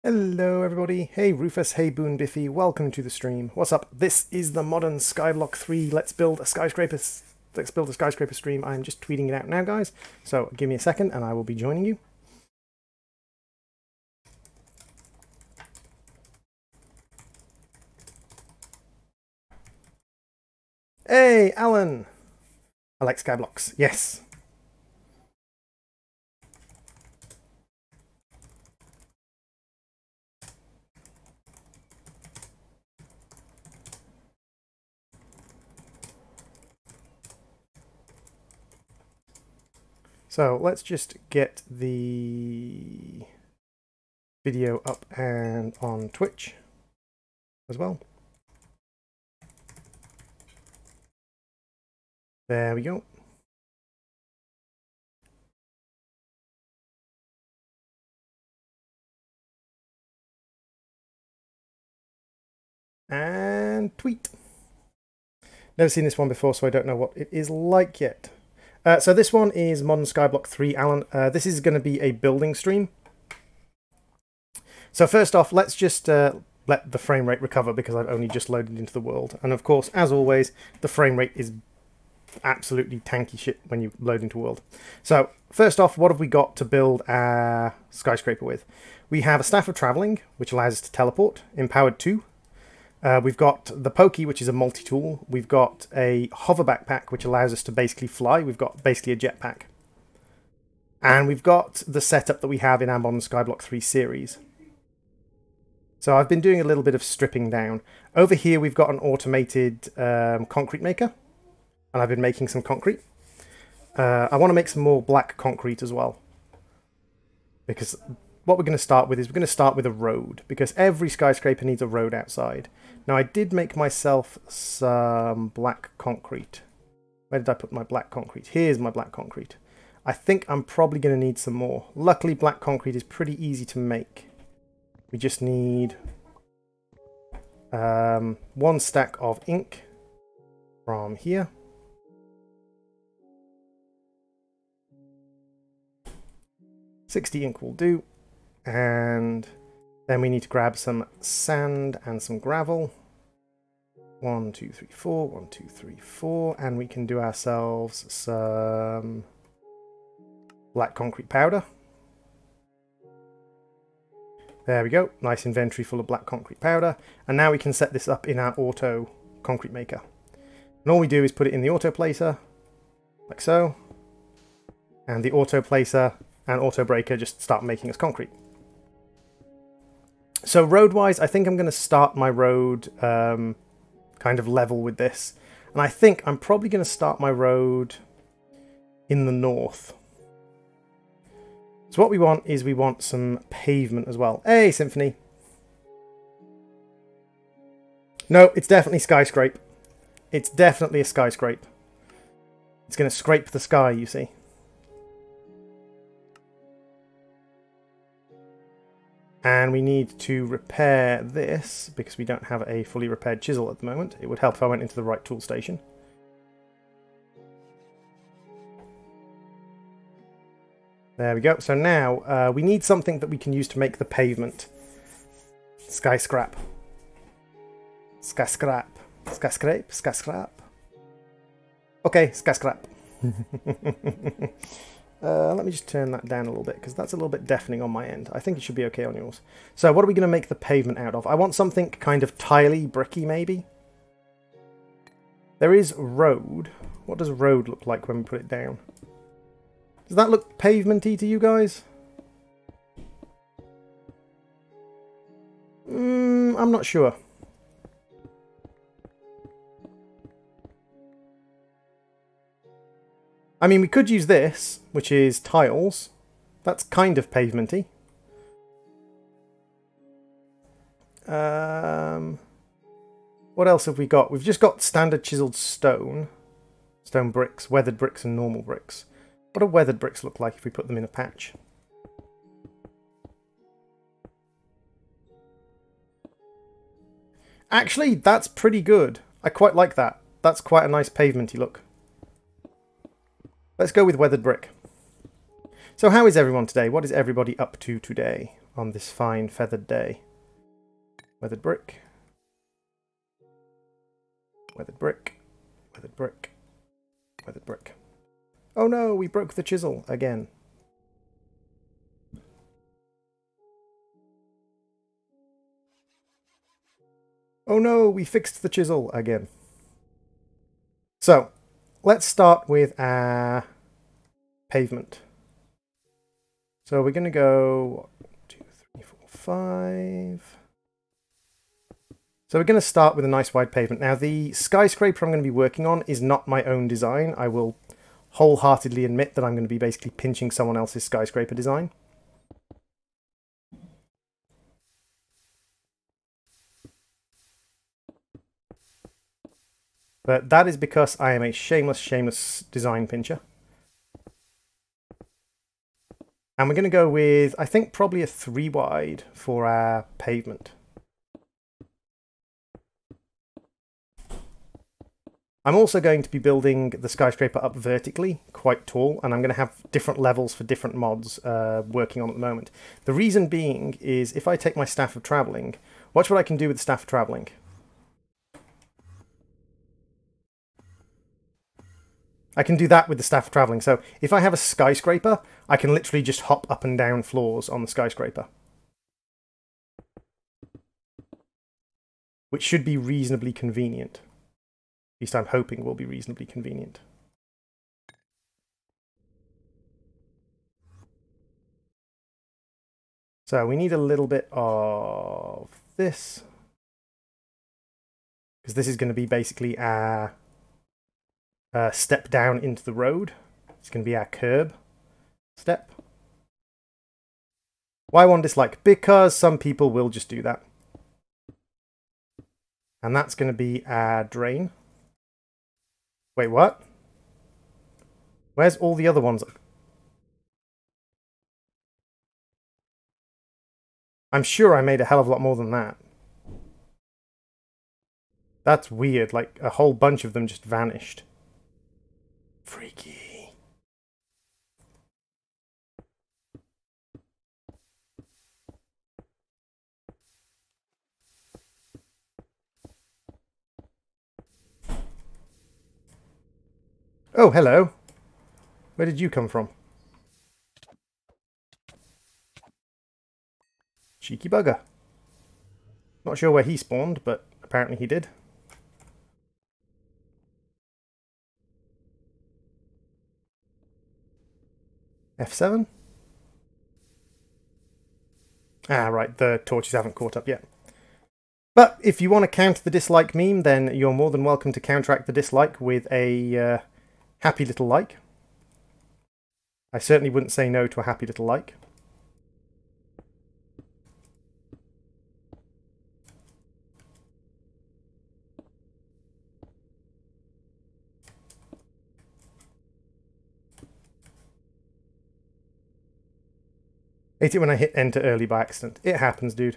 Hello everybody, hey Rufus, hey Boon Biffy, welcome to the stream. What's up? This is the modern Skyblock 3 Let's build a skyscraper stream. I'm just tweeting it out now, guys, so give me a second and I will be joining you. Hey Alan! I like Skyblocks, yes. So let's just get the video up and on Twitch as well. There we go. And tweet. Never seen this one before, so I don't know what it is like yet. So this one is Modern Skyblock 3, Alan. This is going to be a building stream. So first off, let's just let the frame rate recover because I've only just loaded into the world. And of course, as always, the frame rate is absolutely tanky shit when you load into world. So first off, what have we got to build our skyscraper with? We have a Staff of Travelling, which allows us to teleport, Empowered 2. We've got the Pokey, which is a multi-tool. We've got a hover backpack, which allows us to basically fly. We've got basically a jetpack. And we've got the setup that we have in our Modern Skyblock 3 series. So I've been doing a little bit of stripping down. Over here we've got an automated concrete maker. And I've been making some concrete. I want to make some more black concrete as well. Because what we're going to start with is we're going to start with a road. Because every skyscraper needs a road outside. Now I did make myself some black concrete. Where did I put my black concrete? Here's my black concrete. I think I'm probably going to need some more. Luckily black concrete is pretty easy to make. We just need one stack of ink from here. $60 ink will do. And then we need to grab some sand and some gravel. 1, 2, 3, 4. 1, 2, 3, 4. And we can do ourselves some black concrete powder. There we go. Nice inventory full of black concrete powder. And now we can set this up in our auto concrete maker. And all we do is put it in the auto placer, like so. And the auto placer and auto breaker just start making us concrete. So road-wise, I think I'm going to start my road kind of level with this. And I think I'm probably going to start my road in the north. So what we want is we want some pavement as well. Hey, Symphony! No, it's definitely Skyscrape. It's definitely a Skyscrape. It's going to scrape the sky, you see. And we need to repair this because we don't have a fully repaired chisel at the moment. It would help if I went into the right tool station. There we go. So now we need something that we can use to make the pavement. Skyscrape. Skyscrape. Skyscrape. Skyscrape. Okay, Skyscrape. Let me just turn that down a little bit because that's a little bit deafening on my end. I think it should be okay on yours. So what are we going to make the pavement out of? I want something kind of tiley, bricky maybe. There is road. What does road look like when we put it down? Does that look pavementy to you guys? I'm not sure. I mean, we could use this, which is tiles. That's kind of pavementy. What else have we got? We've just got standard chiseled stone. Stone bricks, weathered bricks and normal bricks. What do weathered bricks look like if we put them in a patch? Actually, that's pretty good. I quite like that. That's quite a nice pavementy look. Let's go with weathered brick. So how is everyone today? What is everybody up to today? on this fine feathered day. Weathered brick. Weathered brick. Weathered brick. Weathered brick. Oh no, we broke the chisel again. Oh no, we fixed the chisel again. So, let's start with our pavement. So we're going to go 1, 2, 3, 4, 5. So we're going to start with a nice wide pavement. Now the skyscraper I'm going to be working on is not my own design. I will wholeheartedly admit that I'm going to be basically pinching someone else's skyscraper design. But that is because I am a shameless design pincher. And we're going to go with, I think, probably a 3 wide for our pavement. I'm also going to be building the skyscraper up vertically, quite tall, and I'm going to have different levels for different mods working on at the moment. The reason being is if I take my Staff of Travelling, watch what I can do with the Staff of Travelling. I can do that with the Staff of Travelling. So if I have a skyscraper, I can literally just hop up and down floors on the skyscraper. Which should be reasonably convenient. At least I'm hoping will be reasonably convenient. So we need a little bit of this. Because this is going to be basically our step down into the road. It's going to be our curb step. Why one dislike? Because some people will just do that. And that's going to be our drain. Wait, what? Where's all the other ones? I'm sure I made a hell of a lot more than that. That's weird, like a whole bunch of them just vanished. Freaky. Oh, hello. Where did you come from? Cheeky bugger. Not sure where he spawned, but apparently he did. F7? Ah, right, the torches haven't caught up yet. But if you want to counter the dislike meme, then you're more than welcome to counteract the dislike with a happy little like. I certainly wouldn't say no to a happy little like. Hate it when I hit enter early by accident. It happens, dude.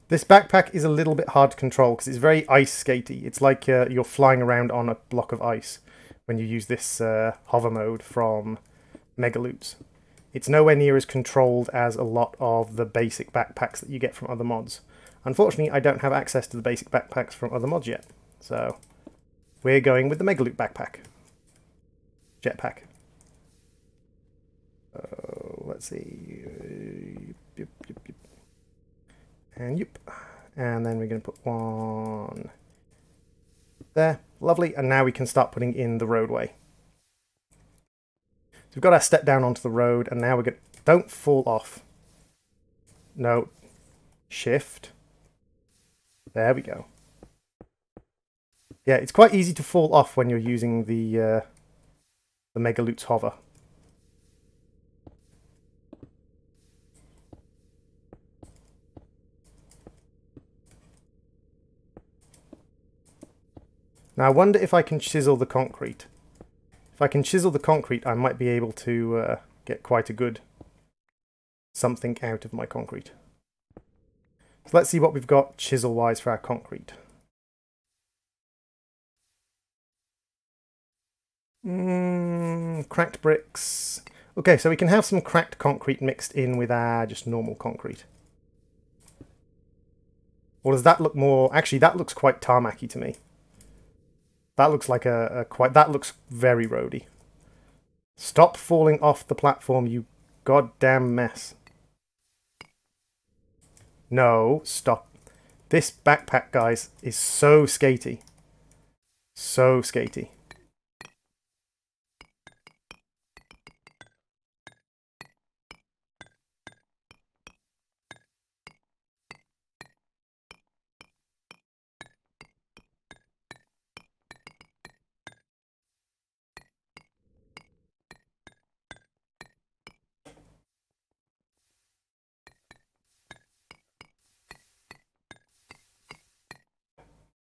This backpack is a little bit hard to control because it's very ice skatey. It's like you're flying around on a block of ice when you use this hover mode from Megaloots. It's nowhere near as controlled as a lot of the basic backpacks that you get from other mods. Unfortunately, I don't have access to the basic backpacks from other mods yet, so we're going with the Megaloot backpack. Jetpack. Let's see. And yep. And then we're going to put one there. Lovely. And now we can start putting in the roadway. So we've got our step down onto the road, and now we're going to... Don't fall off. No. Shift. There we go. Yeah, it's quite easy to fall off when you're using the Megaloot's hover. Now I wonder if I can chisel the concrete. If I can chisel the concrete, I might be able to get quite a good something out of my concrete. So let's see what we've got chisel-wise for our concrete. Cracked bricks. Okay, so we can have some cracked concrete mixed in with our just normal concrete. Or does that look more... Actually, that looks quite tarmacky to me. That looks like that looks very roady. Stop falling off the platform, you goddamn mess. No, stop. This backpack, guys, is so skatey. So skatey.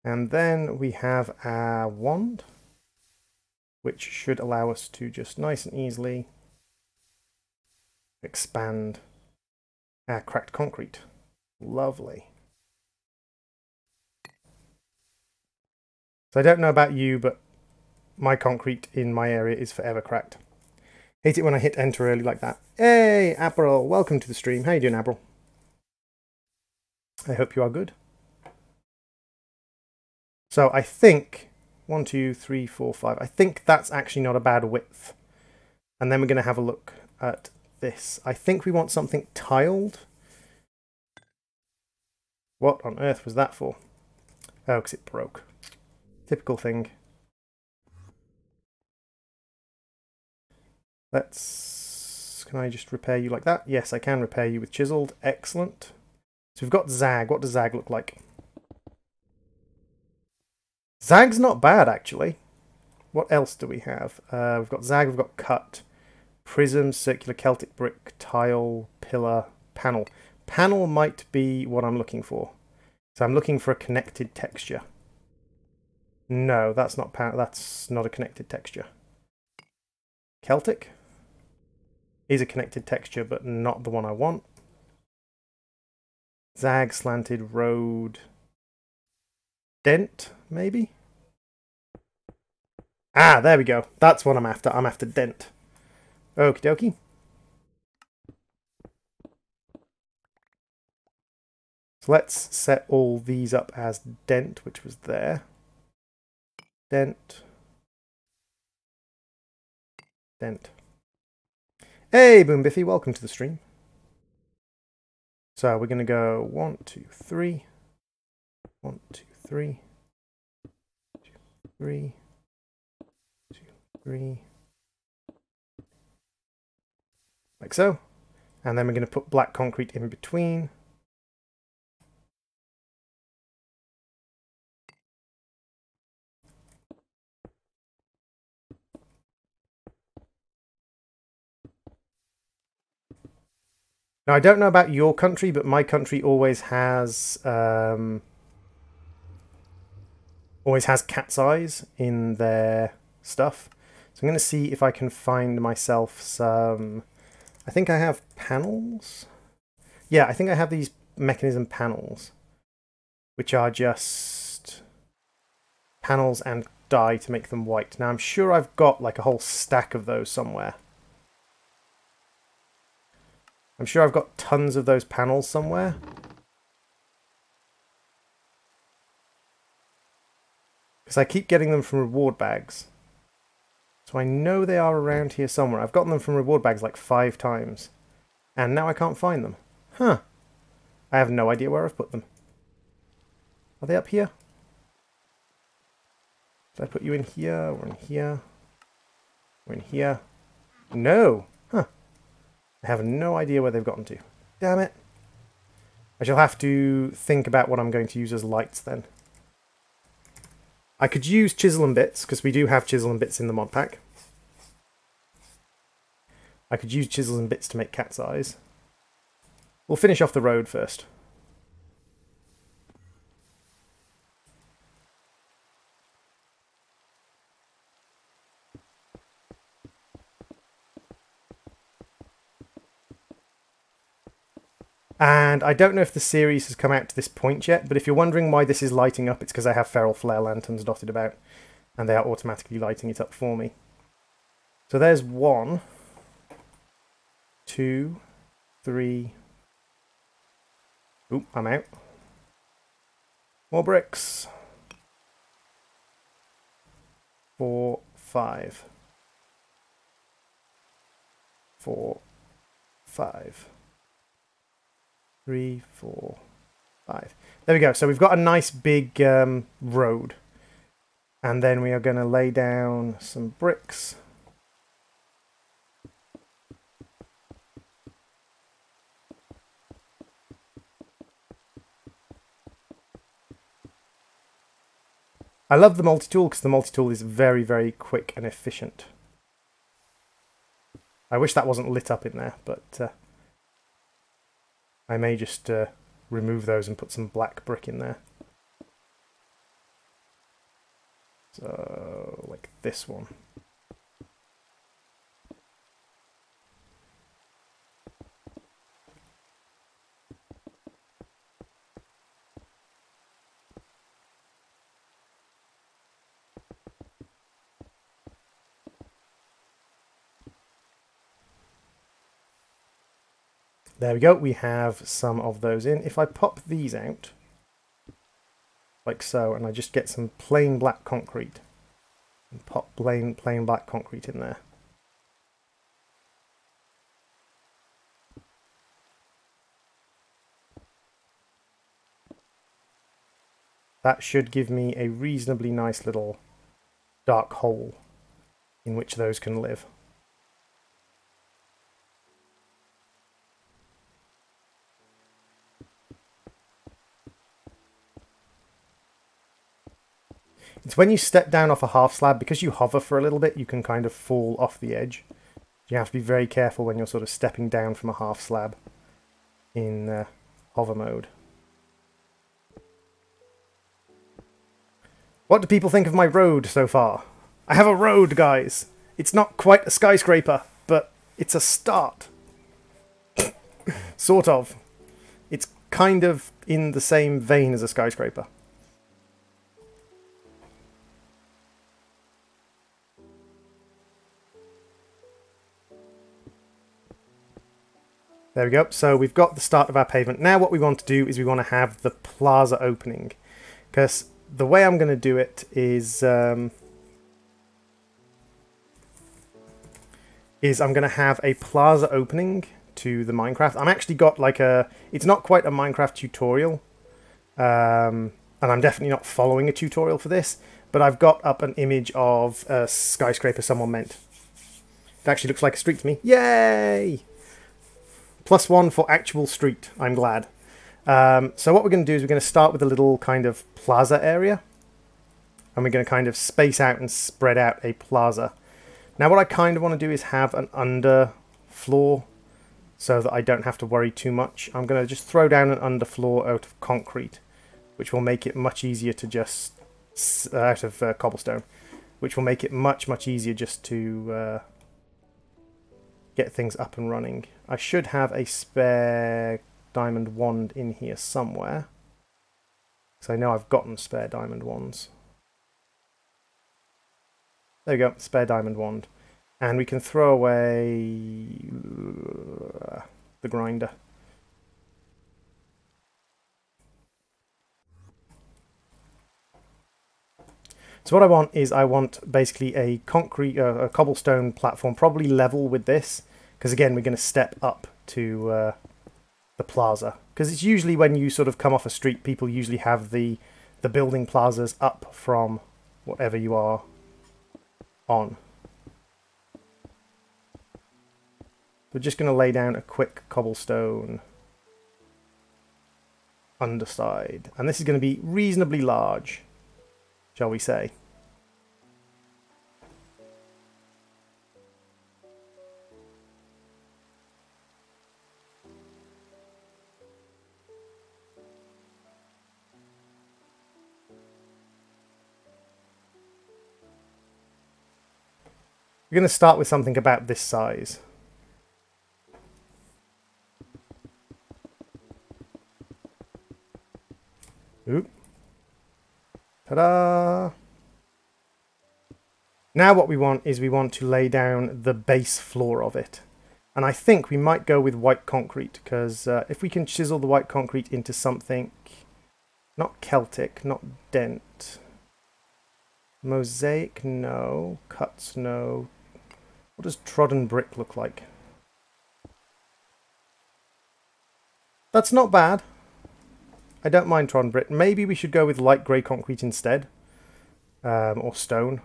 And then we have our wand, which should allow us to just nice and easily expand our cracked concrete. Lovely. So I don't know about you, but my concrete in my area is forever cracked. Hate it when I hit enter early like that. Hey, April, welcome to the stream. How you doing, April? I hope you are good. So I think 1, 2, 3, 4, 5. I think that's actually not a bad width. And then we're going to have a look at this. I think we want something tiled. What on earth was that for? Oh, because it broke. Typical thing. Can I just repair you like that? Yes, I can repair you with chiseled. Excellent. So we've got Zag. What does Zag look like? Zag's not bad, actually. What else do we have? We've got Zag, we've got cut. Prism, circular Celtic brick, tile, pillar, panel. Panel might be what I'm looking for. So I'm looking for a connected texture. No, that's not a connected texture. Celtic is a connected texture, but not the one I want. Zag, slanted, road, dent, maybe? Ah, there we go. That's what I'm after. I'm after dent. Okie dokie. So let's set all these up as dent, which was there. Dent. Dent. Hey, Boom Biffy, welcome to the stream. So we're going to go 1, 2, 3. 1, 2, 3. 2, 3. 2, 3. Like so. And then we're going to put black concrete in between. Now, I don't know about your country, but my country always has cat's eyes in their stuff. So I'm going to see if I can find myself some... I think I have panels. Yeah, I think I have these mechanism panels, which are just panels and dye to make them white. Now, I'm sure I've got like a whole stack of those somewhere. I'm sure I've got tons of those panels somewhere. Because I keep getting them from reward bags. So I know they are around here somewhere. I've gotten them from reward bags like 5 times. And now I can't find them. Huh. I have no idea where I've put them. Are they up here? Did I put you in here or in here? Or in here? No! Huh. I have no idea where they've gotten to. Damn it. I shall have to think about what I'm going to use as lights then. I could use chisel and bits, because we do have chisel and bits in the mod pack. I could use chisels and bits to make cat's eyes. We'll finish off the road first. And I don't know if the series has come out to this point yet, but if you're wondering why this is lighting up, it's because I have feral flare lanterns dotted about, and they are automatically lighting it up for me. So there's 1, 2, 3. Oop, I'm out. More bricks. 4, 5. 4, 5. 3, 4, 5. There we go. So we've got a nice big road. And then we are going to lay down some bricks. I love the multi-tool because the multi-tool is very, very quick and efficient. I wish that wasn't lit up in there, but I may just remove those and put some black brick in there. So, like this one. There we go, we have some of those in. If I pop these out, like so, and I just get some plain black concrete, and pop plain black concrete in there. That should give me a reasonably nice little dark hole in which those can live. It's when you step down off a half slab, because you hover for a little bit, you can kind of fall off the edge. You have to be very careful when you're sort of stepping down from a half slab in hover mode. What do people think of my road so far? I have a road, guys! It's not quite a skyscraper, but it's a start. Sort of. It's kind of in the same vein as a skyscraper. There we go. So we've got the start of our pavement. Now what we want to do is we want to have the plaza opening. Because the way I'm going to do it is I'm going to have a plaza opening to the Minecraft. I'm actually got like a... It's not quite a Minecraft tutorial. And I'm definitely not following a tutorial for this. But I've got up an image of a skyscraper someone meant. It actually looks like a street to me. Yay! +1 for actual street, I'm glad. So what we're going to do is we're going to start with a little kind of plaza area. And we're going to kind of space out and spread out a plaza. Now what I kind of want to do is have an underfloor so that I don't have to worry too much. I'm going to just throw down an underfloor out of concrete, which will make it much easier to just... out of cobblestone, which will make it much easier just to... get things up and running. I should have a spare diamond wand in here somewhere. So I know I've gotten spare diamond wands. There we go, spare diamond wand. And we can throw away the grinder. So what I want is I want basically a concrete, a cobblestone platform, probably level with this. Because again, we're going to step up to the plaza. Because it's usually when you sort of come off a street, people usually have the building plazas up from whatever you are on. We're just going to lay down a quick cobblestone underside. And this is going to be reasonably large, shall we say. We're going to start with something about this size. Oop. Ta-da! Now what we want is we want to lay down the base floor of it. And I think we might go with white concrete, because if we can chisel the white concrete into something, not Celtic, not dent, mosaic, no, cuts, no. What does trodden brick look like? That's not bad. I don't mind trodden brick. Maybe we should go with light grey concrete instead, or stone.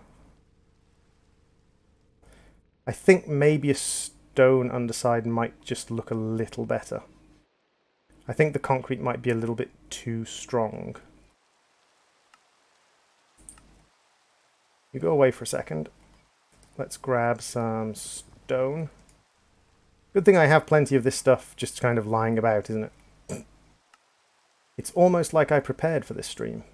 I think maybe a stone underside might just look a little better. I think the concrete might be a little bit too strong. You go away for a second. Let's grab some stone. Good thing I have plenty of this stuff just kind of lying about, isn't it? It's almost like I prepared for this stream.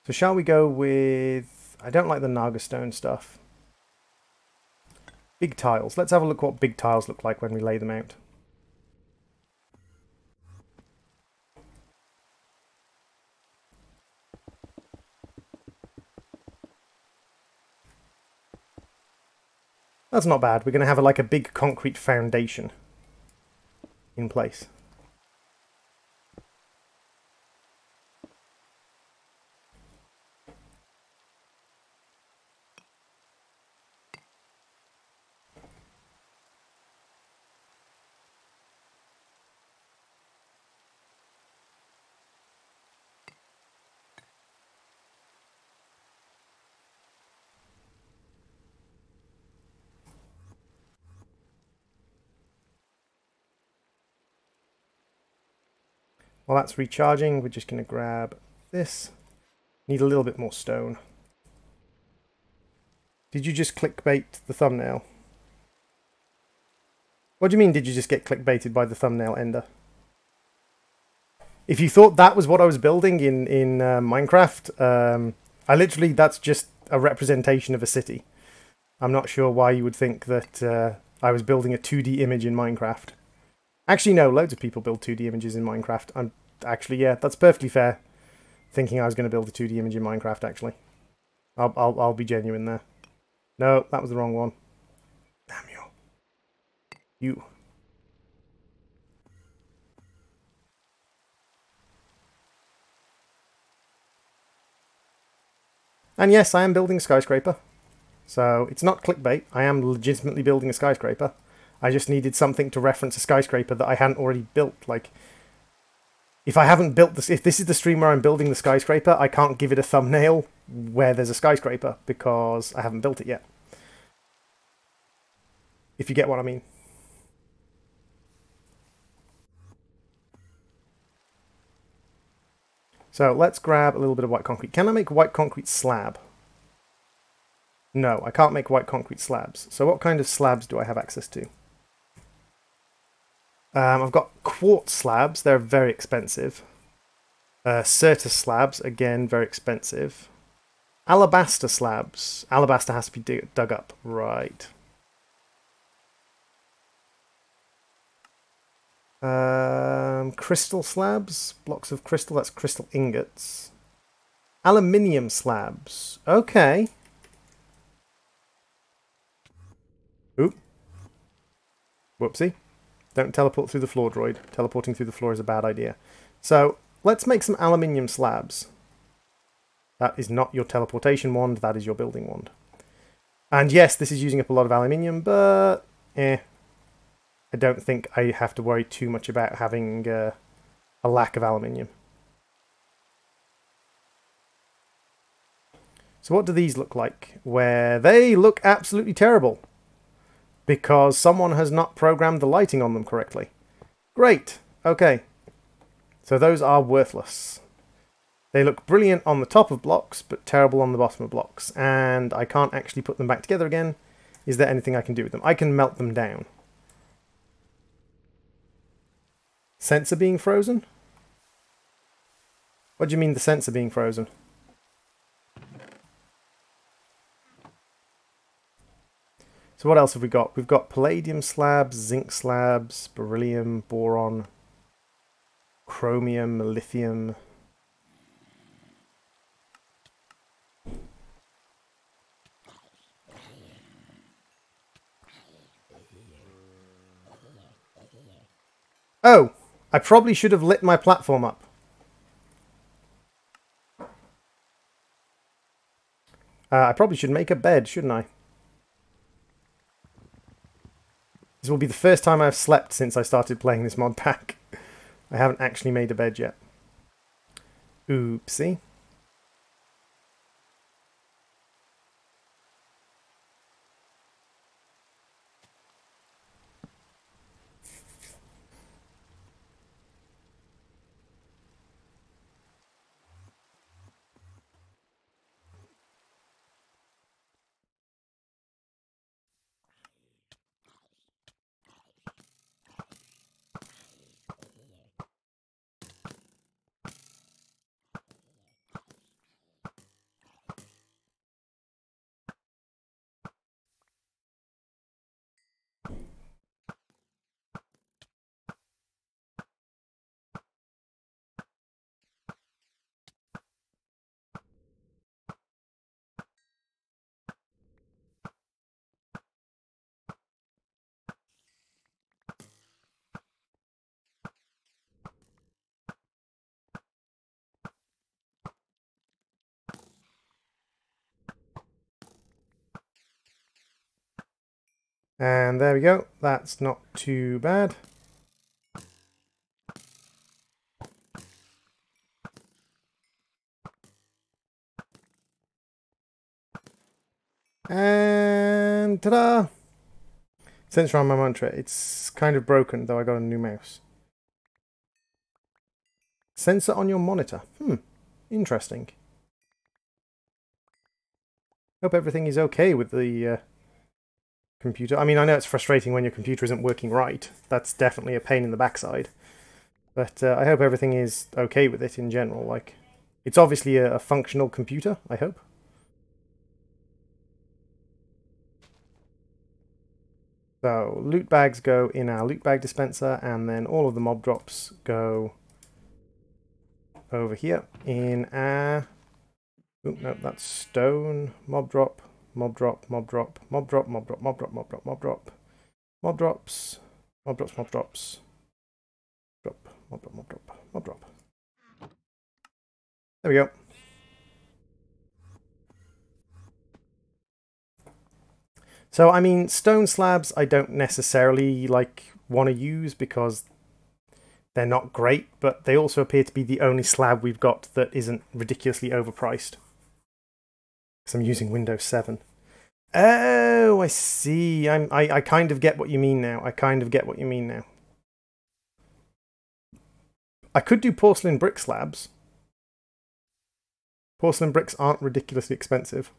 So shall we go with... I don't like the Nagastone stuff. Big tiles. Let's have a look what big tiles look like when we lay them out. That's not bad. We're going to have like a big concrete foundation in place. While that's recharging, we're just going to grab this. Need a little bit more stone. Did you just clickbait the thumbnail? What do you mean, did you just get clickbaited by the thumbnail, Ender? If you thought that was what I was building in Minecraft, I literally, that's just a representation of a city. I'm not sure why you would think that I was building a 2D image in Minecraft. Actually, no, loads of people build 2D images in Minecraft. Actually, yeah, that's perfectly fair. Thinking I was going to build a 2D image in Minecraft, actually. I'll be genuine there. No, that was the wrong one. Damn you. You. And yes, I am building a skyscraper. So, it's not clickbait. I am legitimately building a skyscraper. I just needed something to reference a skyscraper that I hadn't already built. Like, if I haven't built this, if this is the stream where I'm building the skyscraper, I can't give it a thumbnail where there's a skyscraper because I haven't built it yet. If you get what I mean. So let's grab a little bit of white concrete. Can I make a white concrete slab? No, I can't make white concrete slabs. So what kind of slabs do I have access to? I've got quartz slabs, they're very expensive. Certus slabs, again, very expensive. Alabaster slabs. Alabaster has to be dug up, right. Crystal slabs, blocks of crystal, that's crystal ingots. Aluminium slabs, okay. Oop. Whoopsie. Don't teleport through the floor, droid. Teleporting through the floor is a bad idea. So, let's make some aluminium slabs. That is not your teleportation wand, that is your building wand. And yes, this is using up a lot of aluminium, but... I don't think I have to worry too much about having a lack of aluminium. So what do these look like? Where they look absolutely terrible. Because someone has not programmed the lighting on them correctly. Great. Okay. So those are worthless. They look brilliant on the top of blocks, but terrible on the bottom of blocks. And I can't actually put them back together again. Is there anything I can do with them? I can melt them down. Sensor being frozen? What do you mean the sensor being frozen? So what else have we got? We've got palladium slabs, zinc slabs, beryllium, boron, chromium, lithium. Oh, I probably should have lit my platform up. I probably should make a bed, shouldn't I? This will be the first time I've slept since I started playing this mod pack. I haven't actually made a bed yet. Oopsie. And there we go. That's not too bad. And ta-da! Sensor on my mantra. It's kind of broken, though I got a new mouse. Sensor on your monitor. Interesting. Hope everything is okay with the computer. I mean, I know it's frustrating when your computer isn't working right. That's definitely a pain in the backside. But I hope everything is okay with it in general. Like, it's obviously a functional computer, I hope. So, loot bags go in our loot bag dispenser, and then all of the mob drops go over here in our... Oop, no, that's stone, mob drop, mob drop, mob drop, mob drop, mob drop, mob drop, mob drop, mob drop, mob drops, mob drops, mob drops, drop, mob drop, mob drop, mob drop. There we go. So, I mean, stone slabs I don't necessarily, like, want to use because they're not great, but they also appear to be the only slab we've got that isn't ridiculously overpriced. Because I'm using Windows 7. Oh, I see. I kind of get what you mean now. I kind of get what you mean now. I could do porcelain brick slabs. Porcelain bricks aren't ridiculously expensive.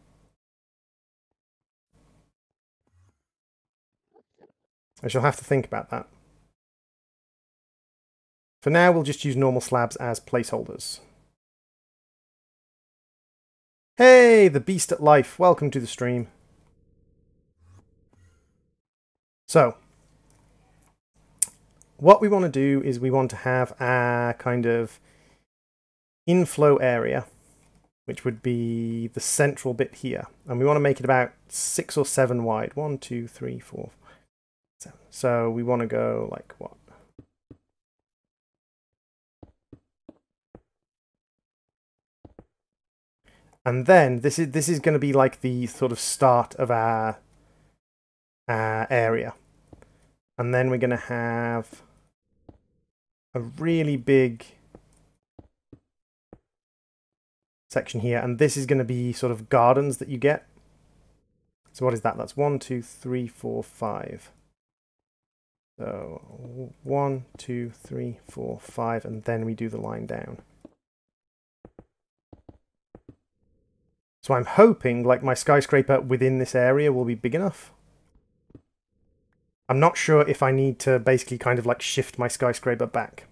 I shall have to think about that. For now, we'll just use normal slabs as placeholders. Hey, the Beast at Life. Welcome to the stream. So, what we want to do is we want to have our kind of inflow area, which would be the central bit here. And we want to make it about 6 or 7 wide. 1, 2, 3, 4, 7. So we want to go like what? And then this is going to be like the sort of start of our area. And then we're going to have a really big section here. And this is going to be sort of gardens that you get. So what is that? That's 1, 2, 3, 4, 5. So 1, 2, 3, 4, 5, and then we do the line down. So I'm hoping like my skyscraper within this area will be big enough. I'm not sure if I need to basically kind of like shift my skyscraper back.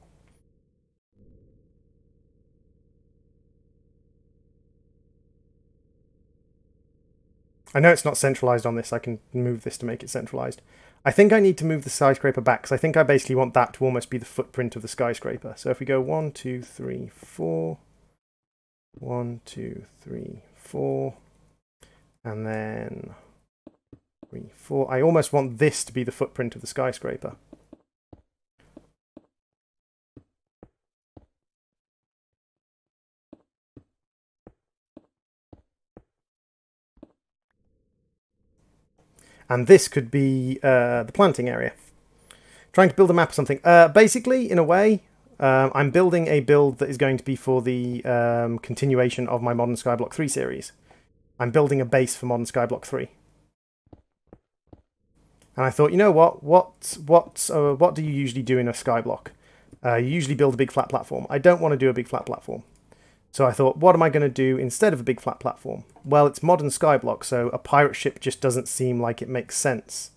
I know it's not centralized on this. I can move this to make it centralized. I think I need to move the skyscraper back because I think I basically want that to almost be the footprint of the skyscraper. So if we go 1, 2, 3, 4, 1, 2, 3, 4, and then 3, 4. I almost want this to be the footprint of the skyscraper. And this could be the planting area. Trying to build a map or something. Basically, in a way, I'm building a build that is going to be for the continuation of my Modern Skyblock 3 series. I'm building a base for Modern Skyblock 3. And I thought, you know what? What do you usually do in a Skyblock? You usually build a big flat platform. I don't want to do a big flat platform. So I thought, what am I going to do instead of a big flat platform? Well, it's Modern Skyblock, so a pirate ship just doesn't seem like it makes sense.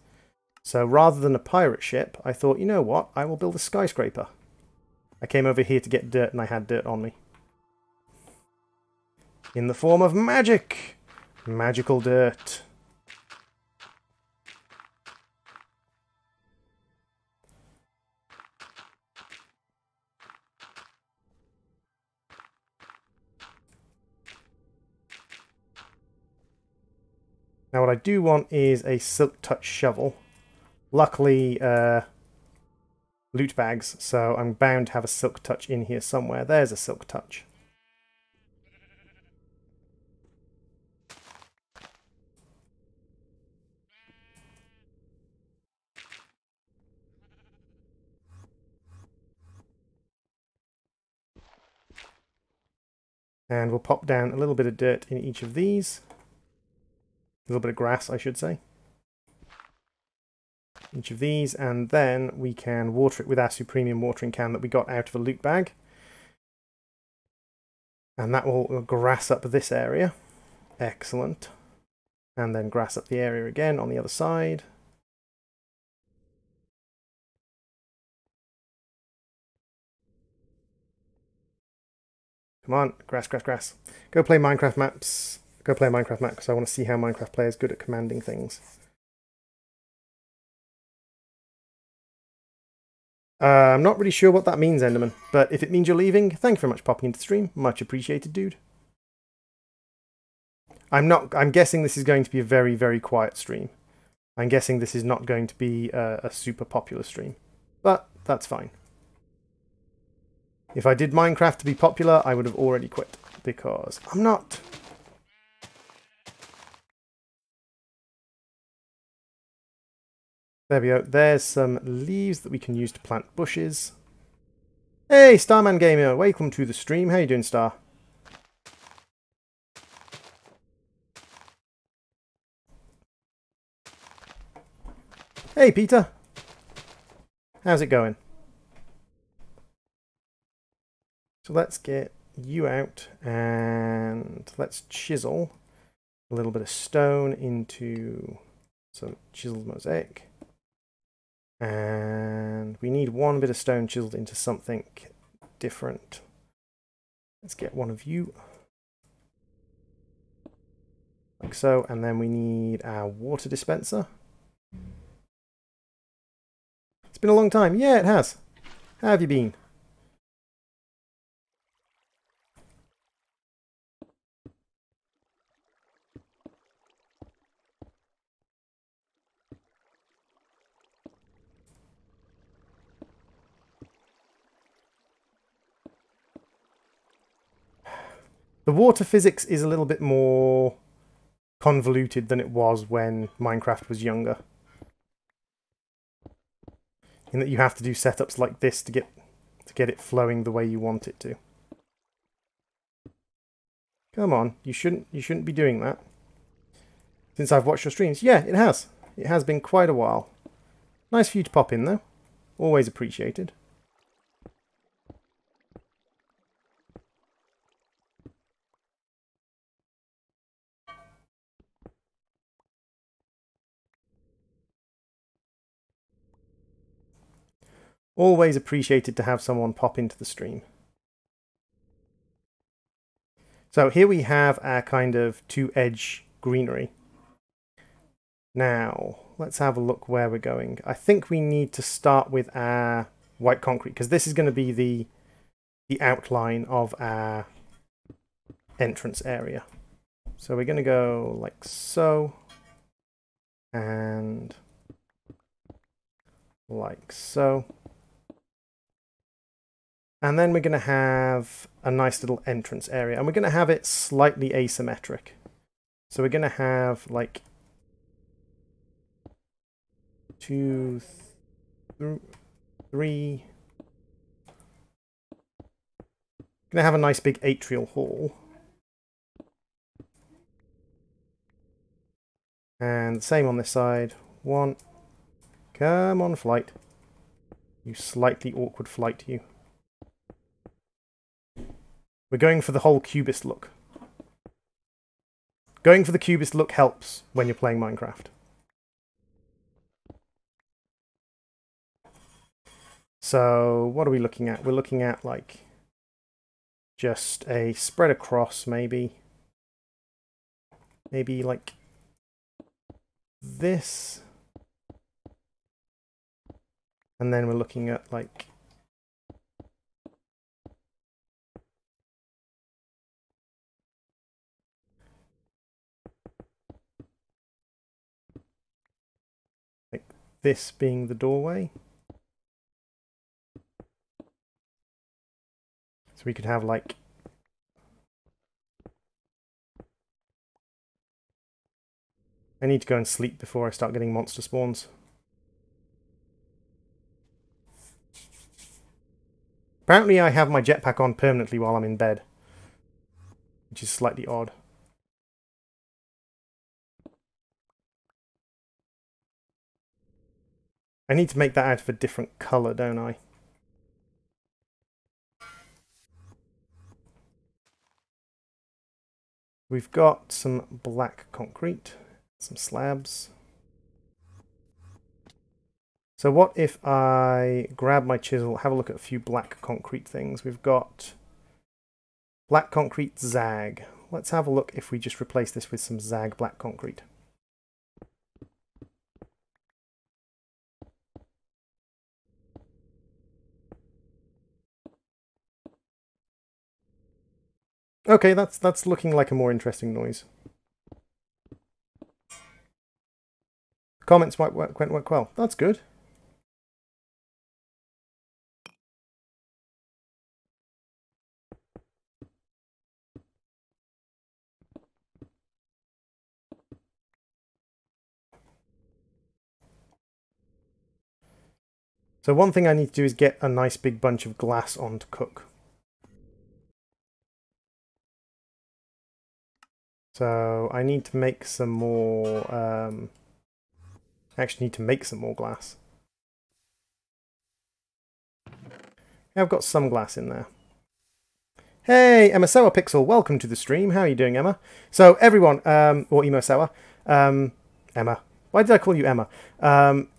So rather than a pirate ship, I thought, you know what? I will build a skyscraper. I came over here to get dirt, and I had dirt on me. In the form of magic! Magical dirt. Now what I do want is a Silk Touch shovel. Luckily, loot bags, so I'm bound to have a Silk Touch in here somewhere. There's a Silk Touch. And we'll pop down a little bit of dirt in each of these. A little bit of grass, I should say. Each of these, and then we can water it with our Supremium watering can that we got out of a loot bag. And that will grass up this area. Excellent. And then grass up the area again on the other side. Come on, grass, grass, grass. Go play Minecraft maps. Go play a Minecraft map because I want to see how Minecraft players are good at commanding things. I'm not really sure what that means, Enderman, but if it means you're leaving, thank you very much for popping into the stream. Much appreciated, dude. I'm guessing this is going to be a very, very quiet stream. I'm guessing this is not going to be a super popular stream, but that's fine. If I did Minecraft to be popular, I would have already quit, because I'm not. There we go. There's some leaves that we can use to plant bushes. Hey, Starman Gamer, welcome to the stream. How you doing, Star? Hey, Peter. How's it going? So let's get you out and let's chisel a little bit of stone into some chiseled mosaic. And we need one bit of stone chiseled into something different. Let's get one of you. Like so, and then we need our water dispenser. It's been a long time. Yeah, it has. How have you been? The water physics is a little bit more convoluted than it was when Minecraft was younger. In that you have to do setups like this to get it flowing the way you want it to. Come on, you shouldn't be doing that. Since I've watched your streams. Yeah, it has. It has been quite a while. Nice for you to pop in though. Always appreciated. Always appreciated to have someone pop into the stream. So here we have our kind of two-edge greenery. Now, let's have a look where we're going. I think we need to start with our white concrete, because this is going to be the outline of our entrance area. So we're going to go like so, and like so. And then we're going to have a nice little entrance area. And we're going to have it slightly asymmetric. So we're going to have like 2, 3. Gonna have a nice big atrial hall. And same on this side. 1. Come on, flight. You slightly awkward flight, you. We're going for the whole cubist look. Going for the cubist look helps when you're playing Minecraft. So, what are we looking at? We're looking at, like, just a spread across, maybe. Maybe, like, this. And then we're looking at, like, this being the doorway. So we could have, like, I need to go and sleep before I start getting monster spawns. Apparently I have my jetpack on permanently while I'm in bed, which is slightly odd. I need to make that out of a different colour, don't I? We've got some black concrete, some slabs. So what if I grab my chisel, have a look at a few black concrete things. We've got black concrete zag. Let's have a look if we just replace this with some zag black concrete. Okay, that's looking like a more interesting noise. Comments went well. That's good. So one thing I need to do is get a nice big bunch of glass on to cook. So I need to make some more, I actually need to make some more glass. Yeah, I've got some glass in there. Hey, Emma Sour Pixel, welcome to the stream. How are you doing, Emma? So everyone, or Emo Sour, Emma. Why did I call you Emma?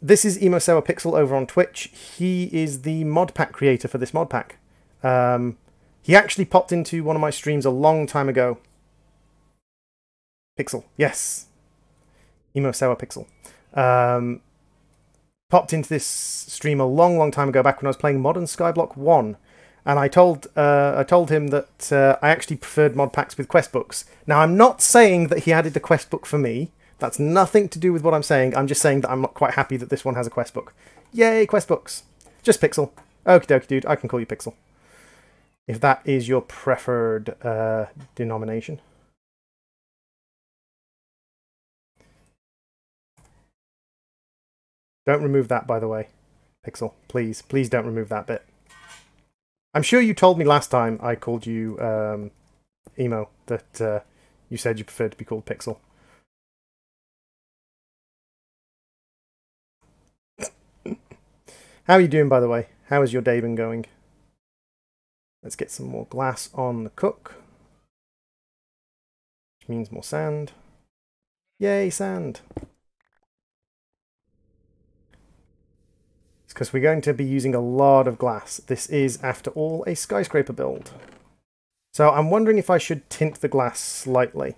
This is Emo Sour Pixel over on Twitch. He is the mod pack creator for this mod pack. He actually popped into one of my streams a long time ago. Pixel, yes. Emo Sour Pixel. Popped into this stream a long time ago, back when I was playing Modern Skyblock 1. And I told him that I actually preferred mod packs with quest books. Now, I'm not saying that he added the quest book for me. That's nothing to do with what I'm saying. I'm just saying that I'm not quite happy that this one has a quest book. Yay, quest books. Just Pixel. Okie dokie, dude. I can call you Pixel. If that is your preferred denomination. Don't remove that, by the way. Pixel, please. Please don't remove that bit. I'm sure you told me last time I called you Emo that you said you preferred to be called Pixel. How are you doing, by the way? How has your day been going? Let's get some more glass on the cook. Which means more sand. Yay, sand! It's because we're going to be using a lot of glass. This is, after all, a skyscraper build. So I'm wondering if I should tint the glass slightly.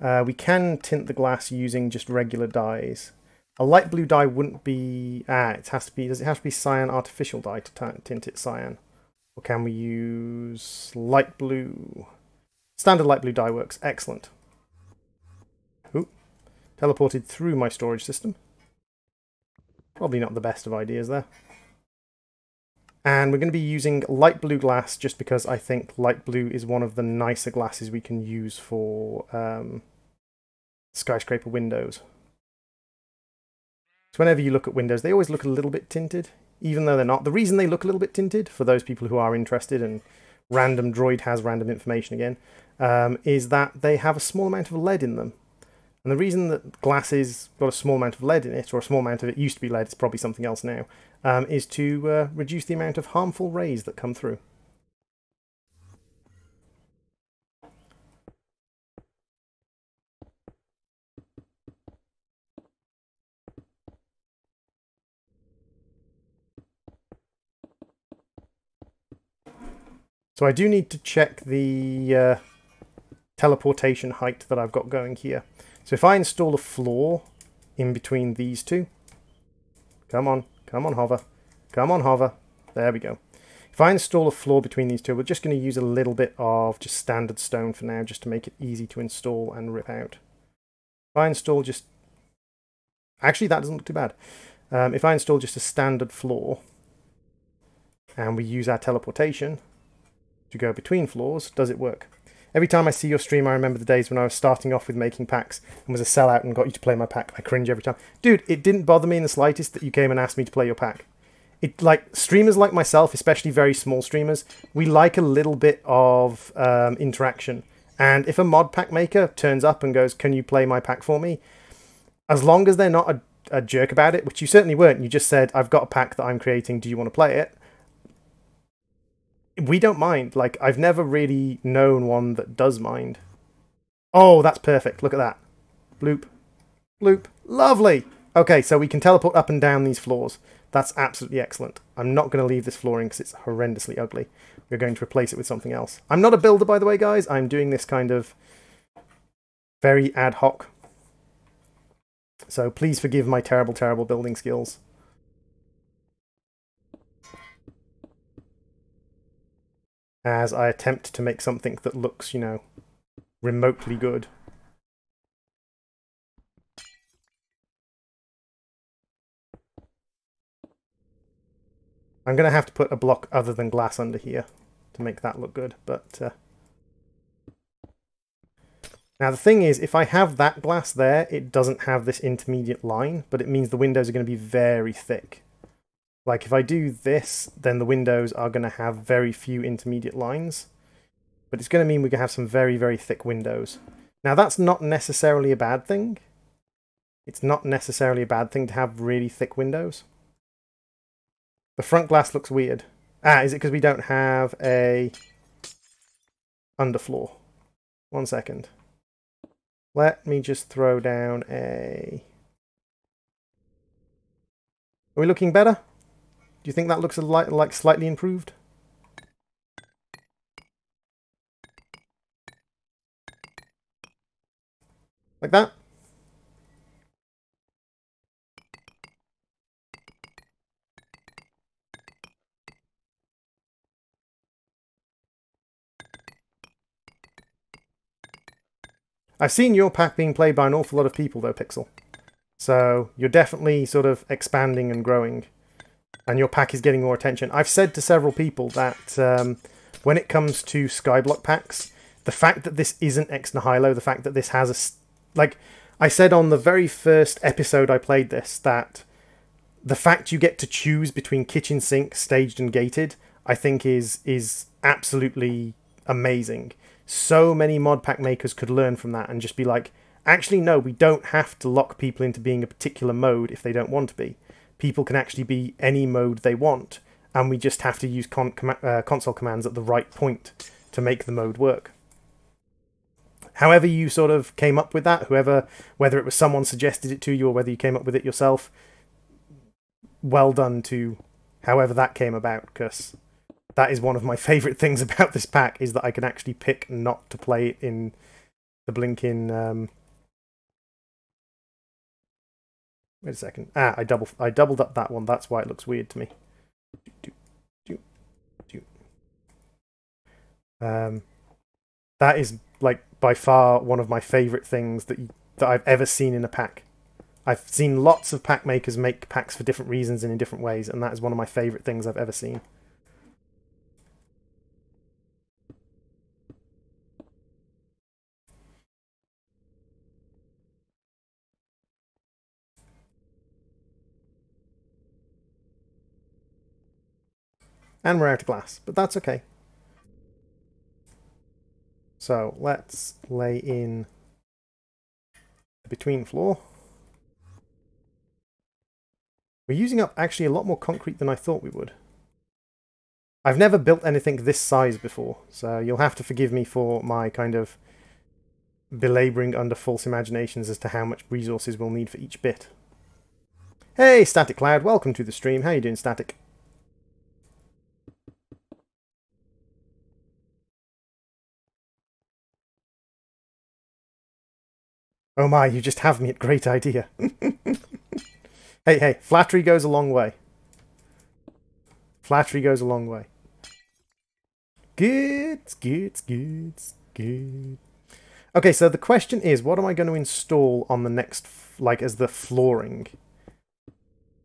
We can tint the glass using just regular dyes. A light blue dye wouldn't be... it has to be... Does it have to be cyan artificial dye to tint it cyan? Or can we use light blue? Standard light blue dye works. Excellent. Ooh. Teleported through my storage system. Probably not the best of ideas there. And we're going to be using light blue glass just because I think light blue is one of the nicer glasses we can use for skyscraper windows. So whenever you look at windows, they always look a little bit tinted, even though they're not. The reason they look a little bit tinted, for those people who are interested, and random droid has random information again, is that they have a small amount of lead in them. And the reason that glass has got a small amount of lead in it, or a small amount of it used to be lead, it's probably something else now, is to reduce the amount of harmful rays that come through. So I do need to check the teleportation height that I've got going here. So if I install a floor in between these two, come on hover, come on hover, there we go. If I install a floor between these two, we're just going to use a little bit of just standard stone for now, just to make it easy to install and rip out. If I install just, actually that doesn't look too bad. If I install just a standard floor, and we use our teleportation to go between floors, does it work? Every time I see your stream, I remember the days when I was starting off with making packs and was a sellout and got you to play my pack. I cringe every time. Dude, it didn't bother me in the slightest that you came and asked me to play your pack. It, like, streamers like myself, especially very small streamers, we like a little bit of interaction. And if a mod pack maker turns up and goes, can you play my pack for me? As long as they're not a jerk about it, which you certainly weren't, you just said, I've got a pack that I'm creating, do you want to play it? We don't mind. Like, I've never really known one that does mind. Oh, that's perfect. Look at that. Bloop. Bloop. Lovely! Okay, so we can teleport up and down these floors. That's absolutely excellent. I'm not going to leave this flooring because it's horrendously ugly. We're going to replace it with something else. I'm not a builder, by the way, guys. I'm doing this kind of very ad hoc. So please forgive my terrible, terrible building skills. As I attempt to make something that looks, you know, remotely good. I'm going to have to put a block other than glass under here to make that look good, but... Now the thing is, if I have that glass there, it doesn't have this intermediate line, but it means the windows are going to be very thick. Like, if I do this, then the windows are going to have very few intermediate lines. But it's going to mean we're going to have some very, very thick windows. Now, that's not necessarily a bad thing. It's not necessarily a bad thing to have really thick windows. The front glass looks weird. Ah, is it because we don't have a underfloor? 1 second. Let me just throw down a... Are we looking better? Do you think that looks like slightly improved? Like that? I've seen your pack being played by an awful lot of people though, Pixel. So you're definitely sort of expanding and growing. And your pack is getting more attention. I've said to several people that when it comes to Skyblock packs, the fact that this isn't Ex Nihilo, the fact that this has a... Like, I said on the very first episode I played this, that the fact you get to choose between kitchen sink, staged and gated, I think is absolutely amazing. So many mod pack makers could learn from that and just be like, actually no, we don't have to lock people into being a particular mode if they don't want to be. People can actually be any mode they want, and we just have to use console commands at the right point to make the mode work. However you sort of came up with that, whether it was someone suggested it to you or whether you came up with it yourself, well done to however that came about, because that is one of my favourite things about this pack, is that I can actually pick not to play it in the blinking... Wait a second. Ah, I doubled up that one. That's why it looks weird to me. That is, like, by far one of my favourite things that I've ever seen in a pack. I've seen lots of pack makers make packs for different reasons and in different ways, and that is one of my favourite things I've ever seen. And we're out of glass, but that's okay. So let's lay in the between floor. We're using up actually a lot more concrete than I thought we would. I've never built anything this size before, so you'll have to forgive me for my kind of belabouring under false imaginations as to how much resources we'll need for each bit. Hey, Static Cloud, welcome to the stream. How you doing, Static? Oh my, you just have me at great idea. Hey, flattery goes a long way. Flattery goes a long way. Good. Okay, so the question is, what am I going to install on the next, like, as the flooring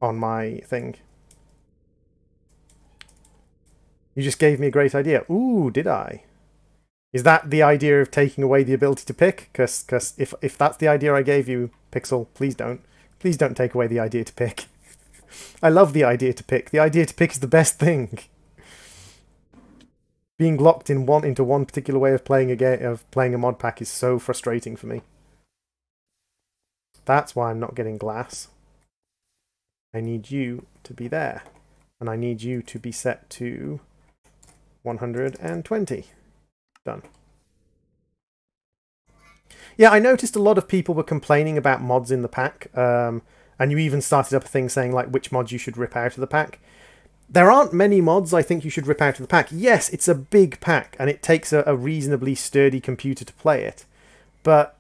on my thing? You just gave me a great idea. Ooh, did I? Is that the idea of taking away the ability to pick? Because if that's the idea I gave you, Pixel, please don't. Please don't take away the idea to pick. I love the idea to pick. The idea to pick is the best thing. Being locked in into one particular way of playing a mod pack is so frustrating for me. That's why I'm not getting glass. I need you to be there. And I need you to be set to 120. Done. Yeah, I noticed a lot of people were complaining about mods in the pack. And you even started up a thing saying like which mods you should rip out of the pack. There aren't many mods I think you should rip out of the pack. Yes, it's a big pack, and it takes a reasonably sturdy computer to play it. But,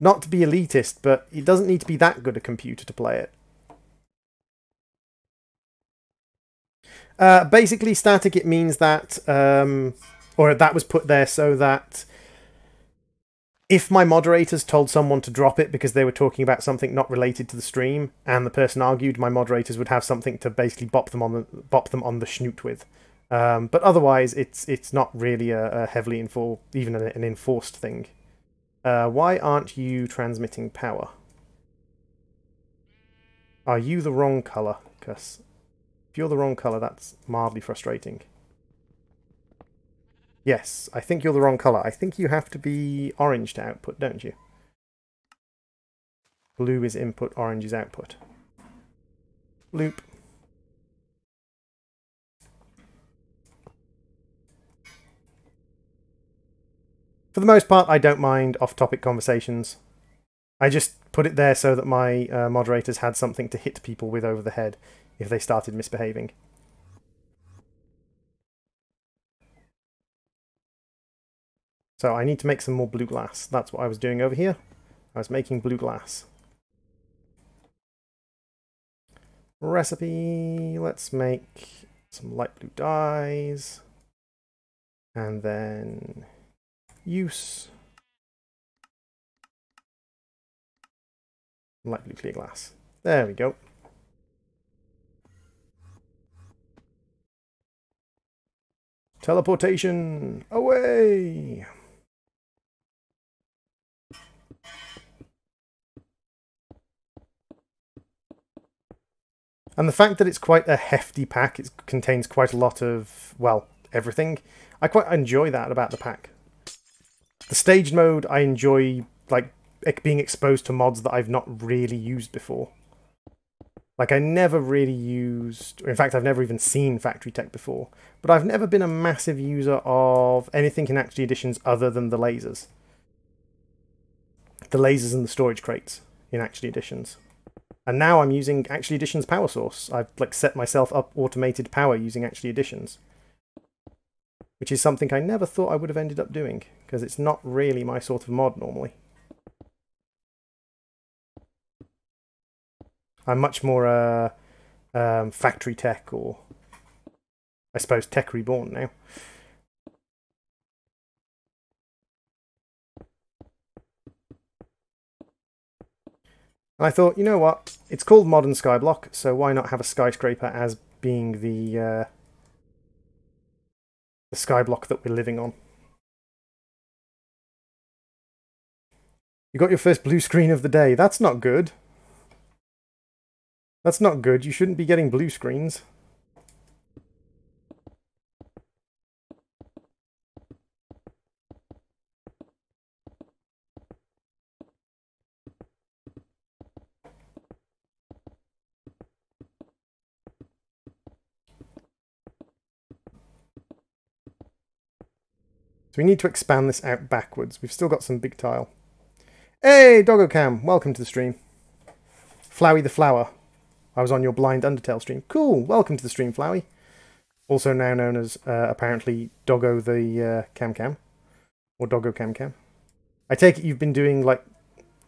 not to be elitist, but it doesn't need to be that good a computer to play it. Basically, static, it means that, or that was put there so that if my moderators told someone to drop it because they were talking about something not related to the stream, and the person argued, my moderators would have something to basically bop them on the schnoot with. But otherwise, it's not really a heavily even an enforced thing. Why aren't you transmitting power? Are you the wrong color? Because if you're the wrong color, that's mildly frustrating. Yes, I think you're the wrong colour. I think you have to be orange to output, don't you? Blue is input, orange is output. Loop. For the most part, I don't mind off-topic conversations. I just put it there so that my moderators had something to hit people with over the head if they started misbehaving. So I need to make some more blue glass. That's what I was doing over here. I was making blue glass. Recipe. Let's make some light blue dyes. And then use. Light blue clear glass. There we go. Teleportation away. And the fact that it's quite a hefty pack, it contains quite a lot of, well, everything. I quite enjoy that about the pack. The staged mode, I enjoy, like, being exposed to mods that I've not really used before. Like, I never really used, in fact, I've never even seen Factory Tech before, but I've never been a massive user of anything in Actually Editions other than the lasers. The lasers and the storage crates in Actually Editions. And now I'm using Actually Editions power source. I've like set myself up automated power using Actually Editions. Which is something I never thought I would have ended up doing, because it's not really my sort of mod normally. I'm much more Factory Tech, or I suppose Tech Reborn now. And I thought, you know what? It's called Modern Skyblock, so why not have a skyscraper as being the skyblock that we're living on? You got your first blue screen of the day. That's not good. That's not good. You shouldn't be getting blue screens. we need to expand this out backwards. We've still got some big tile. Hey, DoggoCam, welcome to the stream. Flowey the Flower. I was on your Blind Undertale stream. Cool, welcome to the stream, Flowey. Also now known as, apparently, Doggo the Cam. Or Doggo Cam. I take it you've been doing, like,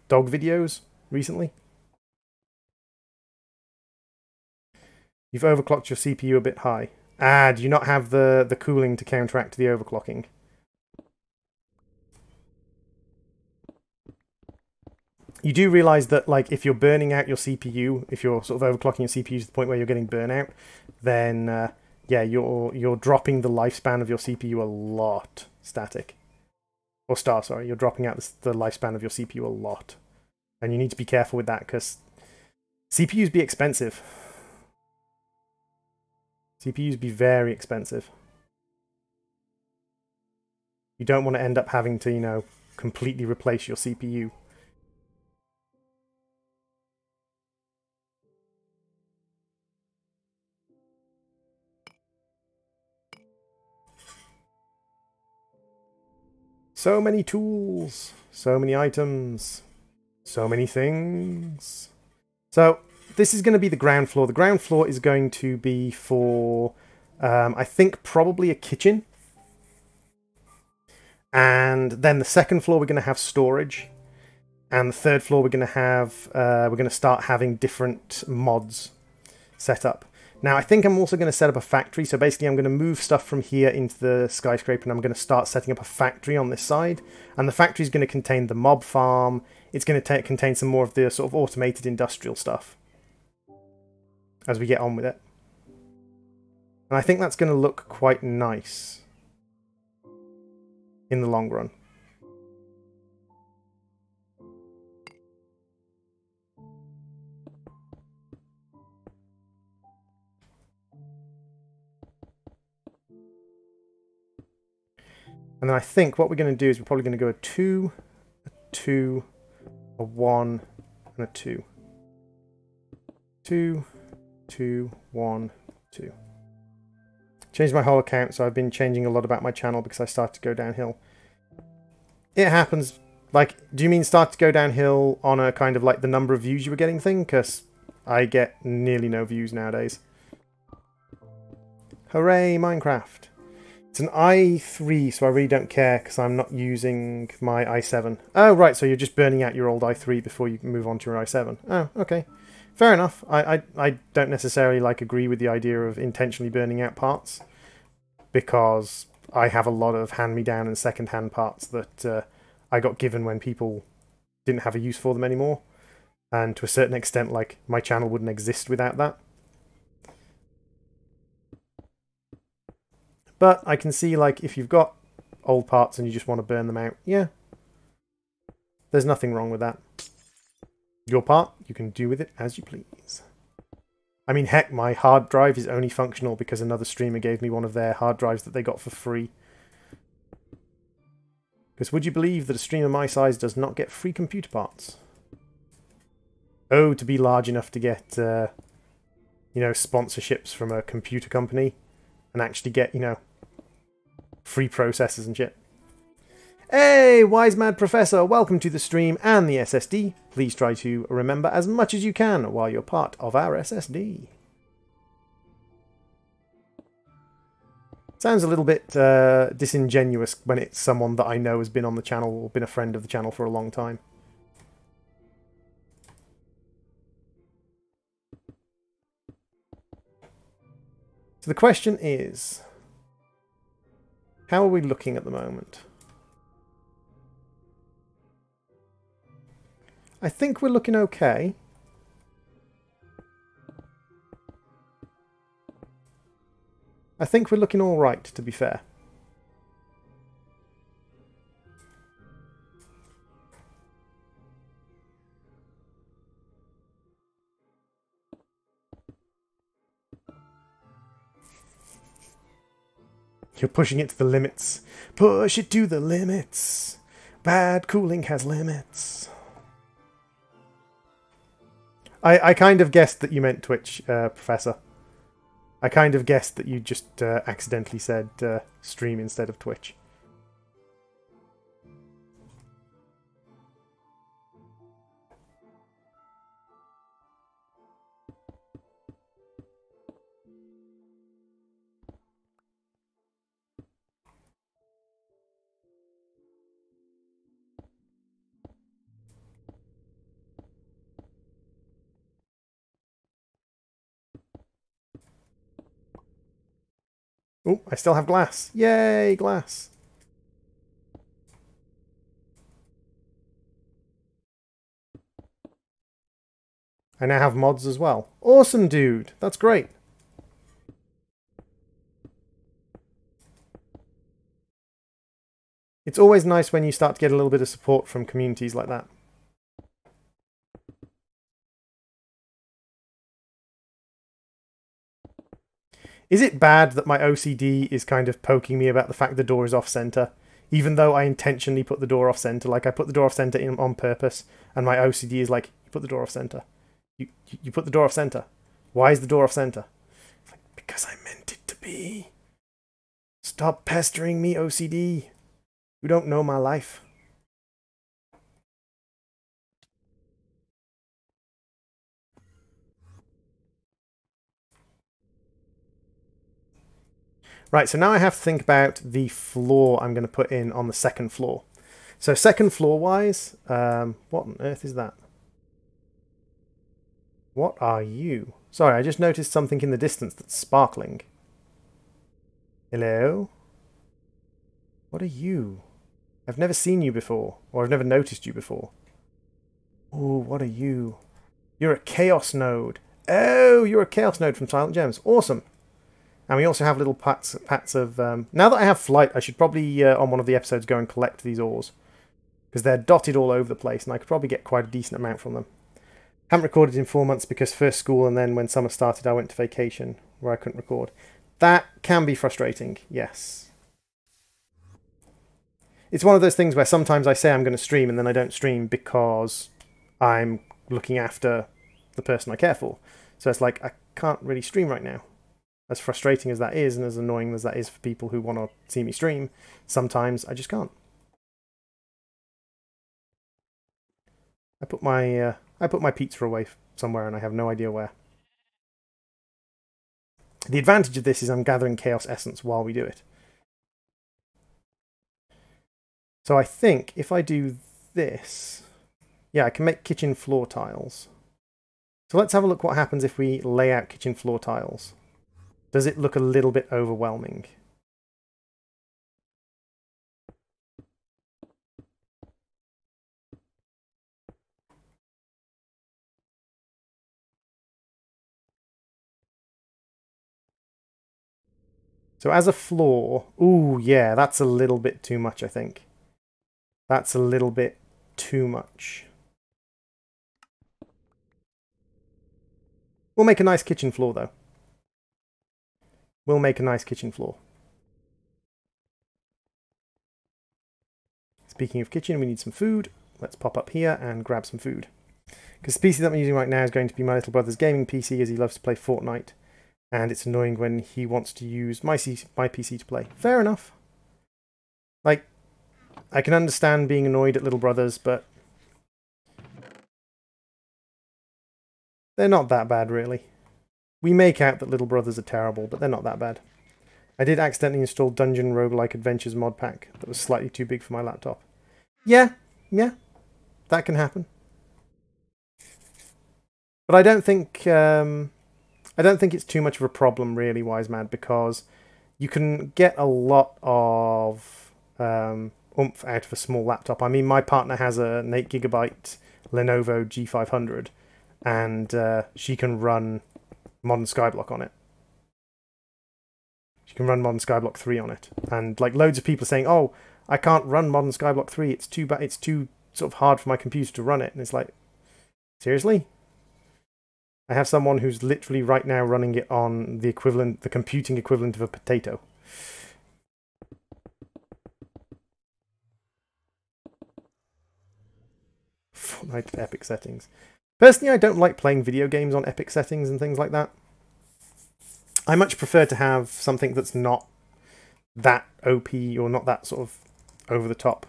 dog videos recently? You've overclocked your CPU a bit high. Ah, do you not have the cooling to counteract the overclocking? You do realise that, like, if you're burning out your CPU, if you're sort of overclocking your CPU to the point where you're getting burnout, then, yeah, you're dropping the lifespan of your CPU a lot. Static. Or star, sorry. You're dropping out the lifespan of your CPU a lot. And you need to be careful with that, because CPUs be expensive. CPUs be very expensive. You don't want to end up having to, you know, completely replace your CPU. So many tools, so many items, so many things. So this is going to be the ground floor. The ground floor is going to be for, I think, probably a kitchen. And then the second floor we're going to have storage. And the third floor we're going to have, we're going to start having different mods set up. Now, I think I'm also going to set up a factory. So basically, I'm going to move stuff from here into the skyscraper, and I'm going to start setting up a factory on this side. And the factory is going to contain the mob farm. It's going to contain some more of the sort of automated industrial stuff as we get on with it. And I think that's going to look quite nice in the long run. And then I think what we're going to do is we're probably going to go a 2, a 2, a 1, and a 2. 2, 2, 1, 2. Changed my whole account, so I've been changing a lot about my channel because I started to go downhill. It happens. Like, do you mean start to go downhill on a kind of like the number of views you were getting thing? Because I get nearly no views nowadays. Hooray, Minecraft. It's an i3, so I really don't care because I'm not using my i7. Oh, right, so you're just burning out your old i3 before you move on to your i7. Oh, okay. Fair enough. I don't necessarily like agree with the idea of intentionally burning out parts because I have a lot of hand-me-down and second-hand parts that I got given when people didn't have a use for them anymore. And to a certain extent, like, my channel wouldn't exist without that. But I can see, like, if you've got old parts and you just want to burn them out, yeah. There's nothing wrong with that. Your part, you can do with it as you please. I mean, heck, my hard drive is only functional because another streamer gave me one of their hard drives that they got for free. Because would you believe that a streamer my size does not get free computer parts? Oh, to be large enough to get, you know, sponsorships from a computer company and actually get, you know, free processors and shit. Hey, Wise Mad Professor, welcome to the stream and the SSD. Please try to remember as much as you can while you're part of our SSD. Sounds a little bit disingenuous when it's someone that I know has been on the channel or been a friend of the channel for a long time. So the question is, how are we looking at the moment? I think we're looking okay. I think we're looking all right, to be fair. You're pushing it to the limits. Push it to the limits. Bad cooling has limits. I kind of guessed that you meant Twitch, Professor. I kind of guessed that you just accidentally said stream instead of Twitch. Oh, I still have glass. Yay, glass. I now have mods as well. Awesome, dude. That's great. It's always nice when you start to get a little bit of support from communities like that. Is it bad that my OCD is kind of poking me about the fact the door is off-center? Even though I intentionally put the door off-center, like I put the door off-center on purpose, and my OCD is like, you put the door off-center. You put the door off-center. Why is the door off-center? Like, because I meant it to be. Stop pestering me, OCD. You don't know my life. Right, so now I have to think about the floor I'm going to put in on the second floor. So second floor-wise, what on earth is that? What are you? Sorry, I just noticed something in the distance that's sparkling. Hello? What are you? I've never seen you before, or I've never noticed you before. Ooh, what are you? You're a Chaos node. Oh, you're a Chaos node from Silent Gems. Awesome. And we also have little pats of... now that I have flight, I should probably, on one of the episodes, go and collect these ores. Because they're dotted all over the place, and I could probably get quite a decent amount from them. Haven't recorded in 4 months because first school, and then when summer started, I went to vacation, where I couldn't record. That can be frustrating, yes. It's one of those things where sometimes I say I'm going to stream, and then I don't stream because I'm looking after the person I care for. So it's like, I can't really stream right now. As frustrating as that is, and as annoying as that is for people who want to see me stream, sometimes I just can't. I put my pizza away somewhere, and I have no idea where. The advantage of this is I'm gathering Chaos Essence while we do it. So I think if I do this, yeah, I can make kitchen floor tiles. So let's have a look what happens if we lay out kitchen floor tiles. Does it look a little bit overwhelming? So as a floor, ooh, yeah, that's a little bit too much, I think. That's a little bit too much. We'll make a nice kitchen floor, though. We'll make a nice kitchen floor. Speaking of kitchen, we need some food. Let's pop up here and grab some food. Because the PC that I'm using right now is going to be my little brother's gaming PC, as he loves to play Fortnite. And it's annoying when he wants to use my PC to play. Fair enough. Like, I can understand being annoyed at little brothers, but they're not that bad, really. We make out that little brothers are terrible, but they're not that bad. I did accidentally install Dungeon Roguelike Adventures mod pack that was slightly too big for my laptop. Yeah, that can happen. But I don't think it's too much of a problem, really, Wise Mad, because you can get a lot of oomph out of a small laptop. I mean, my partner has an 8GB Lenovo G500, and she can run modern Skyblock on it. She can run modern Skyblock 3 on it. And like loads of people saying, oh, I can't run modern Skyblock 3, it's too sort of hard for my computer to run it. And it's like, seriously? I have someone who's literally right now running it on the computing equivalent of a potato. Fortnite epic settings. Personally, I don't like playing video games on epic settings and things like that. I much prefer to have something that's not that OP or not that sort of over the top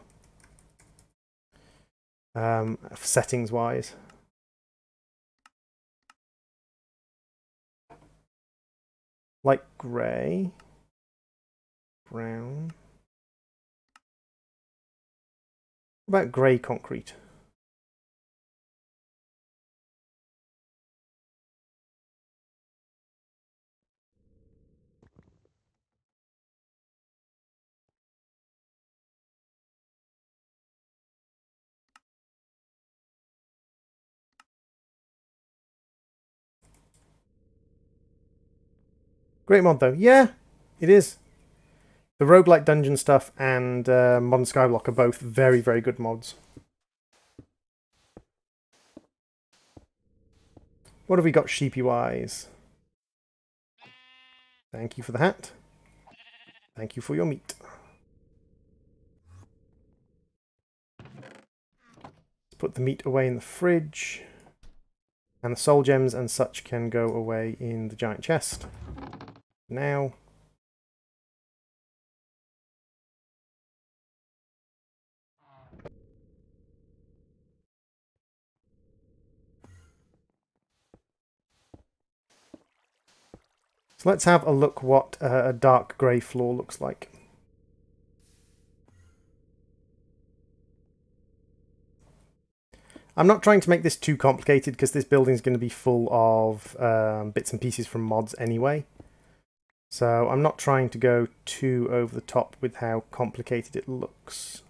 settings wise. Like grey, brown. What about grey concrete? Great mod though. Yeah, it is. The roguelike dungeon stuff and Modern Skyblock are both very, very good mods. What have we got sheepy-wise? Thank you for the hat. Thank you for your meat. Let's put the meat away in the fridge. And the soul gems and such can go away in the giant chest. Now. So let's have a look what a dark grey floor looks like. I'm not trying to make this too complicated because this building is going to be full of bits and pieces from mods anyway. So I'm not trying to go too over the top with how complicated it looks.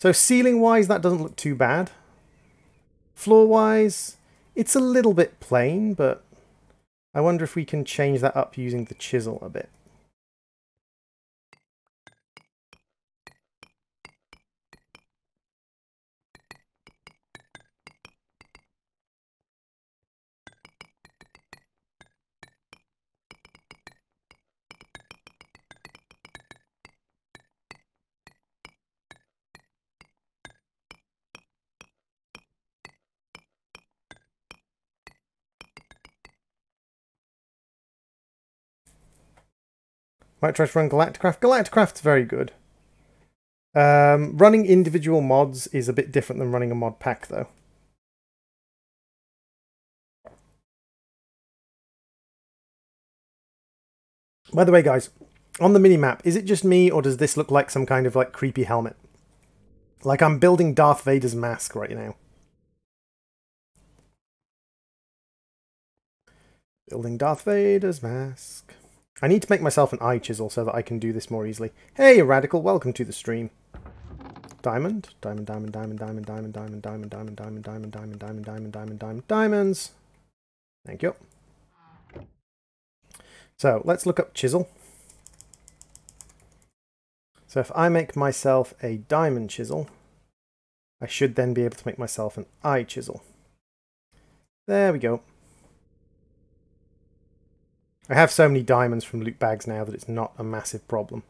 So ceiling-wise, that doesn't look too bad. Floor-wise, it's a little bit plain, but I wonder if we can change that up using the chisel a bit. Might try to run Galacticraft. Galacticraft's very good. Running individual mods is a bit different than running a mod pack, though. By the way, guys, on the minimap, is it just me, or does this look like some kind of like creepy helmet? Like I'm building Darth Vader's mask right now. Building Darth Vader's mask. I need to make myself an eye chisel so that I can do this more easily. Hey, Radical, welcome to the stream. Diamond, diamond, diamond, diamond, diamond, diamond, diamond, diamond, diamond, diamond, diamond, diamond, diamond, diamond, diamond, diamond, diamonds. Thank you. So let's look up chisel. So if I make myself a diamond chisel, I should then be able to make myself an eye chisel. There we go. I have so many diamonds from loot bags now that it's not a massive problem.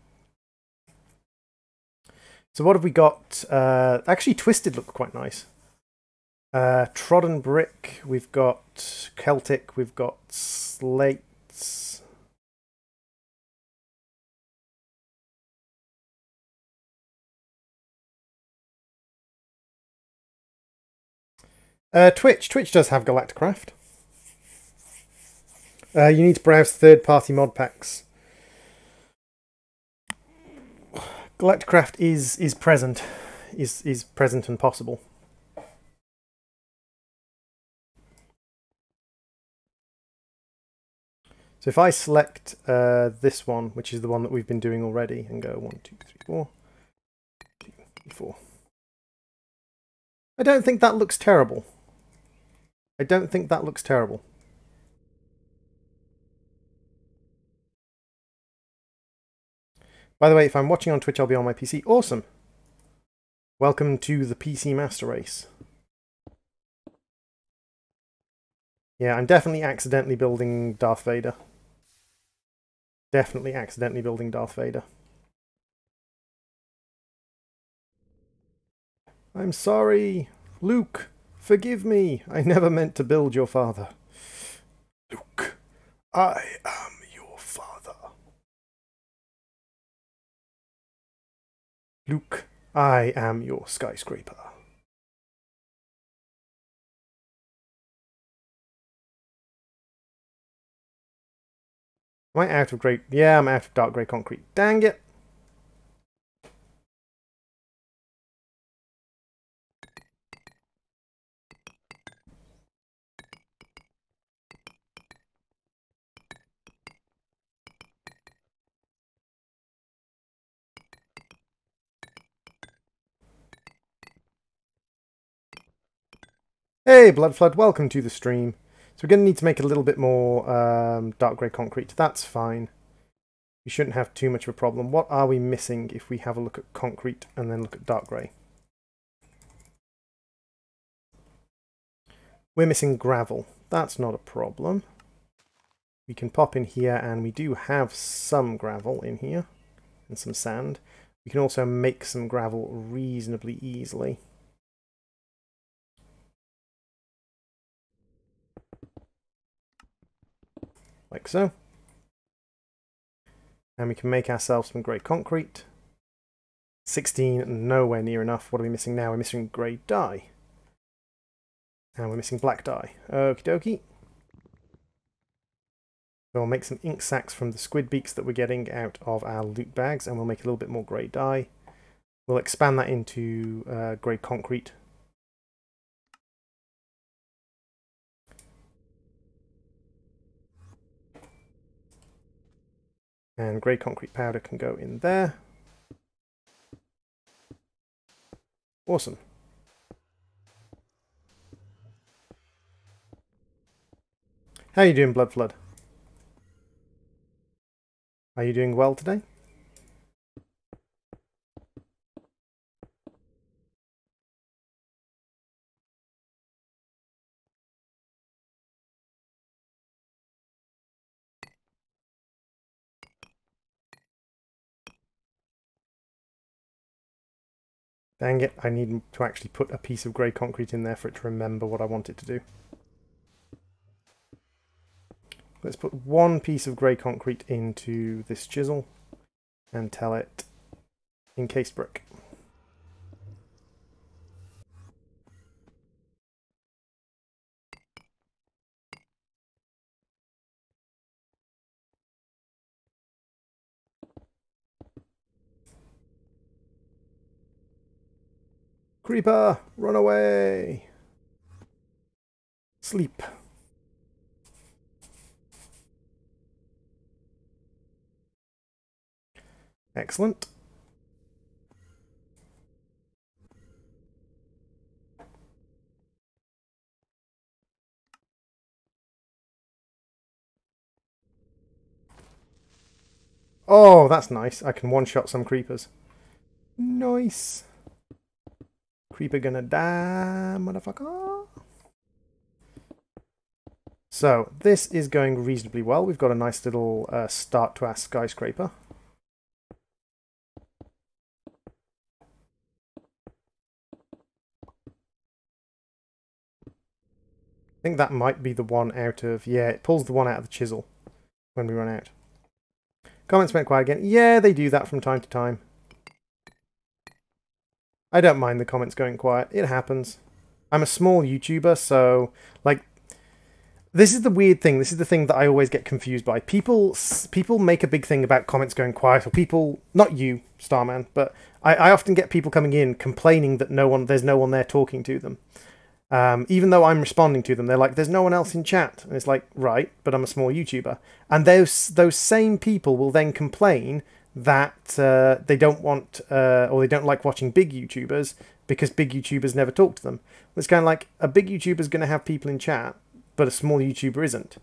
So what have we got? Actually, Twisted looked quite nice. Trodden Brick, we've got Celtic, we've got Slates. Twitch does have Galacticraft. You need to browse third-party mod packs. Galacticraft is present, is present and possible. So if I select this one, which is the one that we've been doing already, and go 1, 2, 3, 4, 2, 3, 4. I don't think that looks terrible. I don't think that looks terrible. By the way, if I'm watching on Twitch, I'll be on my PC. Awesome. Welcome to the PC Master Race. Yeah, I'm definitely accidentally building Darth Vader. Definitely accidentally building Darth Vader. I'm sorry. Luke, forgive me. I never meant to build your father. Luke, I am your father. Luke, I am your skyscraper. Am I out of grey? Yeah, I'm out of dark grey concrete. Dang it. Hey, Bloodflood, welcome to the stream. So we're going to need to make it a little bit more dark grey concrete. That's fine. We shouldn't have too much of a problem. What are we missing if we have a look at concrete and then look at dark grey? We're missing gravel. That's not a problem. We can pop in here, and we do have some gravel in here and some sand. We can also make some gravel reasonably easily. Like so. And we can make ourselves some grey concrete. 16, nowhere near enough. What are we missing now? We're missing grey dye. And we're missing black dye. Okie dokie. So we'll make some ink sacs from the squid beaks that we're getting out of our loot bags, and we'll make a little bit more grey dye. We'll expand that into grey concrete. And grey concrete powder can go in there. Awesome. How are you doing, Blood Flood? Are you doing well today? Dang it, I need to actually put a piece of grey concrete in there for it to remember what I want it to do. Let's put one piece of grey concrete into this chisel and tell it encased brick. Creeper, run away! Sleep. Excellent. Oh, that's nice. I can one-shot some creepers. Nice. Creeper gonna die, motherfucker. So, this is going reasonably well. We've got a nice little start to our skyscraper. I think that might be the one out of... Yeah, it pulls the one out of the chisel when we run out. Comments went quiet again. Yeah, they do that from time to time. I don't mind the comments going quiet. It happens. I'm a small YouTuber, so, like, this is the weird thing. This is the thing that I always get confused by. People make a big thing about comments going quiet, or people, not you, Starman, but I often get people coming in complaining that there's no one there talking to them. Even though I'm responding to them, they're like, there's no one else in chat. And it's like, right, but I'm a small YouTuber. And those same people will then complain that they don't want or they don't like watching big YouTubers because big YouTubers never talk to them. It's kind of like, a big YouTuber's going to have people in chat, but a small YouTuber isn't.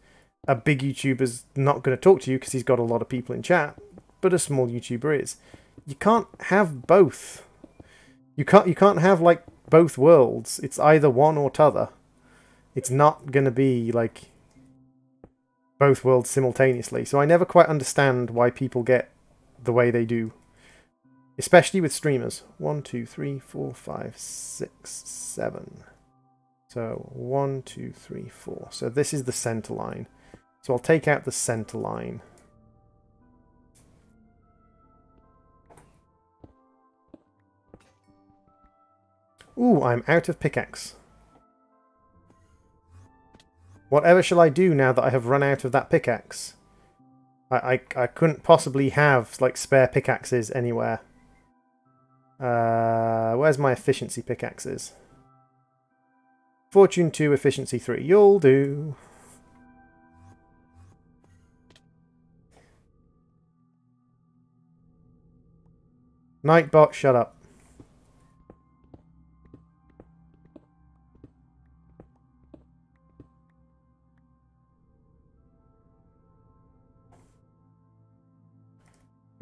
A big YouTuber's not going to talk to you because he's got a lot of people in chat, but a small YouTuber is. You can't have both. You can't have, like, both worlds. It's either one or t'other. It's not going to be, like, both worlds simultaneously. So I never quite understand why people get the way they do. Especially with streamers. 1, 2, 3, 4, 5, 6, 7. So 1, 2, 3, 4. So this is the center line. So I'll take out the center line. Ooh, I'm out of pickaxe. Whatever shall I do now that I have run out of that pickaxe? I couldn't possibly have, like, spare pickaxes anywhere. Where's my efficiency pickaxes? Fortune 2, efficiency 3. You'll do. Nightbot, shut up.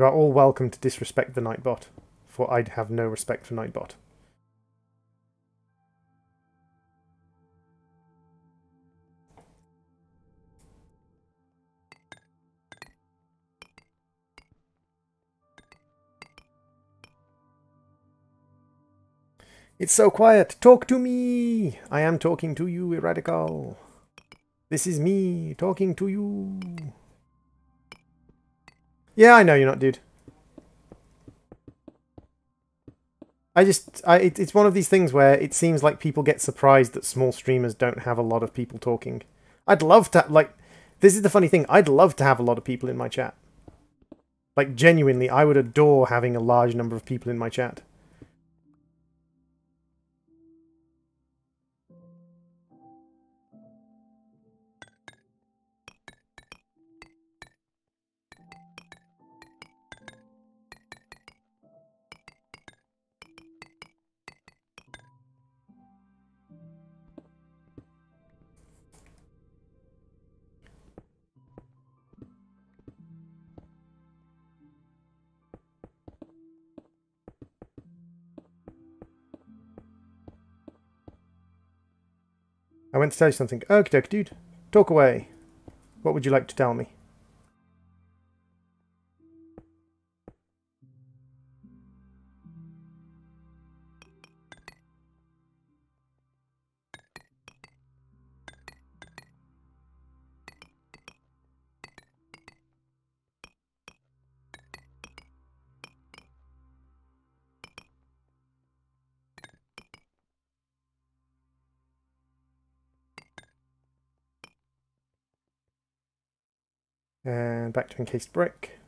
You are all welcome to disrespect the Nightbot, for I'd have no respect for Nightbot. It's so quiet. Talk to me. I am talking to you, Irradical. This is me talking to you. Yeah, I know you're not, dude. It's one of these things where it seems like people get surprised that small streamers don't have a lot of people talking. I'd love to, like, this is the funny thing, I'd love to have a lot of people in my chat. Like, genuinely, I would adore having a large number of people in my chat. I went to tell you something. Okie dokie, dude. Talk away. What would you like to tell me? And back to encased brick.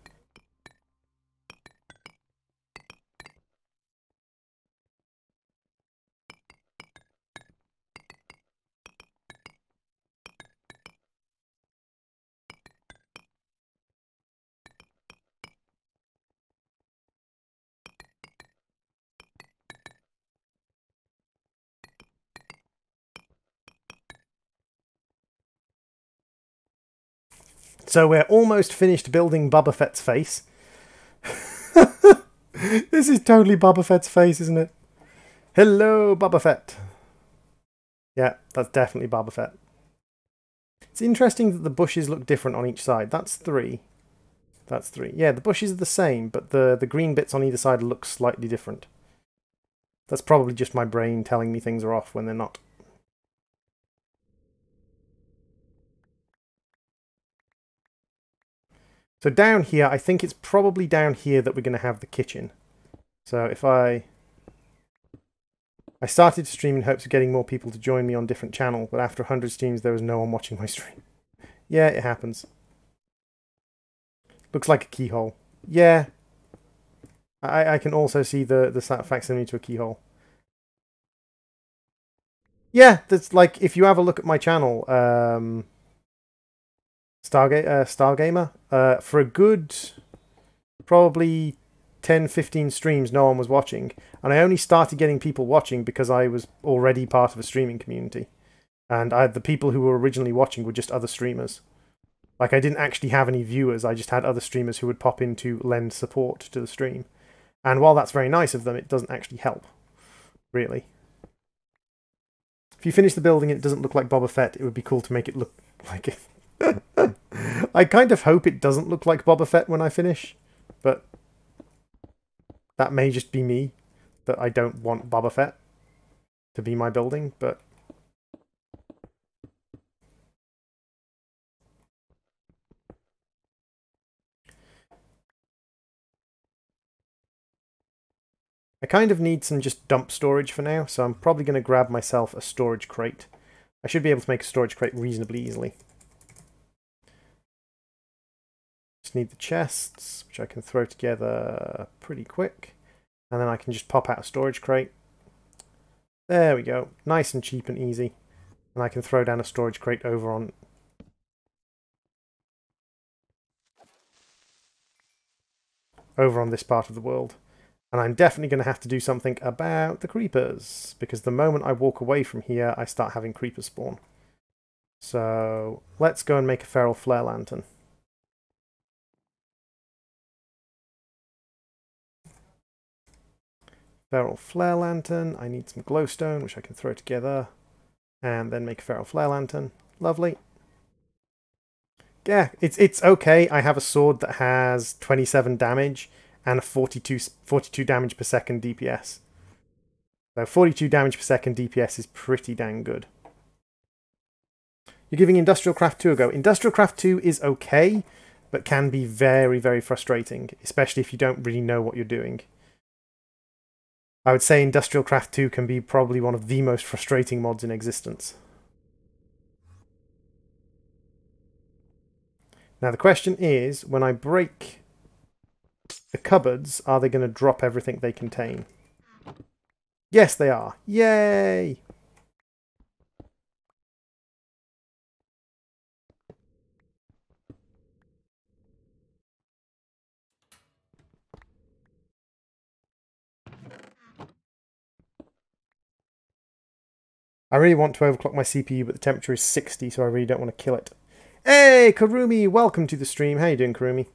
So we're almost finished building Boba Fett's face. This is totally Boba Fett's face, isn't it? Hello, Boba Fett. Yeah, that's definitely Boba Fett. It's interesting that the bushes look different on each side. That's 3. That's 3. Yeah, the bushes are the same, but the green bits on either side look slightly different. That's probably just my brain telling me things are off when they're not. So down here, I think it's probably down here that we're going to have the kitchen. So if I started to stream in hopes of getting more people to join me on different channel, but after 100 streams there was no one watching my stream. Yeah, it happens. Looks like a keyhole. Yeah. I can also see the facsimile to a keyhole. Yeah, that's like, if you have a look at my channel, Stargamer, for a good probably 10-15 streams no one was watching, and I only started getting people watching because I was already part of a streaming community, and the people who were originally watching were just other streamers. Like, I didn't actually have any viewers, I just had other streamers who would pop in to lend support to the stream. And while that's very nice of them, it doesn't actually help, really. If you finish the building and it doesn't look like Boba Fett, it would be cool to make it look like it. I kind of hope it doesn't look like Boba Fett when I finish, but that may just be me, that I don't want Boba Fett to be my building, but I kind of need some just dump storage for now, so I'm probably going to grab myself a storage crate. I should be able to make a storage crate reasonably easily. Just need the chests, which I can throw together pretty quick. And then I can just pop out a storage crate. There we go. Nice and cheap and easy. And I can throw down a storage crate over on this part of the world. And I'm definitely going to have to do something about the creepers, because the moment I walk away from here, I start having creepers spawn. So let's go and make a feral flare lantern. Feral flare lantern. I need some glowstone, which I can throw together. And then make a feral flare lantern. Lovely. Yeah, it's okay. I have a sword that has 27 damage and a 42 damage per second DPS. So 42 damage per second DPS is pretty dang good. You're giving Industrial Craft 2 a go. Industrial Craft 2 is okay, but can be very, very frustrating, especially if you don't really know what you're doing. I would say Industrial Craft 2 can be probably one of the most frustrating mods in existence. Now the question is, when I break the cupboards, are they going to drop everything they contain? Yes, they are. Yay! I really want to overclock my CPU, but the temperature is 60, so I really don't want to kill it. Hey, Karumi! Welcome to the stream. How you doing, Karumi?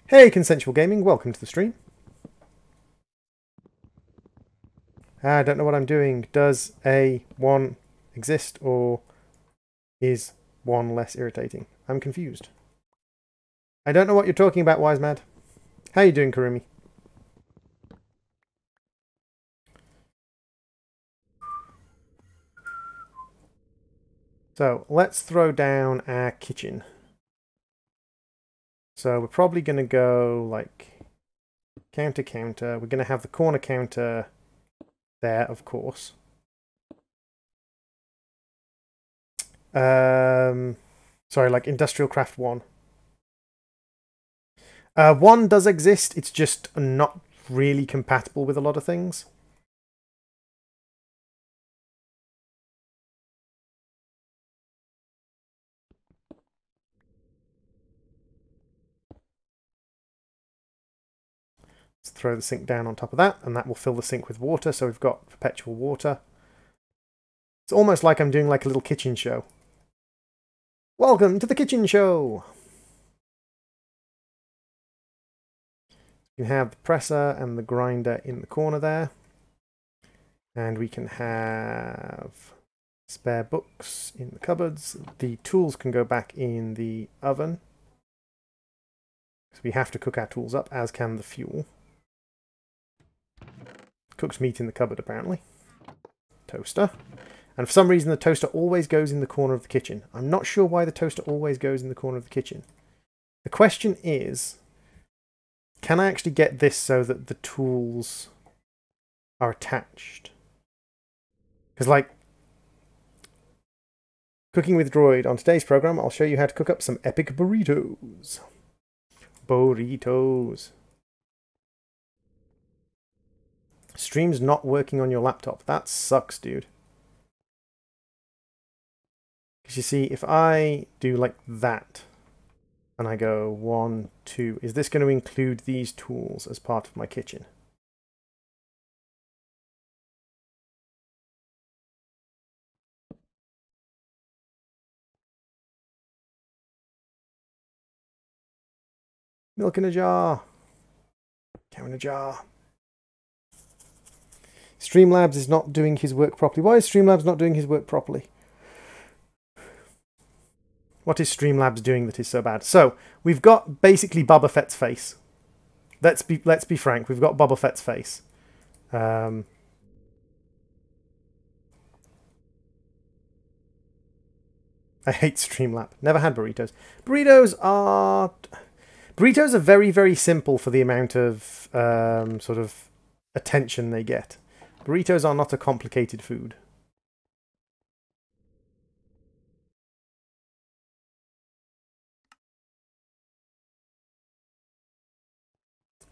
Hey, Consensual Gaming. Welcome to the stream. I don't know what I'm doing. Does a 1 exist, or is 1 less irritating? I'm confused. I don't know what you're talking about, Wise Mad. How you doing, Karumi? So, let's throw down our kitchen. So, we're probably going to go, like, counter, counter. We're going to have the corner counter there, of course. Sorry, like Industrial Craft 1. 1 does exist, it's just not really compatible with a lot of things. Let's throw the sink down on top of that, and that will fill the sink with water, so we've got perpetual water. It's almost like I'm doing like a little kitchen show. Welcome to the kitchen show! You can have the presser and the grinder in the corner there. And we can have spare books in the cupboards. The tools can go back in the oven. So we have to cook our tools up, as can the fuel. Cooked meat in the cupboard, apparently. Toaster. And for some reason the toaster always goes in the corner of the kitchen. I'm not sure why the toaster always goes in the corner of the kitchen. The question is, can I actually get this so that the tools are attached? Because, like, cooking with Droid, on today's program, I'll show you how to cook up some epic burritos. Burritos. Stream's not working on your laptop. That sucks, dude. Because you see, if I do like that, and I go 1, 2, is this going to include these tools as part of my kitchen? Milk in a jar. Cow in a jar. Streamlabs is not doing his work properly. Why is Streamlabs not doing his work properly? What is Streamlabs doing that is so bad? So, we've got basically Boba Fett's face. Let's be frank, we've got Boba Fett's face. I hate Streamlab. Never had burritos. Burritos are very, very simple for the amount of sort of attention they get. Burritos are not a complicated food.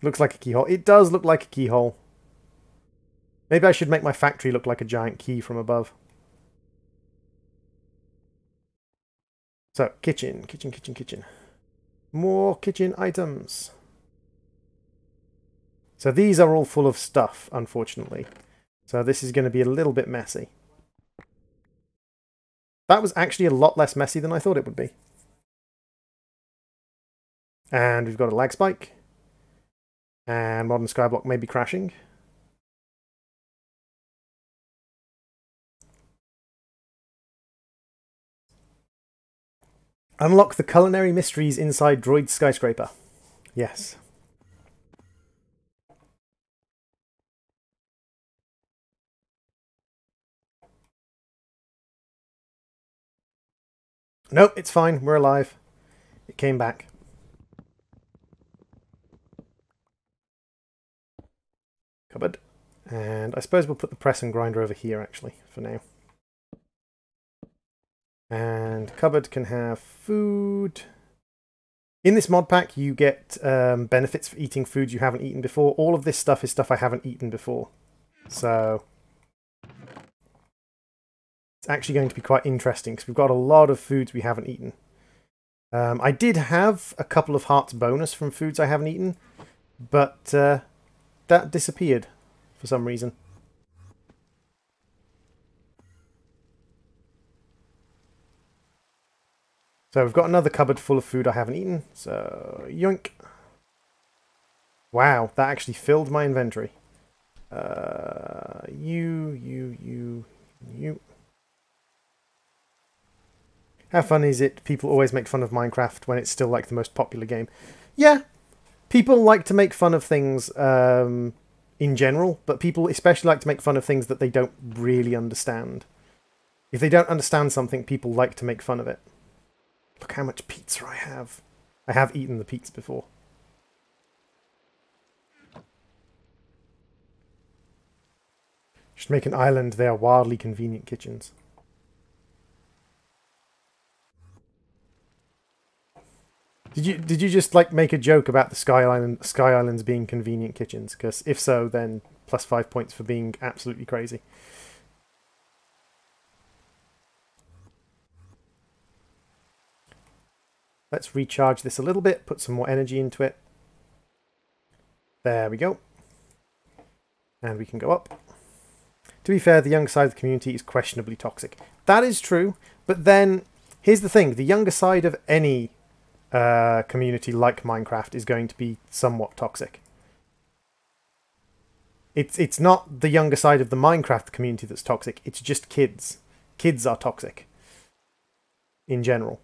Looks like a keyhole. It does look like a keyhole. Maybe I should make my factory look like a giant key from above. So, kitchen, kitchen, kitchen, kitchen. More kitchen items. So these are all full of stuff, unfortunately. So this is going to be a little bit messy. That was actually a lot less messy than I thought it would be. And we've got a lag spike. And modern Skyblock may be crashing. Unlock the culinary mysteries inside Droid's skyscraper. Yes. Nope, it's fine. We're alive. It came back. Cupboard. And I suppose we'll put the press and grinder over here, actually, for now. And cupboard can have food. In this mod pack, you get benefits for eating foods you haven't eaten before. All of this stuff is stuff I haven't eaten before. So it's actually going to be quite interesting because we've got a lot of foods we haven't eaten. I did have a couple of hearts bonus from foods I haven't eaten, but that disappeared for some reason. So we've got another cupboard full of food I haven't eaten, so yoink. Wow, that actually filled my inventory. You. How fun is it? People always make fun of Minecraft when it's still like the most popular game. Yeah, people like to make fun of things in general, but people especially like to make fun of things that they don't really understand. If they don't understand something, people like to make fun of it. Look how much pizza I have. I have eaten the pizza before. Should make an island. They are wildly convenient kitchens. Did you just like make a joke about the Sky Islands being convenient kitchens? Because if so, then +5 points for being absolutely crazy. Let's recharge this a little bit, put some more energy into it. There we go. And we can go up. To be fair, the younger side of the community is questionably toxic. That is true, but then here's the thing. The younger side of any community like Minecraft is going to be somewhat toxic. It's not the younger side of the Minecraft community that's toxic, it's just kids. Kids are toxic. In general.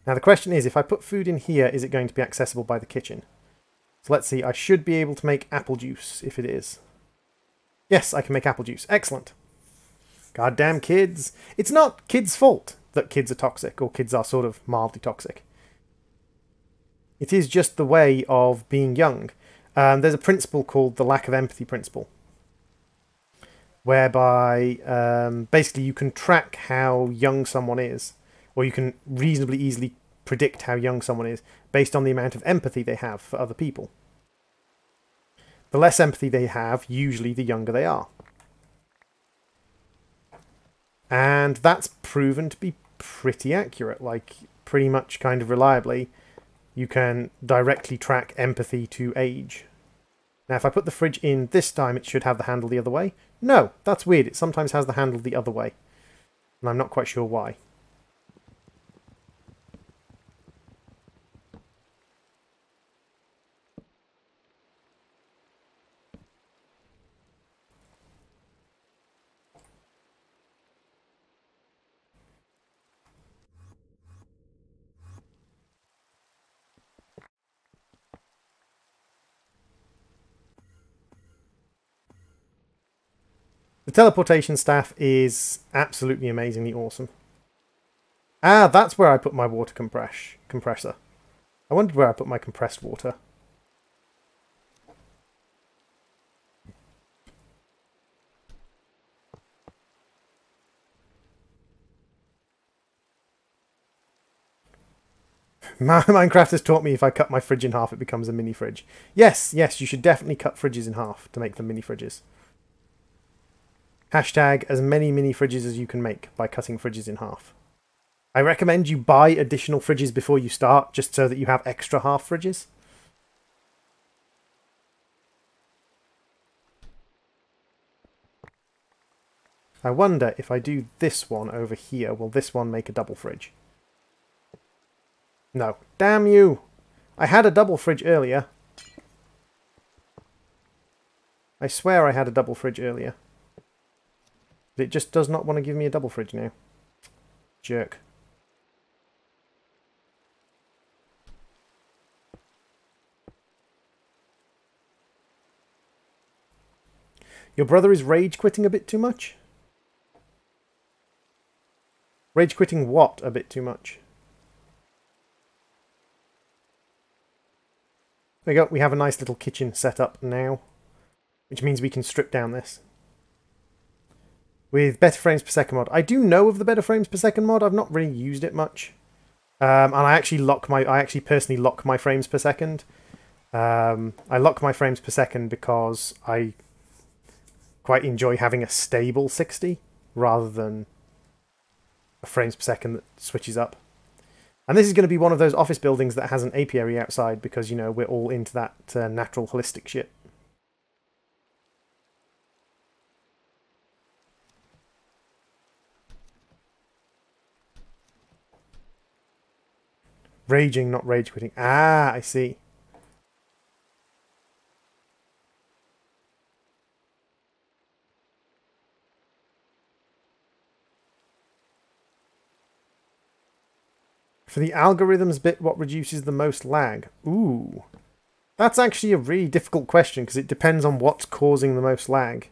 Now the question is, if I put food in here, is it going to be accessible by the kitchen? So let's see, I should be able to make apple juice, if it is. Yes, I can make apple juice. Excellent. Goddamn kids. It's not kids' fault that kids are toxic, or kids are sort of mildly toxic. It is just the way of being young. There's a principle called the lack of empathy principle, whereby basically you can track how young someone is, or you can reasonably easily predict how young someone is based on the amount of empathy they have for other people. The less empathy they have, usually the younger they are. And that's proven to be pretty accurate, like pretty much kind of reliably. You can directly track empathy to age. Now if I put the fridge in this time, it should have the handle the other way. No, that's weird. It sometimes has the handle the other way. And I'm not quite sure why. The teleportation staff is absolutely amazingly awesome. Ah, that's where I put my water compressor. I wondered where I put my compressed water. Minecraft has taught me if I cut my fridge in half, it becomes a mini fridge. Yes, yes, you should definitely cut fridges in half to make them mini fridges. Hashtag as many mini fridges as you can make by cutting fridges in half. I recommend you buy additional fridges before you start, just so that you have extra half fridges. I wonder if I do this one over here, will this one make a double fridge? No. Damn you! I had a double fridge earlier. I swear I had a double fridge earlier. But it just does not want to give me a double fridge now. Jerk. Your brother is rage quitting a bit too much? Rage quitting what a bit too much? There you go, we have a nice little kitchen set up now, which means we can strip down this. With better frames per second mod. I do know of the better frames per second mod, I've not really used it much. And I actually personally lock my frames per second. I lock my frames per second because I quite enjoy having a stable 60 rather than a frames per second that switches up. And this is going to be one of those office buildings that has an apiary outside because, you know, we're all into that natural holistic shit. Raging, not rage quitting. Ah, I see. For the algorithms bit, what reduces the most lag? Ooh. That's actually a really difficult question because it depends on what's causing the most lag.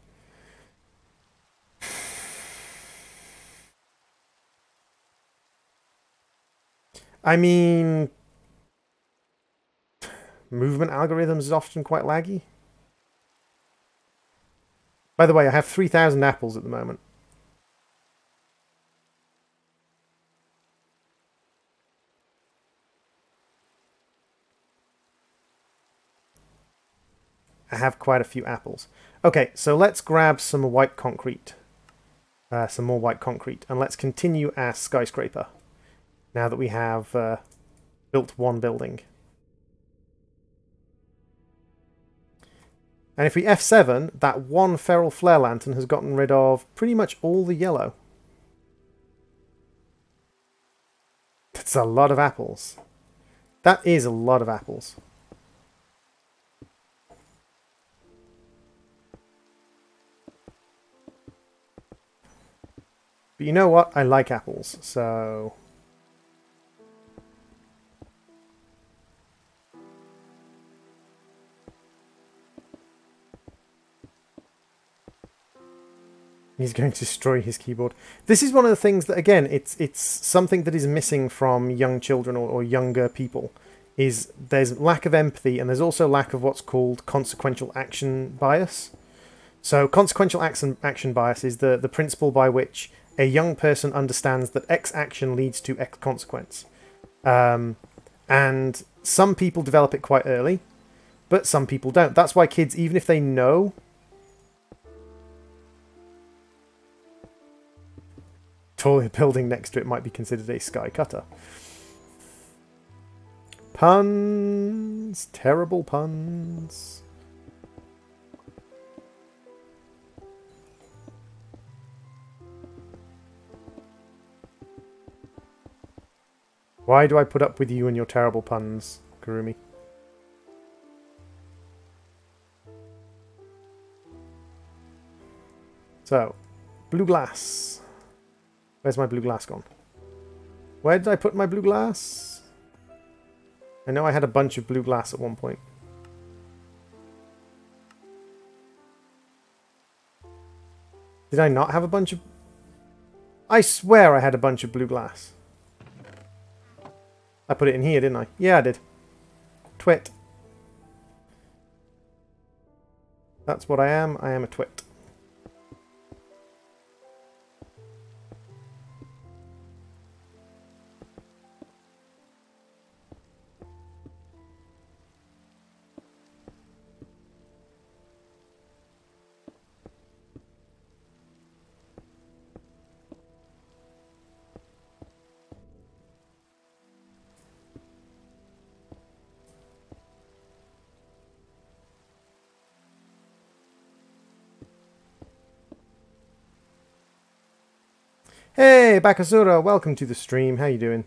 I mean, movement algorithms is often quite laggy. By the way, I have 3,000 apples at the moment. I have quite a few apples. Okay, so let's grab some white concrete. Some more white concrete. And let's continue our skyscraper. Now that we have built one building. And if we F7, that one feral flare lantern has gotten rid of pretty much all the yellow. That's a lot of apples. That is a lot of apples. But you know what? I like apples, so... He's going to destroy his keyboard. This is one of the things that, again, it's something that is missing from young children or younger people. Is there's lack of empathy and there's also lack of what's called consequential action bias. So consequential action bias is the principle by which a young person understands that X action leads to X consequence. And some people develop it quite early, but some people don't. That's why kids, even if they know... Tall building next to it might be considered a sky cutter. Puns! Terrible puns. Why do I put up with you and your terrible puns, Kurumi? So, blue glass. Where's my blue glass gone? Where did I put my blue glass? I know I had a bunch of blue glass at one point. Did I not have a bunch of... I swear I had a bunch of blue glass. I put it in here, didn't I? Yeah, I did. Twit. That's what I am. I am a twit. Hey, Bakasura, welcome to the stream. How you doing?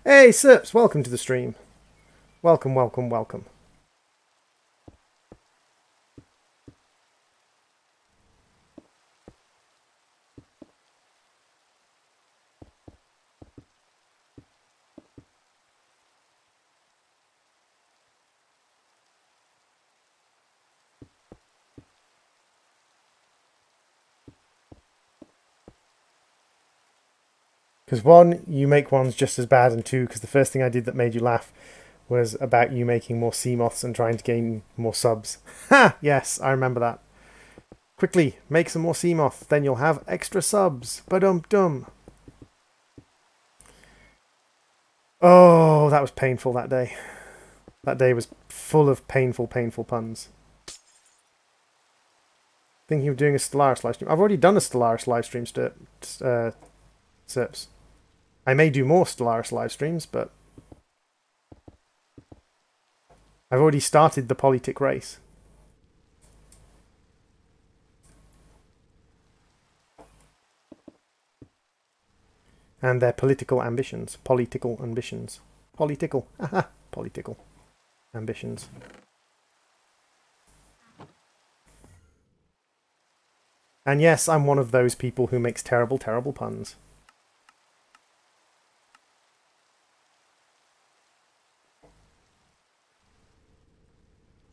Hey, Serps, welcome to the stream. Welcome, welcome, welcome. Because one, you make ones just as bad, and two, because the first thing I did that made you laugh was about you making more sea moths and trying to gain more subs. Ha! Yes, I remember that. Quickly, make some more sea moth, then you'll have extra subs. Ba-dum-dum. Oh, that was painful that day. That day was full of painful, painful puns. Thinking of doing a Stellaris live stream. I've already done a Stellaris live stream, Serps. I may do more Stellaris live streams, but I've already started the politic race. And their political ambitions. Political ambitions. Political. Haha. Political ambitions. And yes, I'm one of those people who makes terrible, terrible puns.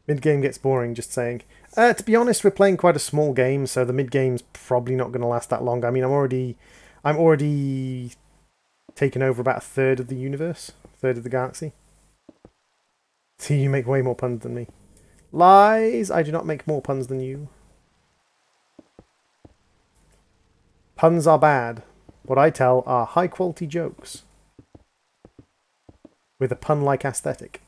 Mid-game gets boring, just saying. To be honest, we're playing quite a small game, so the mid-game's probably not going to last that long. I mean, I'm already taken over about a third of the universe, a third of the galaxy. See, you make way more puns than me. Lies! I do not make more puns than you. Puns are bad. What I tell are high-quality jokes with a pun-like aesthetic.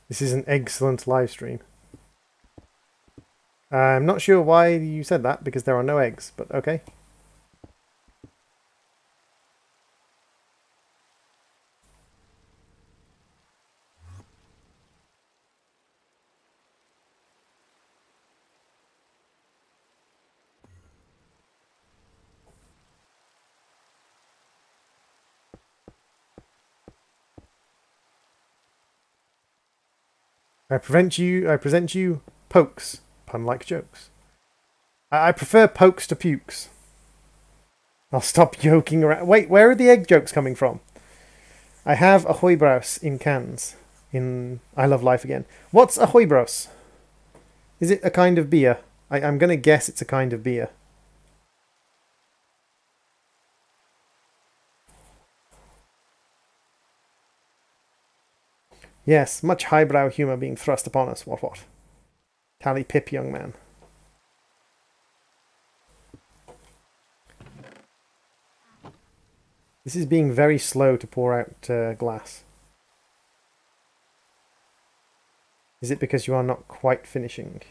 This is an excellent live stream. I'm not sure why you said that, because there are no eggs, but okay. I present you pokes, pun-like jokes. I prefer pokes to pukes. I'll stop joking around. Wait, where are the egg jokes coming from? I have Ahoy Brous in cans in I Love Life Again. What's Ahoy Brous? Is it a kind of beer? I'm going to guess it's a kind of beer. Yes, much highbrow humour being thrust upon us. What? Tally pip, young man. This is being very slow to pour out glass. Is it because you are not quite finishing?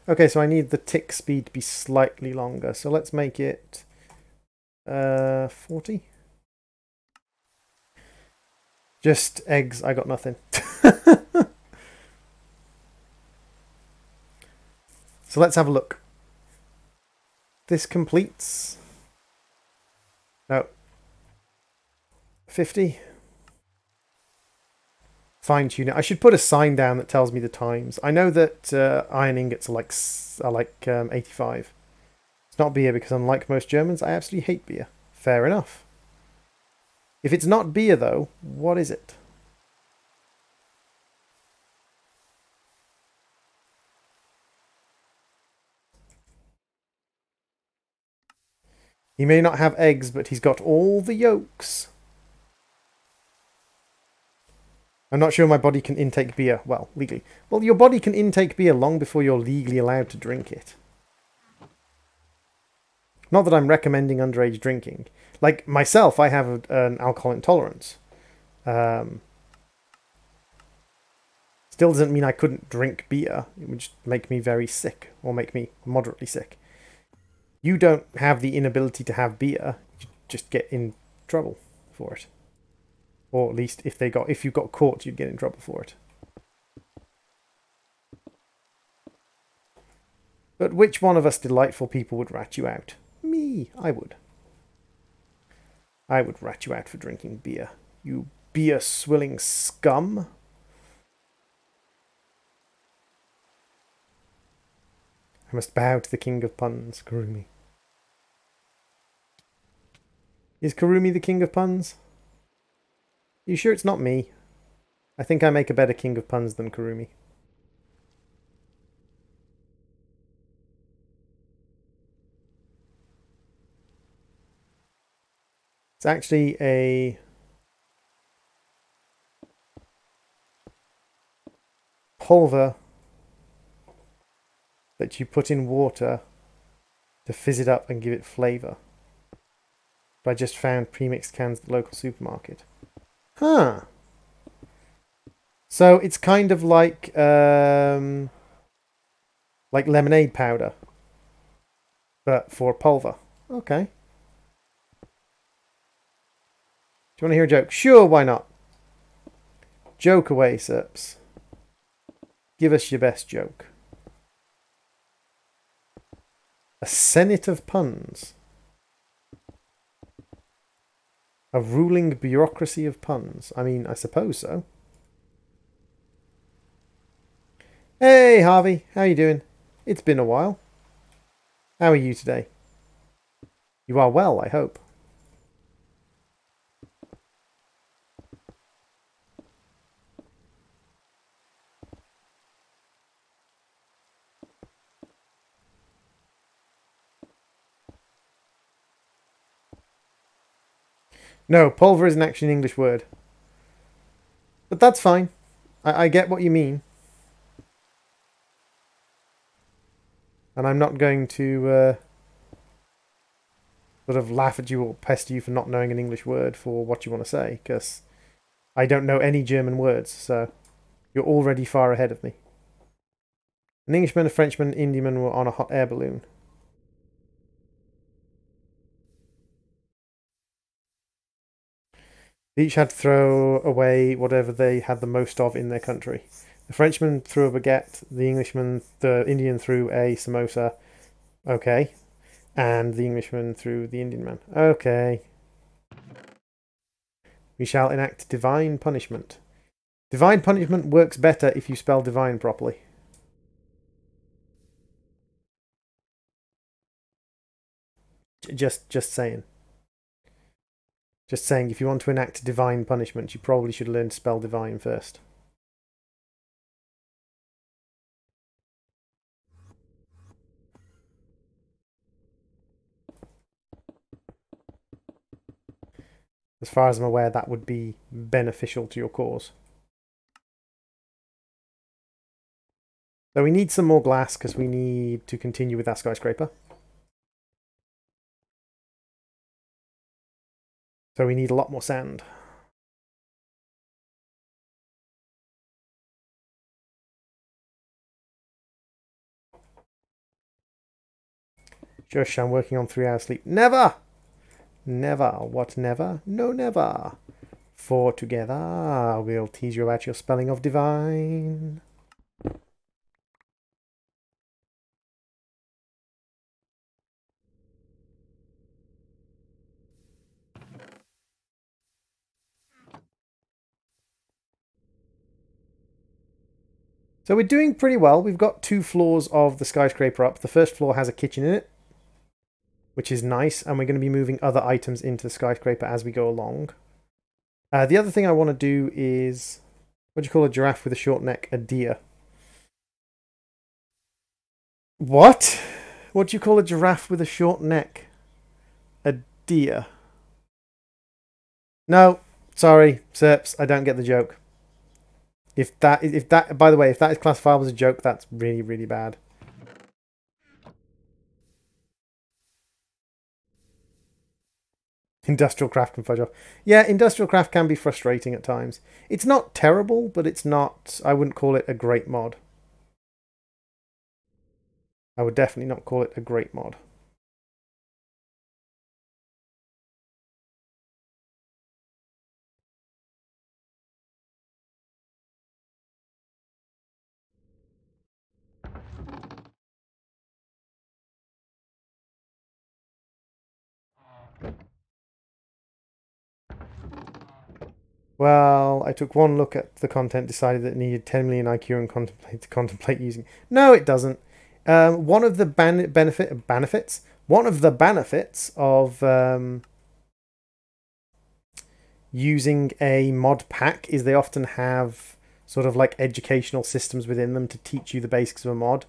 Okay, so I need the tick speed to be slightly longer. So let's make it 40. Just eggs, I got nothing. So let's have a look. This completes... No. 50. Fine tune it. I should put a sign down that tells me the times. I know that iron ingots are like 85. It's not beer because unlike most Germans, I absolutely hate beer. Fair enough. If it's not beer though, what is it? He may not have eggs, but he's got all the yolks. I'm not sure my body can intake beer. Well, legally. Well, your body can intake beer long before you're legally allowed to drink it. Not that I'm recommending underage drinking. Like myself, I have an alcohol intolerance. Still doesn't mean I couldn't drink beer. It would just make me very sick, or make me moderately sick. You don't have the inability to have beer. You just get in trouble for it. Or at least if you got caught, you'd get in trouble for it. But which one of us delightful people would rat you out? Me, I would. I would rat you out for drinking beer. You beer-swilling scum. I must bow to the king of puns, Kurumi. Is Kurumi the king of puns? You sure it's not me? I think I make a better king of puns than Kurumi. It's actually a pulver that you put in water to fizz it up and give it flavour. But I just found premixed cans at the local supermarket. Huh. So it's kind of like lemonade powder, but for pulver. Okay. Do you want to hear a joke? Sure, why not? Joke away, Serps. Give us your best joke. A senate of puns. A ruling bureaucracy of puns. I mean, I suppose so. Hey, Harvey. How you doing? It's been a while. How are you today? You are well, I hope. No, pulver isn't actually an English word. But that's fine. I get what you mean. And I'm not going to sort of laugh at you or pester you for not knowing an English word for what you want to say, because I don't know any German words, so you're already far ahead of me. An Englishman, a Frenchman, an Indiaman were on a hot air balloon. They each had to throw away whatever they had the most of in their country. The Frenchman threw a baguette, the Indian threw a samosa. Okay. And the Englishman threw the Indian man. Okay. We shall enact divine punishment. Divine punishment works better if you spell divine properly. Just saying. Just saying, if you want to enact divine punishment, you probably should learn to spell divine first. As far as I'm aware, that would be beneficial to your cause. So we need some more glass because we need to continue with our skyscraper. So we need a lot more sand. Shush, I'm working on 3 hours sleep. Never! Never. What never? No, never. For together we'll tease you about your spelling of divine. So we're doing pretty well. We've got 2 floors of the skyscraper up. The first floor has a kitchen in it, which is nice, and we're going to be moving other items into the skyscraper as we go along. The other thing I want to do is, what do you call a giraffe with a short neck? A deer. What? What do you call a giraffe with a short neck? A deer. No, sorry, Serps, I don't get the joke. If that, by the way, if that is classifiable as a joke, that's really, really bad. Industrial craft can fudge off. Yeah, industrial craft can be frustrating at times. It's not terrible, but it's not, I wouldn't call it a great mod. I would definitely not call it a great mod. Well, I took one look at the content, decided that it needed 10 million IQ and contemplate using. No, it doesn't. One of the benefits of using a mod pack is they often have sort of like educational systems within them to teach you the basics of a mod.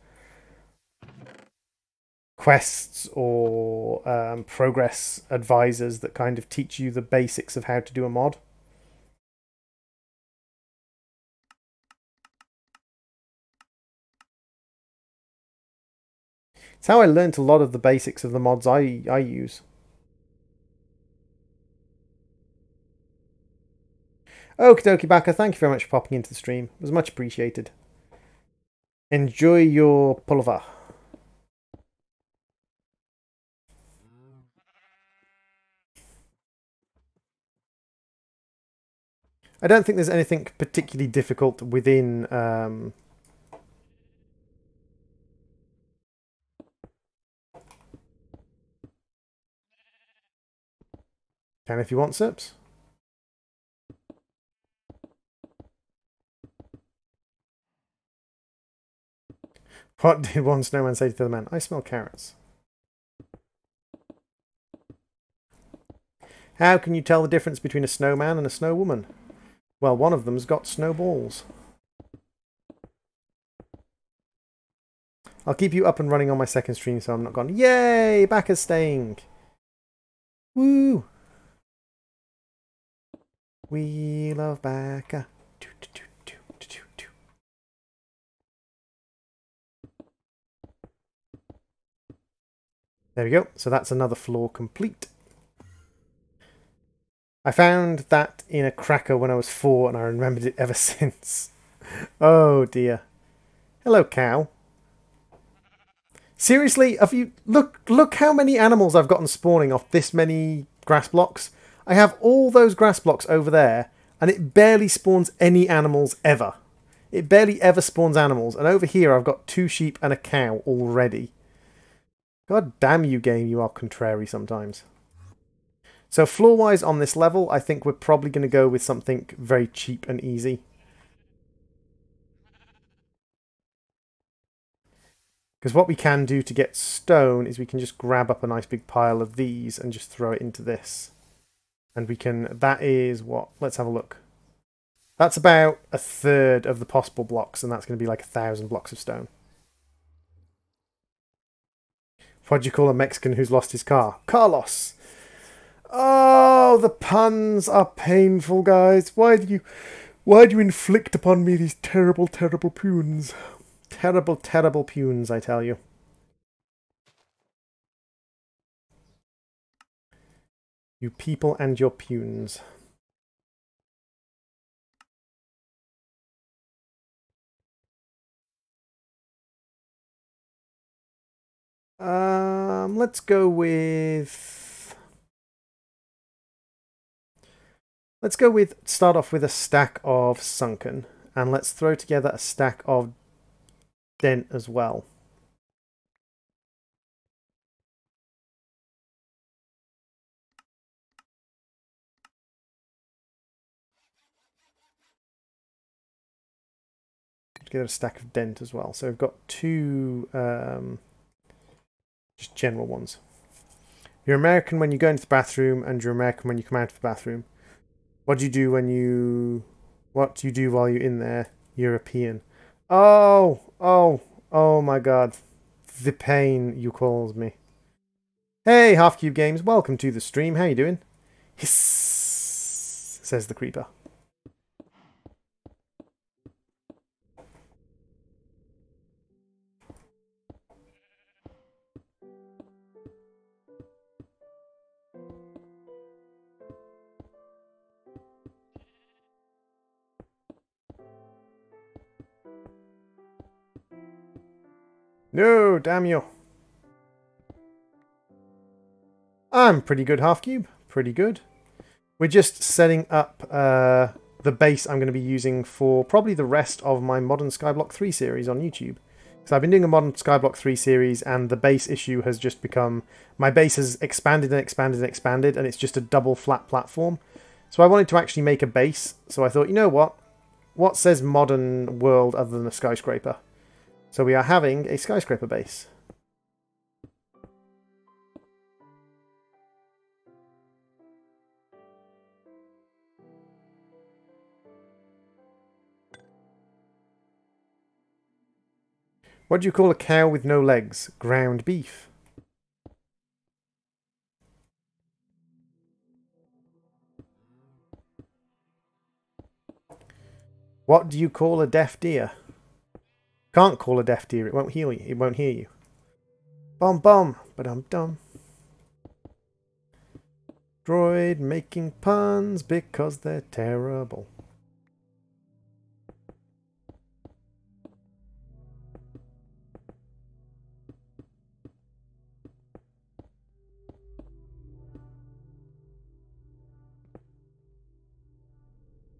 Quests or progress advisors that kind of teach you the basics of how to do a mod. It's how I learnt a lot of the basics of the mods I use. Okie dokie, Baka, thank you very much for popping into the stream. It was much appreciated. Enjoy your pulver. I don't think there's anything particularly difficult within... Can if you want, Sips. What did one snowman say to the other man? I smell carrots. How can you tell the difference between a snowman and a snowwoman? Well, one of them's got snowballs. I'll keep you up and running on my second stream so I'm not gone. Yay! Bacca's staying. Woo! We love Bacca. There we go. So that's another floor complete. I found that in a cracker when I was 4 and I remembered it ever since. Oh dear. Hello, cow. Seriously, have you look how many animals I've gotten spawning off this many grass blocks. I have all those grass blocks over there and it barely spawns any animals ever. It barely ever spawns animals, and over here I've got 2 sheep and a cow already. God damn you, game, you are contrary sometimes. So floor-wise on this level, I think we're probably going to go with something very cheap and easy. Because what we can do to get stone is we can just grab up a nice big pile of these and just throw it into this. And we can, that is what? Let's have a look. That's about 1/3 of the possible blocks, and that's going to be like 1,000 blocks of stone. What do you call a Mexican who's lost his car? Carlos! Oh, the puns are painful, guys. Why do you inflict upon me these terrible, terrible puns? Terrible, terrible puns, I tell you. You people and your puns. Let's go with... start off with a stack of sunken, and let's throw together a stack of dent as well. Together a stack of dent as well. So we've got 2 just general ones. You're American when you go into the bathroom, and you're American when you come out of the bathroom. What do you do when you... What do you do while you're in there? European. Oh my god. The pain you caused me. Hey, Half Cube Games, welcome to the stream. How you doing? Hiss, says the creeper. No, damn you. I'm pretty good, Half Cube. Pretty good. We're just setting up the base I'm going to be using for probably the rest of my Modern Skyblock 3 series on YouTube. So I've been doing a Modern Skyblock 3 series, and the base issue has just become... My base has expanded and expanded and expanded, and it's just a double flat platform. So I wanted to actually make a base, so I thought, you know what? What says modern world other than a skyscraper? So we are having a skyscraper base. What do you call a cow with no legs? Ground beef. What do you call a deaf deer? Can't call a deaf deer, it won't hear you. It won't hear you. Bom bom, ba-dum-dum. Droid making puns because they're terrible.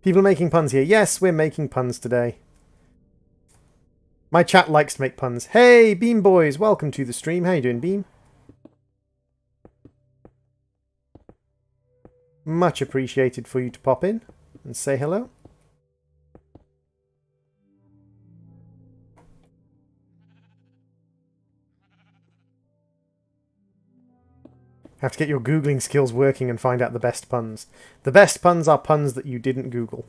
People are making puns here. Yes, we're making puns today. My chat likes to make puns. Hey, Beam Boys, welcome to the stream. How you doing, Beam? Much appreciated for you to pop in and say hello. Have to get your Googling skills working and find out the best puns. The best puns are puns that you didn't Google.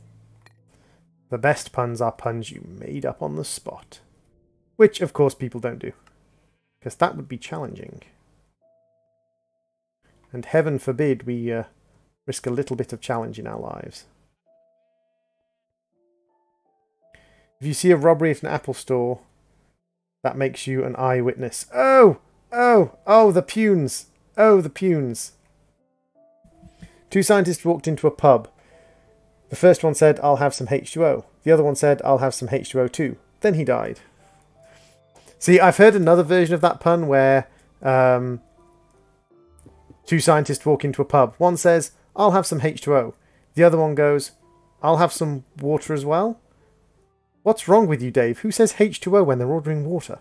The best puns are puns you made up on the spot. Which, of course, people don't do. Because that would be challenging. And heaven forbid we risk a little bit of challenge in our lives. If you see a robbery at an Apple store, that makes you an eyewitness. Oh! Oh! Oh, the punes! Oh, the punes. Two scientists walked into a pub. The first one said, I'll have some H2O. The other one said, I'll have some H2O too. Then he died. See, I've heard another version of that pun where two scientists walk into a pub. One says, I'll have some H2O. The other one goes, I'll have some water as well. What's wrong with you, Dave? Who says H2O when they're ordering water?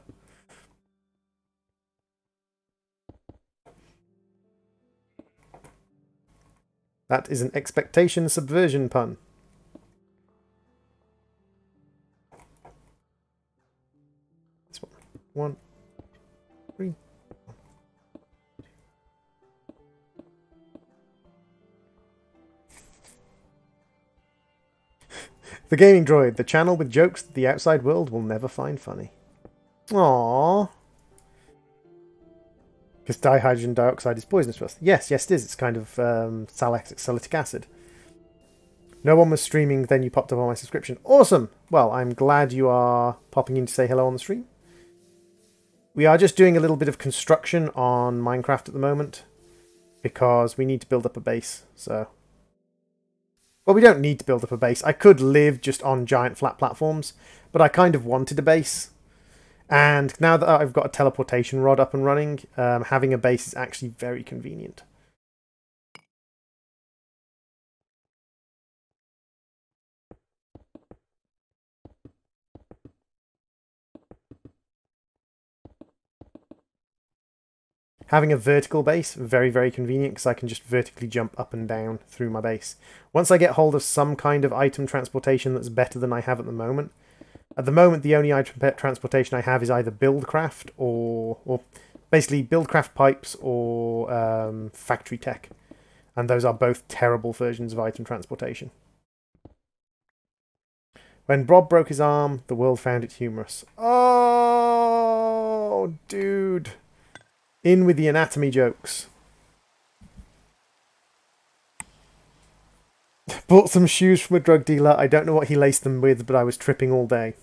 That is an expectation subversion pun. This one. 1, 3. The Gaming Droid, the channel with jokes that the outside world will never find funny. Aww. Because dihydrogen dioxide is poisonous to us. Yes, yes it is. It's kind of salicylic acid. No one was streaming, then you popped up on my subscription. Awesome! Well, I'm glad you are popping in to say hello on the stream. We are just doing a little bit of construction on Minecraft at the moment. Because we need to build up a base, so... Well, we don't need to build up a base. I could live just on giant flat platforms, but I kind of wanted a base. And now that I've got a teleportation rod up and running, having a base is actually very convenient. Having a vertical base, very, very convenient because I can just vertically jump up and down through my base. Once I get hold of some kind of item transportation that's better than I have at the moment, the only item transportation I have is either Buildcraft or basically Buildcraft pipes or Factory Tech. And those are both terrible versions of item transportation. When Bob broke his arm, the world found it humorous. Oh, dude. In with the anatomy jokes. Bought some shoes from a drug dealer. I don't know what he laced them with, but I was tripping all day.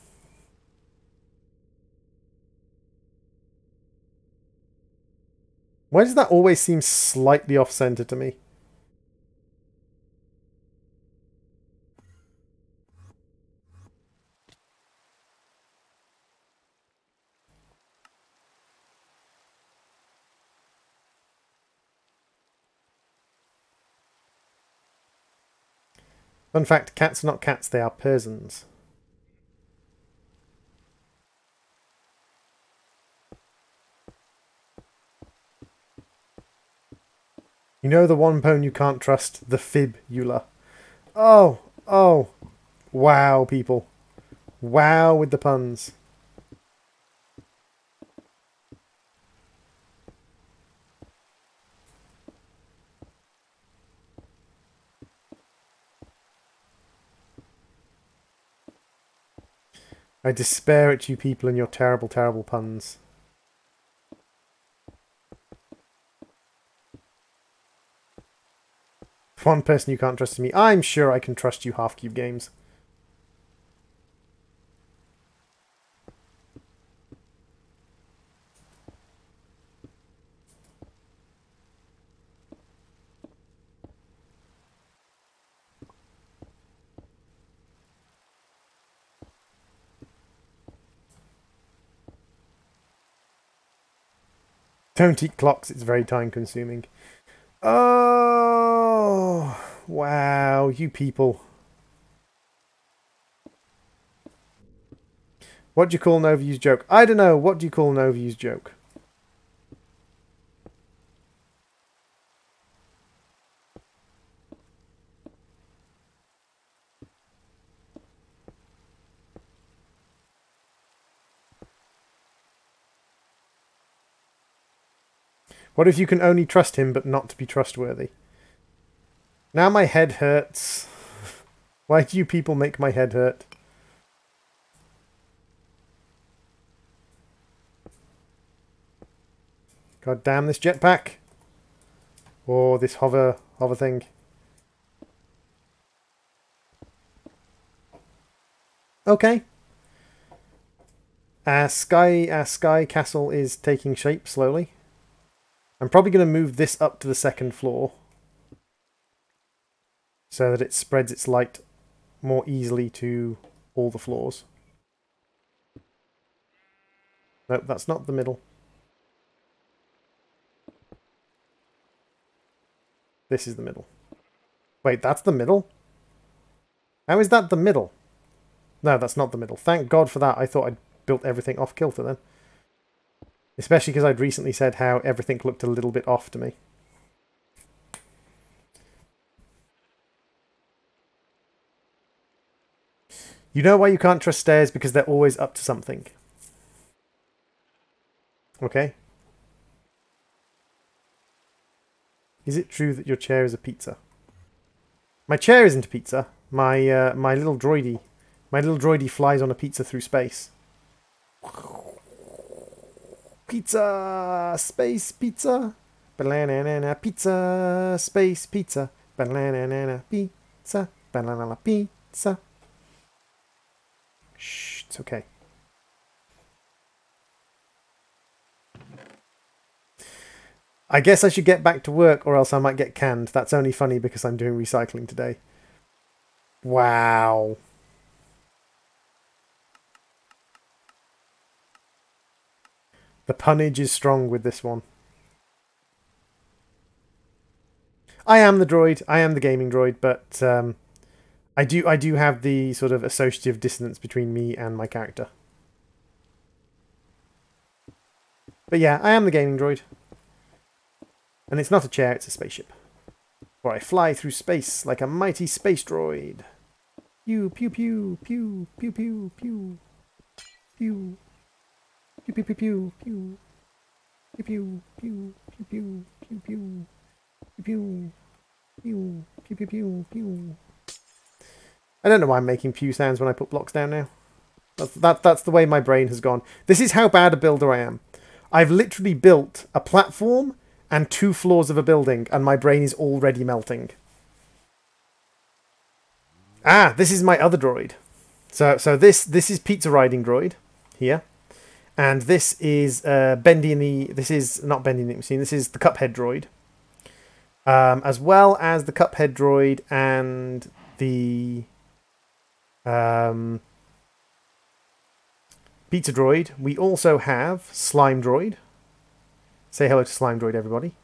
Why does that always seem slightly off-center to me? Fun fact, cats are not cats, they are persons. You know the one bone you can't trust? The fibula. Oh, oh. Wow, people. Wow with the puns. I despair at you people and your terrible, terrible puns. One person you can't trust is me. I'm sure I can trust you, Half-Cube Games. Don't eat clocks, it's very time consuming. Oh, wow, you people. What do you call an overused joke? I don't know, what do you call an overused joke? What if you can only trust him but not to be trustworthy? Now my head hurts. Why do you people make my head hurt? God damn this jetpack. Or this hover thing. Okay. Our sky castle is taking shape slowly. I'm probably going to move this up to the second floor so that it spreads its light more easily to all the floors. Nope, that's not the middle. This is the middle. Wait, that's the middle? How is that the middle? No, that's not the middle. Thank God for that. I thought I'd built everything off kilter then. Especially because I'd recently said how everything looked a little bit off to me. You know why you can't trust stairs? Because they're always up to something. Okay? Is it true that your chair is a pizza? My chair isn't a pizza. My my little droidy flies on a pizza through space. Pizza! Space pizza! Banana pizza! Space pizza! Banana pizza! Banana pizza! Shh, it's okay. I guess I should get back to work or else I might get canned. That's only funny because I'm doing recycling today. Wow. The punnage is strong with this one. I am the droid. I am the gaming droid, but I do have the sort of associative dissonance between me and my character. But yeah, I am the gaming droid. And it's not a chair, it's a spaceship. Where I fly through space like a mighty space droid. Pew, pew, pew, pew, pew, pew, pew. Pew. Pew, pew, pew, pew, pew. Pew, pew, pew, pew, pew, pew, pew. Pew, pew, pew, pew, pew, pew. I don't know why I'm making pew sounds when I put blocks down now. That's the way my brain has gone. This is how bad a builder I am. I've literally built a platform and 2 floors of a building, and my brain is already melting. Ah, this is my other droid. So this is Pizza Riding Droid here, and this is Bendy in the. This is not Bendy in the Machine. This is the Cuphead Droid, as well as the Cuphead Droid and the Pizza Droid. We also have Slime Droid. Say hello to Slime Droid, everybody.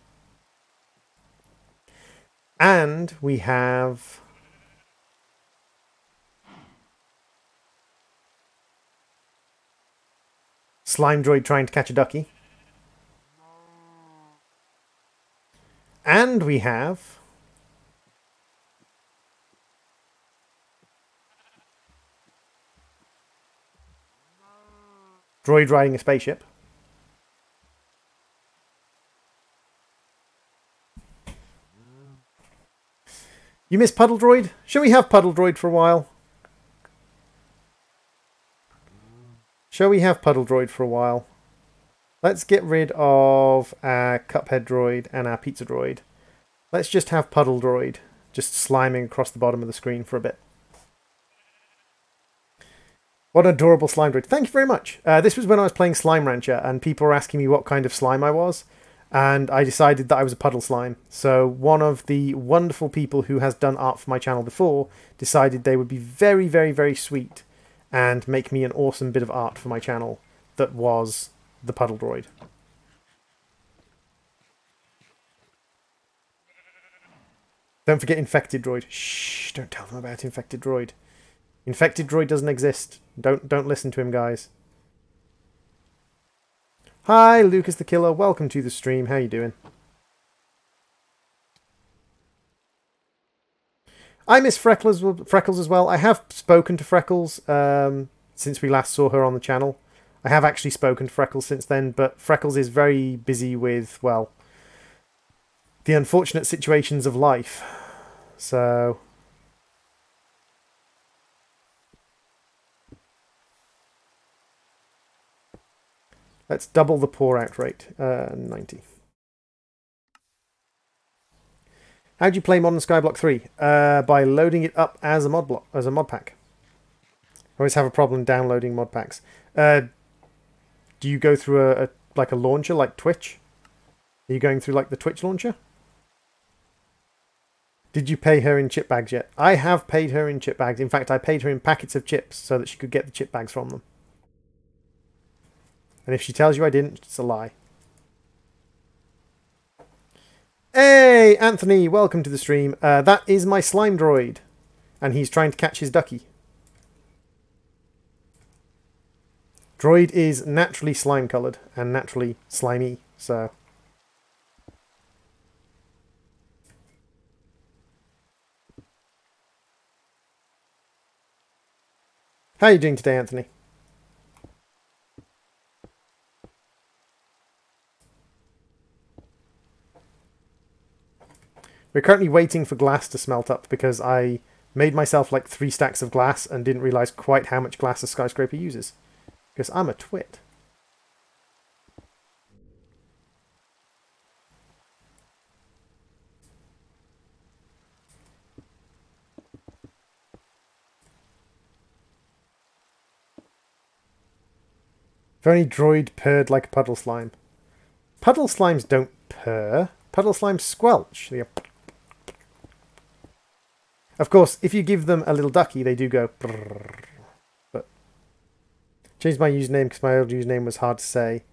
And we have slime droid trying to catch a ducky. And we have droid riding a spaceship. You miss Puddle Droid? Shall we have Puddle Droid for a while? Shall we have Puddle Droid for a while? Let's get rid of our Cuphead Droid and our Pizza Droid. Let's just have Puddle Droid just sliming across the bottom of the screen for a bit. What an adorable slime droid. Thank you very much. This was when I was playing Slime Rancher and people were asking me what kind of slime I was. And I decided that I was a puddle slime. So one of the wonderful people who has done art for my channel before decided they would be very, very, very sweet and make me an awesome bit of art for my channel that was the Puddle Droid. Don't forget Infected Droid. Shh, don't tell them about Infected Droid. Infected Droid doesn't exist. Don't listen to him, guys. Hi, Lucas the Killer. Welcome to the stream. How you doing? I miss Freckles as well. I have spoken to Freckles since we last saw her on the channel. I have actually spoken to Freckles since then, but Freckles is very busy with, well, the unfortunate situations of life. So let's double the pour out rate, 90. How do you play Modern Skyblock 3? By loading it up as a mod pack. I always have a problem downloading mod packs. Do you go through a launcher like Twitch? Are you going through like the Twitch launcher? Did you pay her in chip bags yet? I have paid her in chip bags. In fact, I paid her in packets of chips so that she could get the chip bags from them. And if she tells you I didn't, it's a lie. Hey, Anthony, welcome to the stream. That is my slime droid. And he's trying to catch his ducky. Droid is naturally slime coloured and naturally slimy, so... How are you doing today, Anthony? We're currently waiting for glass to smelt up because I made myself like 3 stacks of glass and didn't realise quite how much glass a skyscraper uses. Because I'm a twit. If only Droid purred like a puddle slime. Puddle slimes don't purr. Puddle slimes squelch. They go... Of course, if you give them a little ducky, they do go... But changed my username because my old username was hard to say.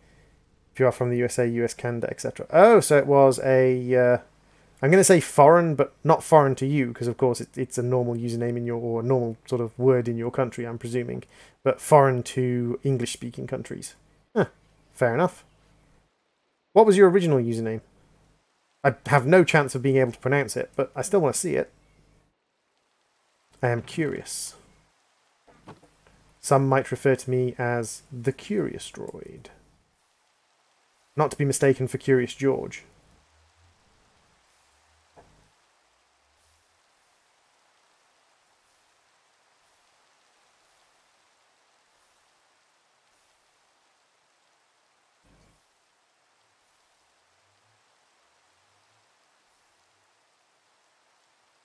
If you are from the USA, US, Canada, etc. Oh, so it was a... I'm going to say foreign, but not foreign to you, because of course it's a normal username in your, or a normal sort of word in your country, I'm presuming. But foreign to English-speaking countries. Huh, fair enough. What was your original username? I have no chance of being able to pronounce it, but I still want to see it. I am curious. Some might refer to me as the Curious Droid. Not to be mistaken for Curious George.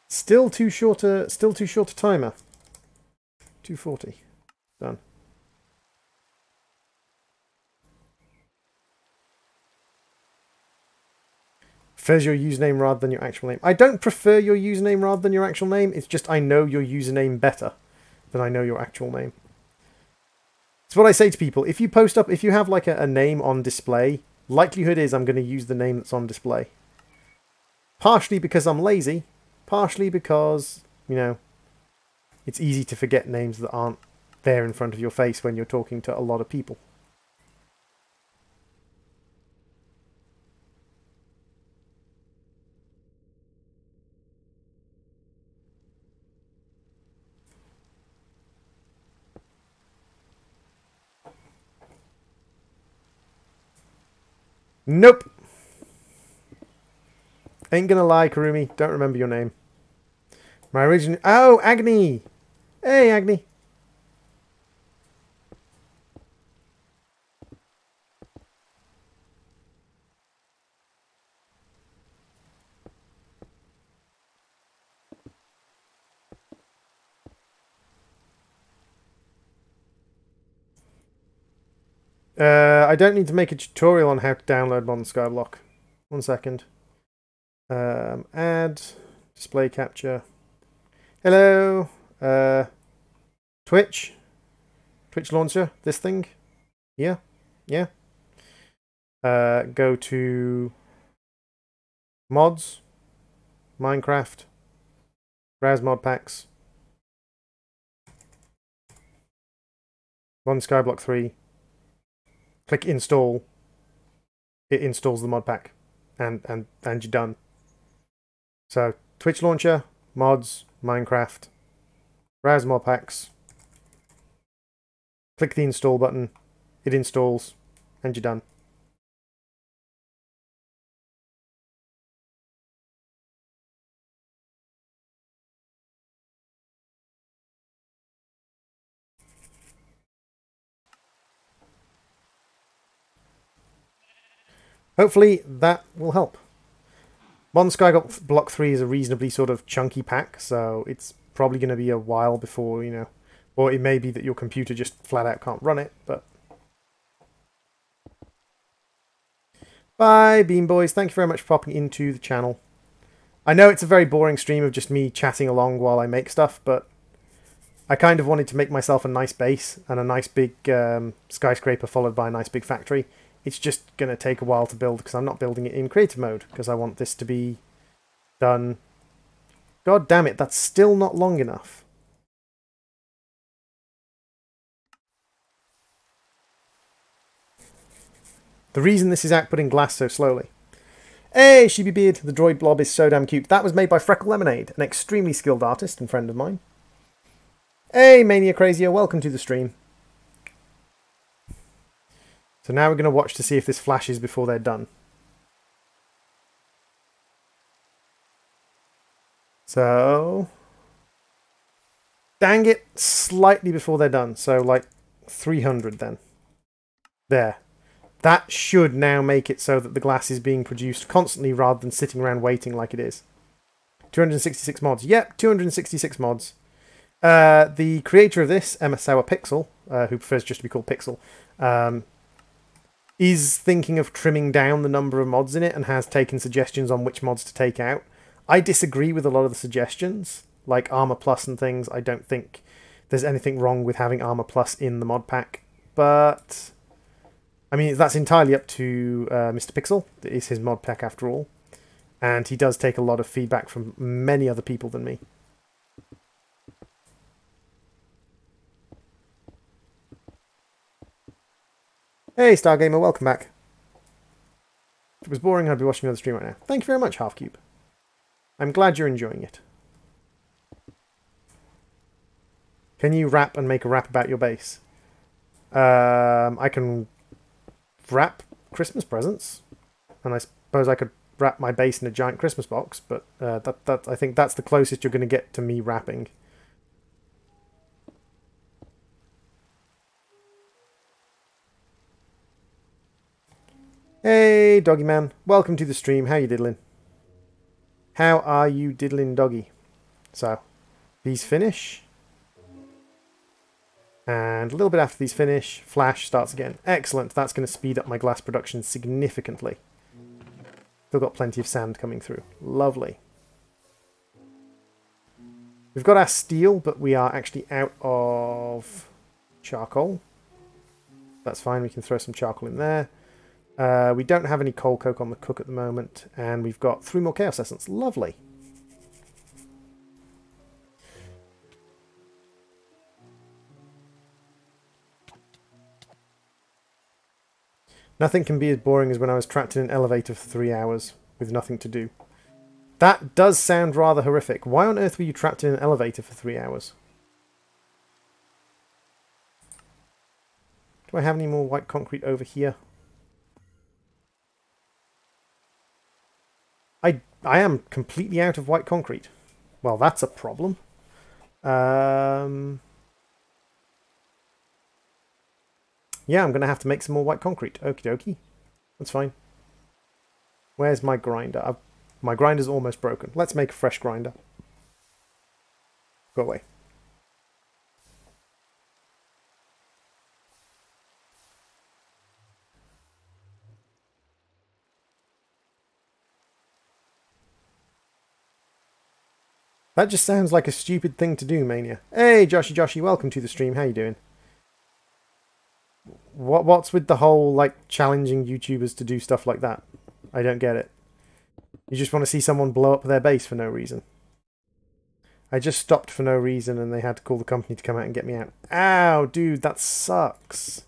Still too short a timer. 240. Done. Prefers your username rather than your actual name. I don't prefer your username rather than your actual name. It's just I know your username better than I know your actual name. It's what I say to people. If you post up, if you have like a name on display, likelihood is I'm going to use the name that's on display. Partially because I'm lazy. Partially because, you know, it's easy to forget names that aren't there in front of your face when you're talking to a lot of people. Nope. Ain't gonna lie, Karumi. Don't remember your name. My original... Oh, Agni! Hey, Agni. I don't need to make a tutorial on how to download modern Skyblock. 1 second. Add. Display capture. Hello. Twitch. Twitch launcher. This thing. Yeah. Yeah. Go to mods. Minecraft. Browse mod packs. Run Skyblock 3. Click install. It installs the mod pack. And you're done. So Twitch launcher, mods, Minecraft, browse mod packs. Click the install button. It installs, and you're done. Hopefully that will help. Modern Skyblock 3 is a reasonably sort of chunky pack, so it's probably going to be a while before, you know, or it may be that your computer just flat out can't run it, but... Bye, Beam Boys. Thank you very much for popping into the channel. I know it's a very boring stream of just me chatting along while I make stuff, but I kind of wanted to make myself a nice base and a nice big skyscraper followed by a nice big factory. It's just going to take a while to build because I'm not building it in creative mode because I want this to be done. God damn it, that's still not long enough. The reason this is outputting glass so slowly. Hey, Sheepy Beard, the droid blob is so damn cute. That was made by Freckle Lemonade, an extremely skilled artist and friend of mine. Hey, Mania Crazier, welcome to the stream. So now we're going to watch to see if this flashes before they're done. So... Dang it, slightly before they're done. So like 300 then. There. That should now make it so that the glass is being produced constantly rather than sitting around waiting like it is. 266 mods. Yep, 266 mods. The creator of this, Emma Sour Pixel, who prefers just to be called Pixel, is thinking of trimming down the number of mods in it and has taken suggestions on which mods to take out. I disagree with a lot of the suggestions, like Armor Plus and things. I don't think there's anything wrong with having Armor Plus in the mod pack, but I mean, that's entirely up to Mr. Pixel. It is his mod pack after all, and he does take a lot of feedback from many other people than me. Hey, Stargamer, welcome back. If it was boring, I'd be watching another stream right now. Thank you very much, Halfcube. I'm glad you're enjoying it. Can you rap and make a rap about your base? I can wrap Christmas presents, and I suppose I could wrap my base in a giant Christmas box, but I think that's the closest you're going to get to me rapping. Hey, Doggy Man. Welcome to the stream. How you diddling? How are you diddling, Doggy? So, these finish. And a little bit after these finish, Flash starts again. Excellent. That's going to speed up my glass production significantly. Still got plenty of sand coming through. Lovely. We've got our steel, but we are actually out of charcoal. That's fine. We can throw some charcoal in there. We don't have any coal coke on the cook at the moment, and we've got 3 more chaos essence. Lovely. Nothing can be as boring as when I was trapped in an elevator for 3 hours with nothing to do. That does sound rather horrific. Why on earth were you trapped in an elevator for 3 hours? Do I have any more white concrete over here? I am completely out of white concrete. Well, that's a problem. Yeah, I'm going to have to make some more white concrete. Okie dokie. That's fine. Where's my grinder? My grinder's almost broken. Let's make a fresh grinder. Go away. That just sounds like a stupid thing to do, Mania. Hey, Joshy, welcome to the stream. How you doing? What's with the whole, like, challenging YouTubers to do stuff like that? I don't get it. You just want to see someone blow up their base for no reason. I just stopped for no reason and they had to call the company to come out and get me out. Ow, dude, that sucks.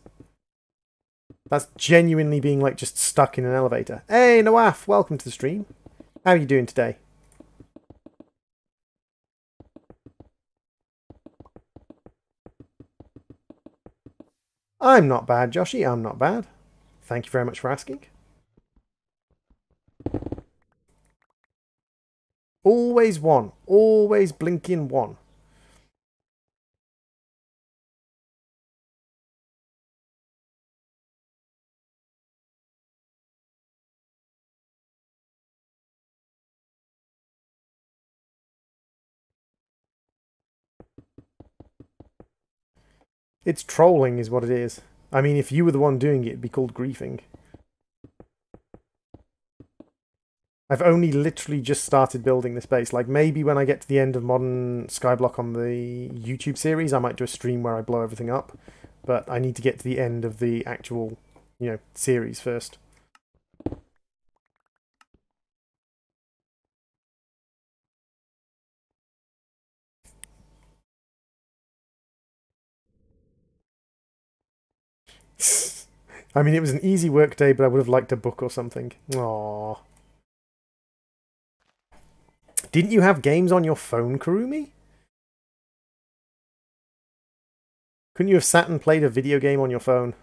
That's genuinely being, like, just stuck in an elevator. Hey, Nawaf, welcome to the stream. How are you doing today? I'm not bad, Joshy. I'm not bad. Thank you very much for asking. Always one. Always blinking one. It's trolling is what it is. I mean, if you were the one doing it, it'd be called griefing. I've only literally just started building this base. Like, maybe when I get to the end of modern Skyblock on the YouTube series, I might do a stream where I blow everything up. But I need to get to the end of the actual, you know, series first. I mean, it was an easy work day, but I would have liked a book or something. Aww. Didn't you have games on your phone, Kurumi? Couldn't you have sat and played a video game on your phone?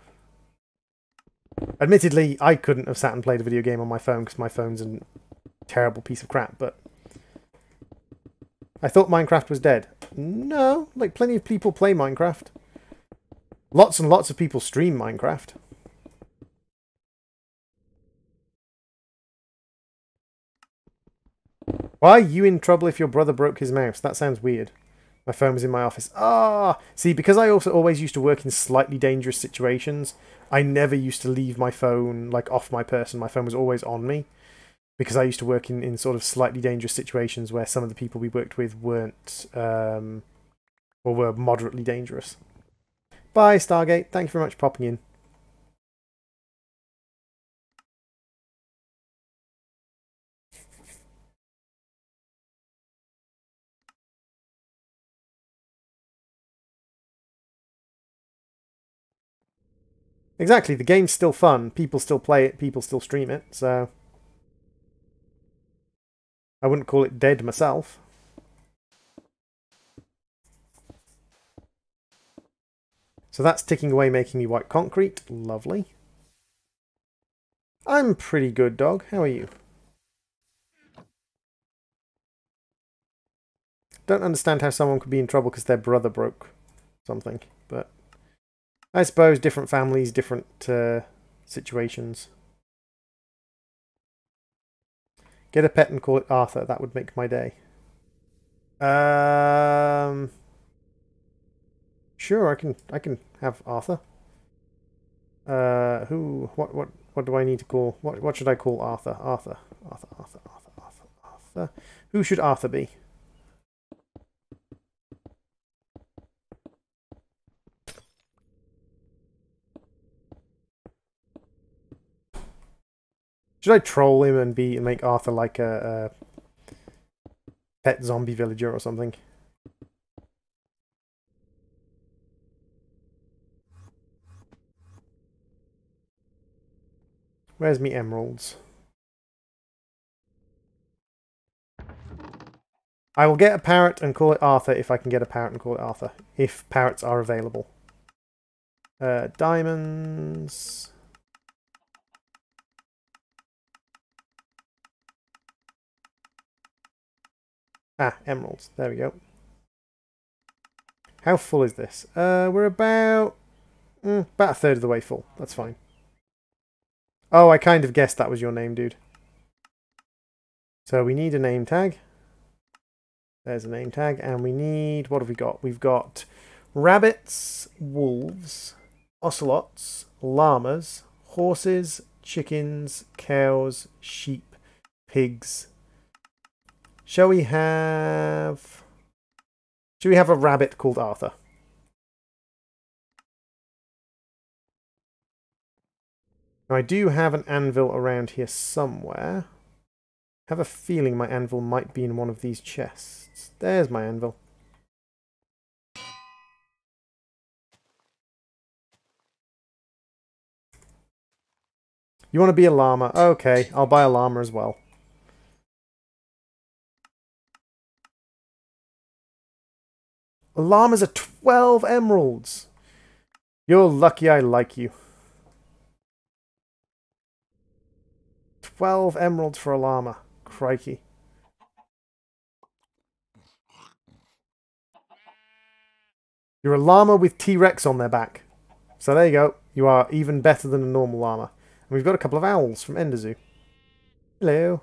Admittedly, I couldn't have sat and played a video game on my phone because my phone's a terrible piece of crap, but I thought Minecraft was dead. No, like, plenty of people play Minecraft. Lots and lots of people stream Minecraft. Why are you in trouble if your brother broke his mouse? That sounds weird. My phone was in my office. Ah! See, because I also always used to work in slightly dangerous situations, I never used to leave my phone, like, off my person. My phone was always on me. Because I used to work in sort of slightly dangerous situations where some of the people we worked with weren't, or were moderately dangerous. Bye, Stargate. Thank you very much for popping in. Exactly, the game's still fun. People still play it, people still stream it, so I wouldn't call it dead myself. So that's ticking away, making me white concrete. Lovely. I'm pretty good, dog. How are you? Don't understand how someone could be in trouble because their brother broke something, but I suppose different families, different situations. Get a pet and call it Arthur. That would make my day. Sure, I can have Arthur. What do I need to call? What should I call Arthur? Arthur. Who should Arthur be? Should I troll him and make Arthur like a pet zombie villager or something? Where's me emeralds? I will get a parrot and call it Arthur if I can get a parrot and call it Arthur. If parrots are available. Diamonds. Ah, emeralds. There we go. How full is this? We're about a third of the way full. That's fine. Oh, I kind of guessed that was your name, dude. So we need a name tag. There's a name tag. And we need... What have we got? We've got rabbits, wolves, ocelots, llamas, horses, chickens, cows, sheep, pigs. Shall we have a rabbit called Arthur? Now, I do have an anvil around here somewhere. I have a feeling my anvil might be in one of these chests. There's my anvil. You want to be a llama? Okay, I'll buy a llama as well. Llamas are 12 emeralds. You're lucky I like you. 12 emeralds for a llama. Crikey. You're a llama with T-Rex on their back. So there you go. You are even better than a normal llama. And we've got a couple of owls from Enderzoo. Hello.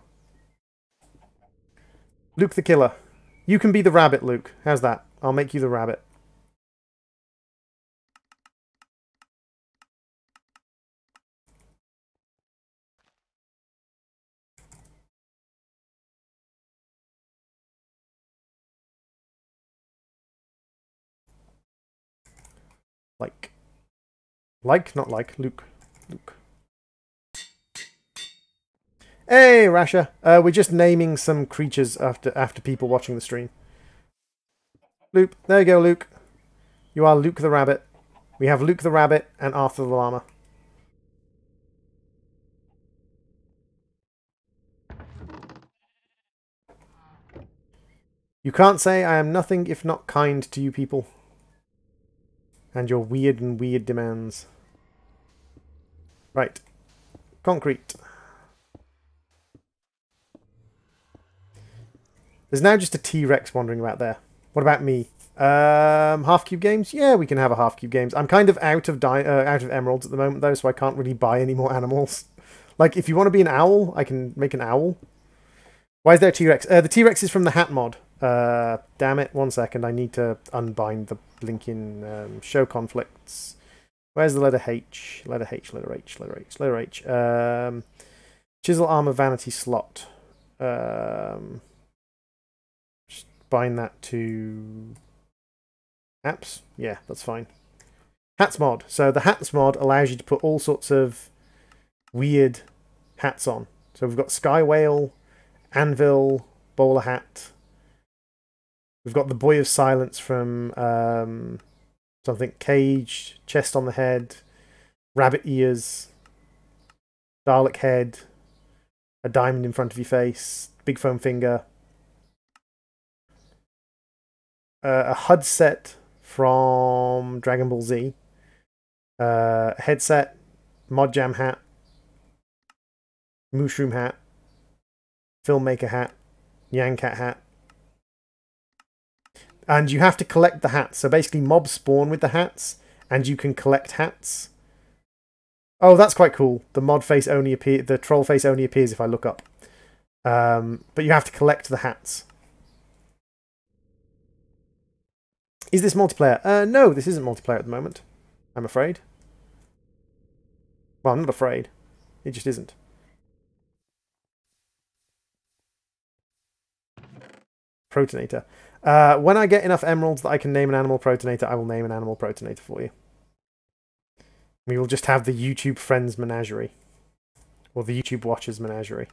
Luke the Killer. You can be the rabbit, Luke. How's that? I'll make you the rabbit. Not like, Luke. Luke. Hey, Rasha. We're just naming some creatures after people watching the stream. Luke. There you go, Luke. You are Luke the Rabbit. We have Luke the Rabbit and Arthur the Llama. You can't say I am nothing if not kind to you people. And your weird demands. Right. Concrete. There's now just a T-Rex wandering about there. What about me? Half cube games? Yeah, we can have a half cube games. I'm kind of out of emeralds at the moment though, so I can't really buy any more animals. Like, if you want to be an owl, I can make an owl. Why is there a T-Rex? The T-Rex is from the hat mod. Damn it, 1 second. I need to unbind the blinking show conflicts. Where's the letter H? Letter H, letter H, letter H, letter H. Chisel armor vanity slot. Just bind that to apps. Yeah, that's fine. Hats mod. So the hats mod allows you to put all sorts of weird hats on. So we've got Sky Whale, Anvil, Bowler Hat. We've got the Boy of Silence from something, Cage, Chest on the Head, Rabbit Ears, Dalek Head, a diamond in front of your face, Big Foam Finger, a HUD set from Dragon Ball Z, headset, Mod Jam hat, Mushroom hat, Filmmaker hat, Yang Cat hat. And you have to collect the hats. So basically mobs spawn with the hats, and you can collect hats. Oh, that's quite cool. The mod face only the troll face only appears if I look up. But you have to collect the hats. Is this multiplayer? No, this isn't multiplayer at the moment. I'm afraid. Well, I'm not afraid. It just isn't. Protonator. When I get enough emeralds that I can name an animal protonator, I will name an animal protonator for you. We will just have the YouTube friends menagerie. Or the YouTube watchers menagerie.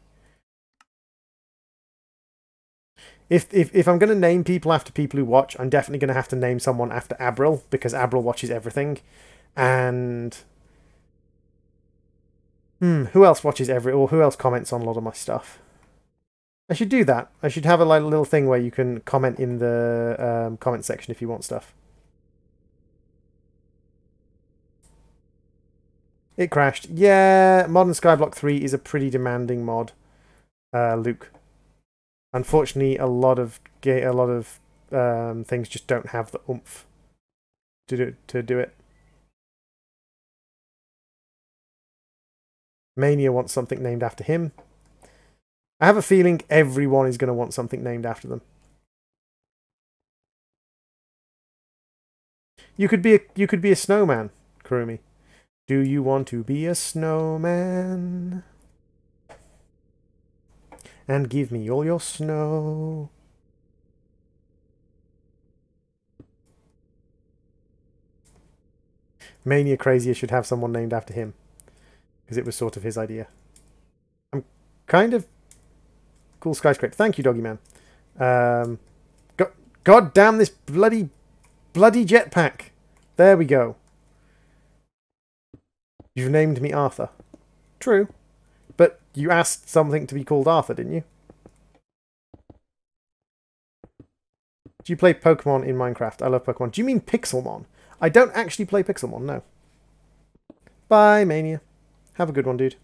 If I'm going to name people after people who watch, I'm definitely going to have to name someone after Abril, because Abril watches everything. And who else watches or who else comments on a lot of my stuff? I should do that. I should have a little thing where you can comment in the comment section if you want stuff. It crashed. Yeah, Modern Skyblock 3 is a pretty demanding mod, Luke. Unfortunately, a lot of things just don't have the oomph to do it. Mania wants something named after him. I have a feeling everyone is going to want something named after them. You could be a snowman, Kurumi. Do you want to be a snowman? And give me all your snow. Mania Crazier should have someone named after him, because it was sort of his idea. I'm kind of cool Skyscrape. Thank you, Doggy Man. God damn this bloody jetpack. There we go. You've named me Arthur. True. But you asked something to be called Arthur, didn't you? Do you play Pokemon in Minecraft? I love Pokemon. Do you mean Pixelmon? I don't actually play Pixelmon, no. Bye, Mania. Have a good one, dude.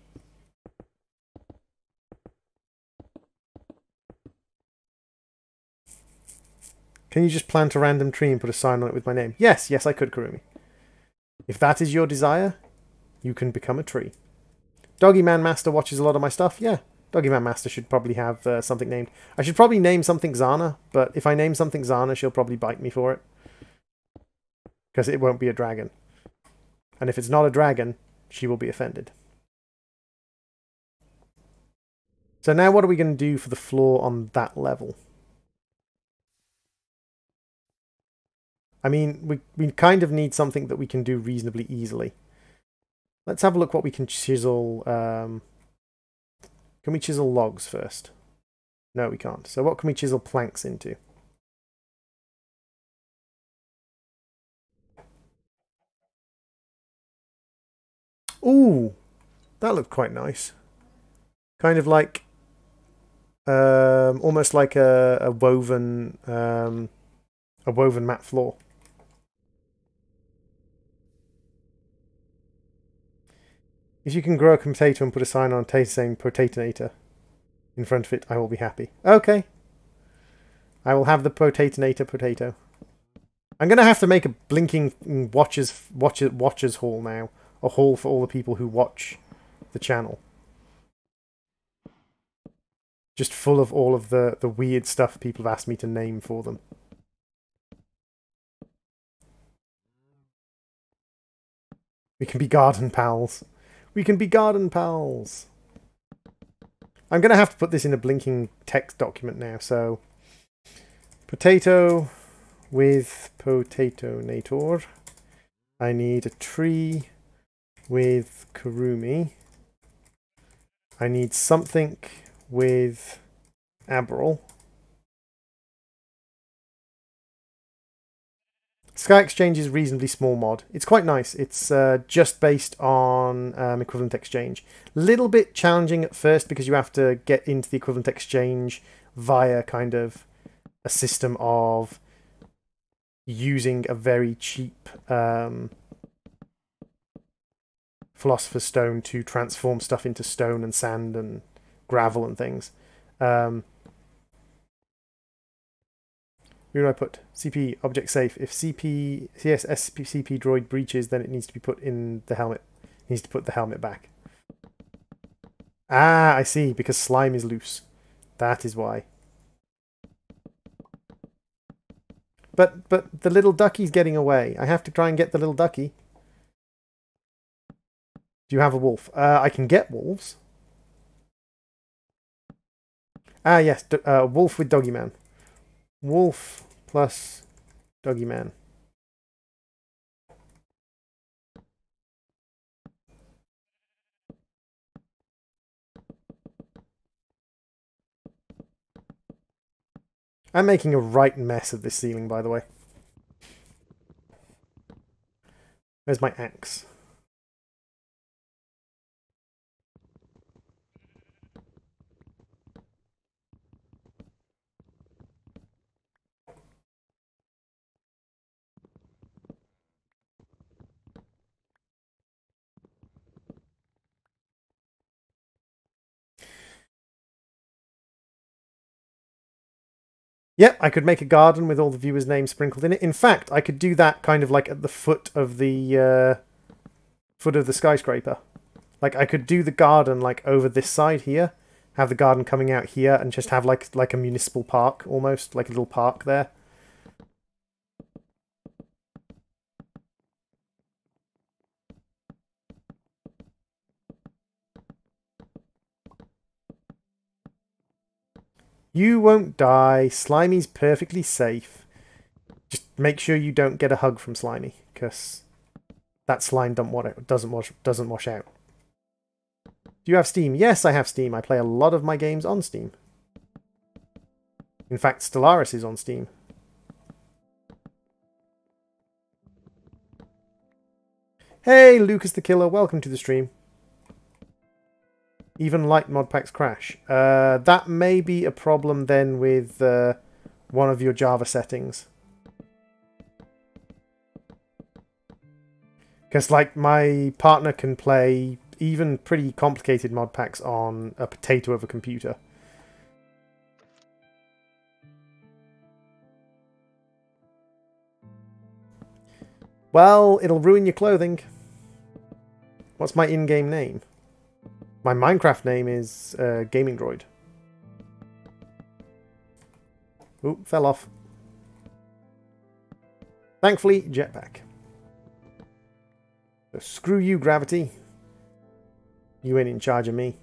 Can you just plant a random tree and put a sign on it with my name? Yes, I could, Kurumi. If that is your desire, you can become a tree. Doggy Man Master watches a lot of my stuff. Yeah, Doggy Man Master should probably have something named. I should probably name something Zana, but if I name something Zana, she'll probably bite me for it. Because it won't be a dragon. And if it's not a dragon, she will be offended. So now what are we going to do for the floor on that level? I mean, we kind of need something that we can do reasonably easily. Let's have a look what we can chisel. Can we chisel logs first? No, we can't. So what can we chisel planks into? Ooh, that looked quite nice. Kind of like, almost like a woven matte floor. If you can grow a potato and put a sign on a saying Potatonator in front of it, I will be happy. Okay. I will have the Potatonator potato. I'm going to have to make a blinking watchers hall now. A hall for all the people who watch the channel. Just full of all of the weird stuff people have asked me to name for them. We can be garden pals. We can be garden pals. I'm going to have to put this in a blinking text document now, so... Potato with Potatonator. I need a tree with Kurumi. I need something with Abril. Sky Exchange is a reasonably small mod. It's quite nice. It's just based on equivalent exchange. Little bit challenging at first because you have to get into the equivalent exchange via kind of a system of using a very cheap Philosopher's Stone to transform stuff into stone and sand and gravel and things. Where do I put? CP object safe. If CP droid breaches, then it needs to be put in the helmet. It needs to put the helmet back. Ah, I see. Because slime is loose. That is why. But the little ducky's getting away. I have to try and get the little ducky. Do you have a wolf? I can get wolves. Ah, yes. Wolf with Doggy Man. Wolf plus Doggy Man. I'm making a right mess of this ceiling, by the way. Where's my axe? Yep, I could make a garden with all the viewers' names sprinkled in it. In fact, I could do that kind of like at the foot of the skyscraper. Like I could do the garden like over this side here, have the garden coming out here, and just have like a municipal park almost, like a little park there. You won't die. Slimy's perfectly safe. Just make sure you don't get a hug from Slimy, because that slime doesn't wash out. Do you have Steam? Yes, I have Steam. I play a lot of my games on Steam. In fact, Stellaris is on Steam. Hey, Lucas the Killer, welcome to the stream. Even light mod packs crash. That may be a problem then with one of your Java settings. Because like my partner can play even pretty complicated mod packs on a potato of a computer. Well, it'll ruin your clothing. What's my in-game name? My Minecraft name is GamingDroid. Oop, fell off. Thankfully, jetpack. So screw you, gravity. You ain't in charge of me.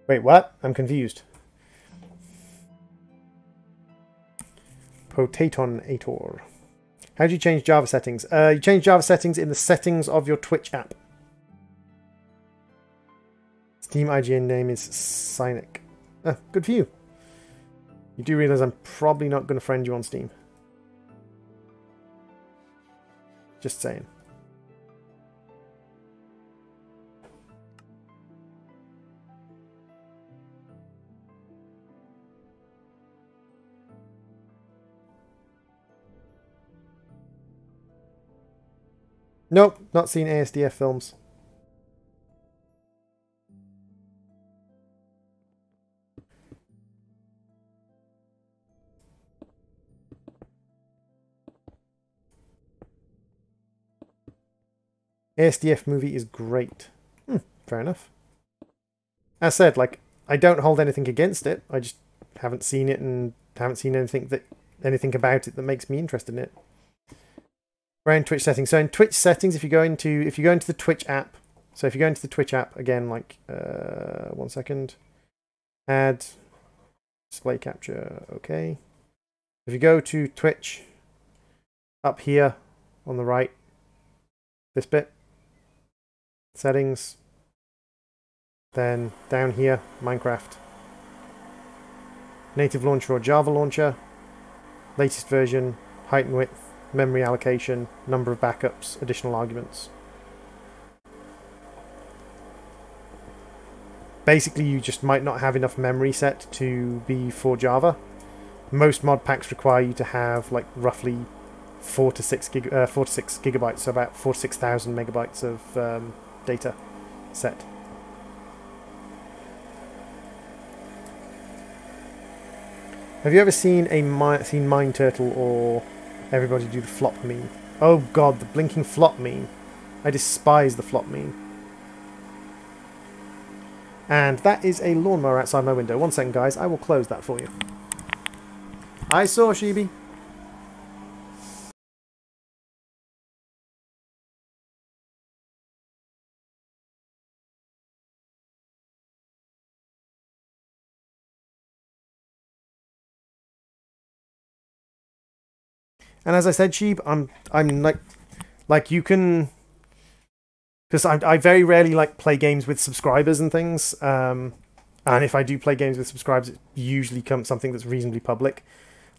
Wait, what? I'm confused. Potatonator. How do you change Java settings? You change Java settings in the settings of your Twitch app. Steam IGN name is Cynic. Ah, good for you. You do realise I'm probably not going to friend you on Steam. Just saying. Nope, not seen ASDF films. ASDF movie is great. Fair enough. As said, like, I don't hold anything against it. I just haven't seen it and haven't seen anything about it that makes me interested in it. Around Twitch settings. So in Twitch settings, if you go into the Twitch app, so if you go into the Twitch app again, like 1 second, add display capture. Okay. If you go to Twitch, up here on the right, this bit, settings, then down here, Minecraft, native launcher or Java launcher, latest version, height and width, memory allocation, number of backups, additional arguments. Basically, you just might not have enough memory set to be for Java. Most mod packs require you to have like roughly 4 to 6 gigabytes, so about 4,000 to 6,000 megabytes of data set. Have you ever seen Mine Turtle or everybody do the flop meme? Oh god, the blinking flop meme. I despise the flop meme. And that is a lawnmower outside my window. 1 second, guys. I will close that for you. I saw Shibi. And as I said, Sheeb, I'm like you can, because I very rarely like play games with subscribers and things. And if I do play games with subscribers, it usually comes something that's reasonably public.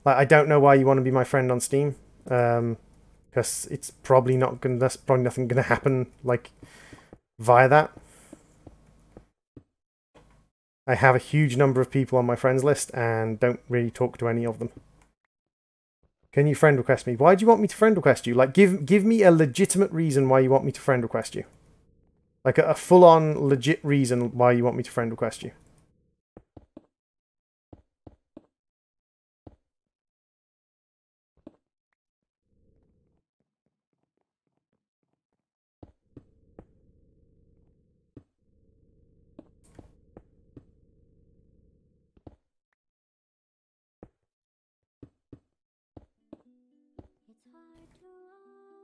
Like I don't know why you want to be my friend on Steam, because it's probably not gonna. That's probably nothing gonna happen like via that. I have a huge number of people on my friends list and don't really talk to any of them. Can you friend request me? Why do you want me to friend request you? Like, give me a legitimate reason why you want me to friend request you. Like, a full-on, legit reason why you want me to friend request you.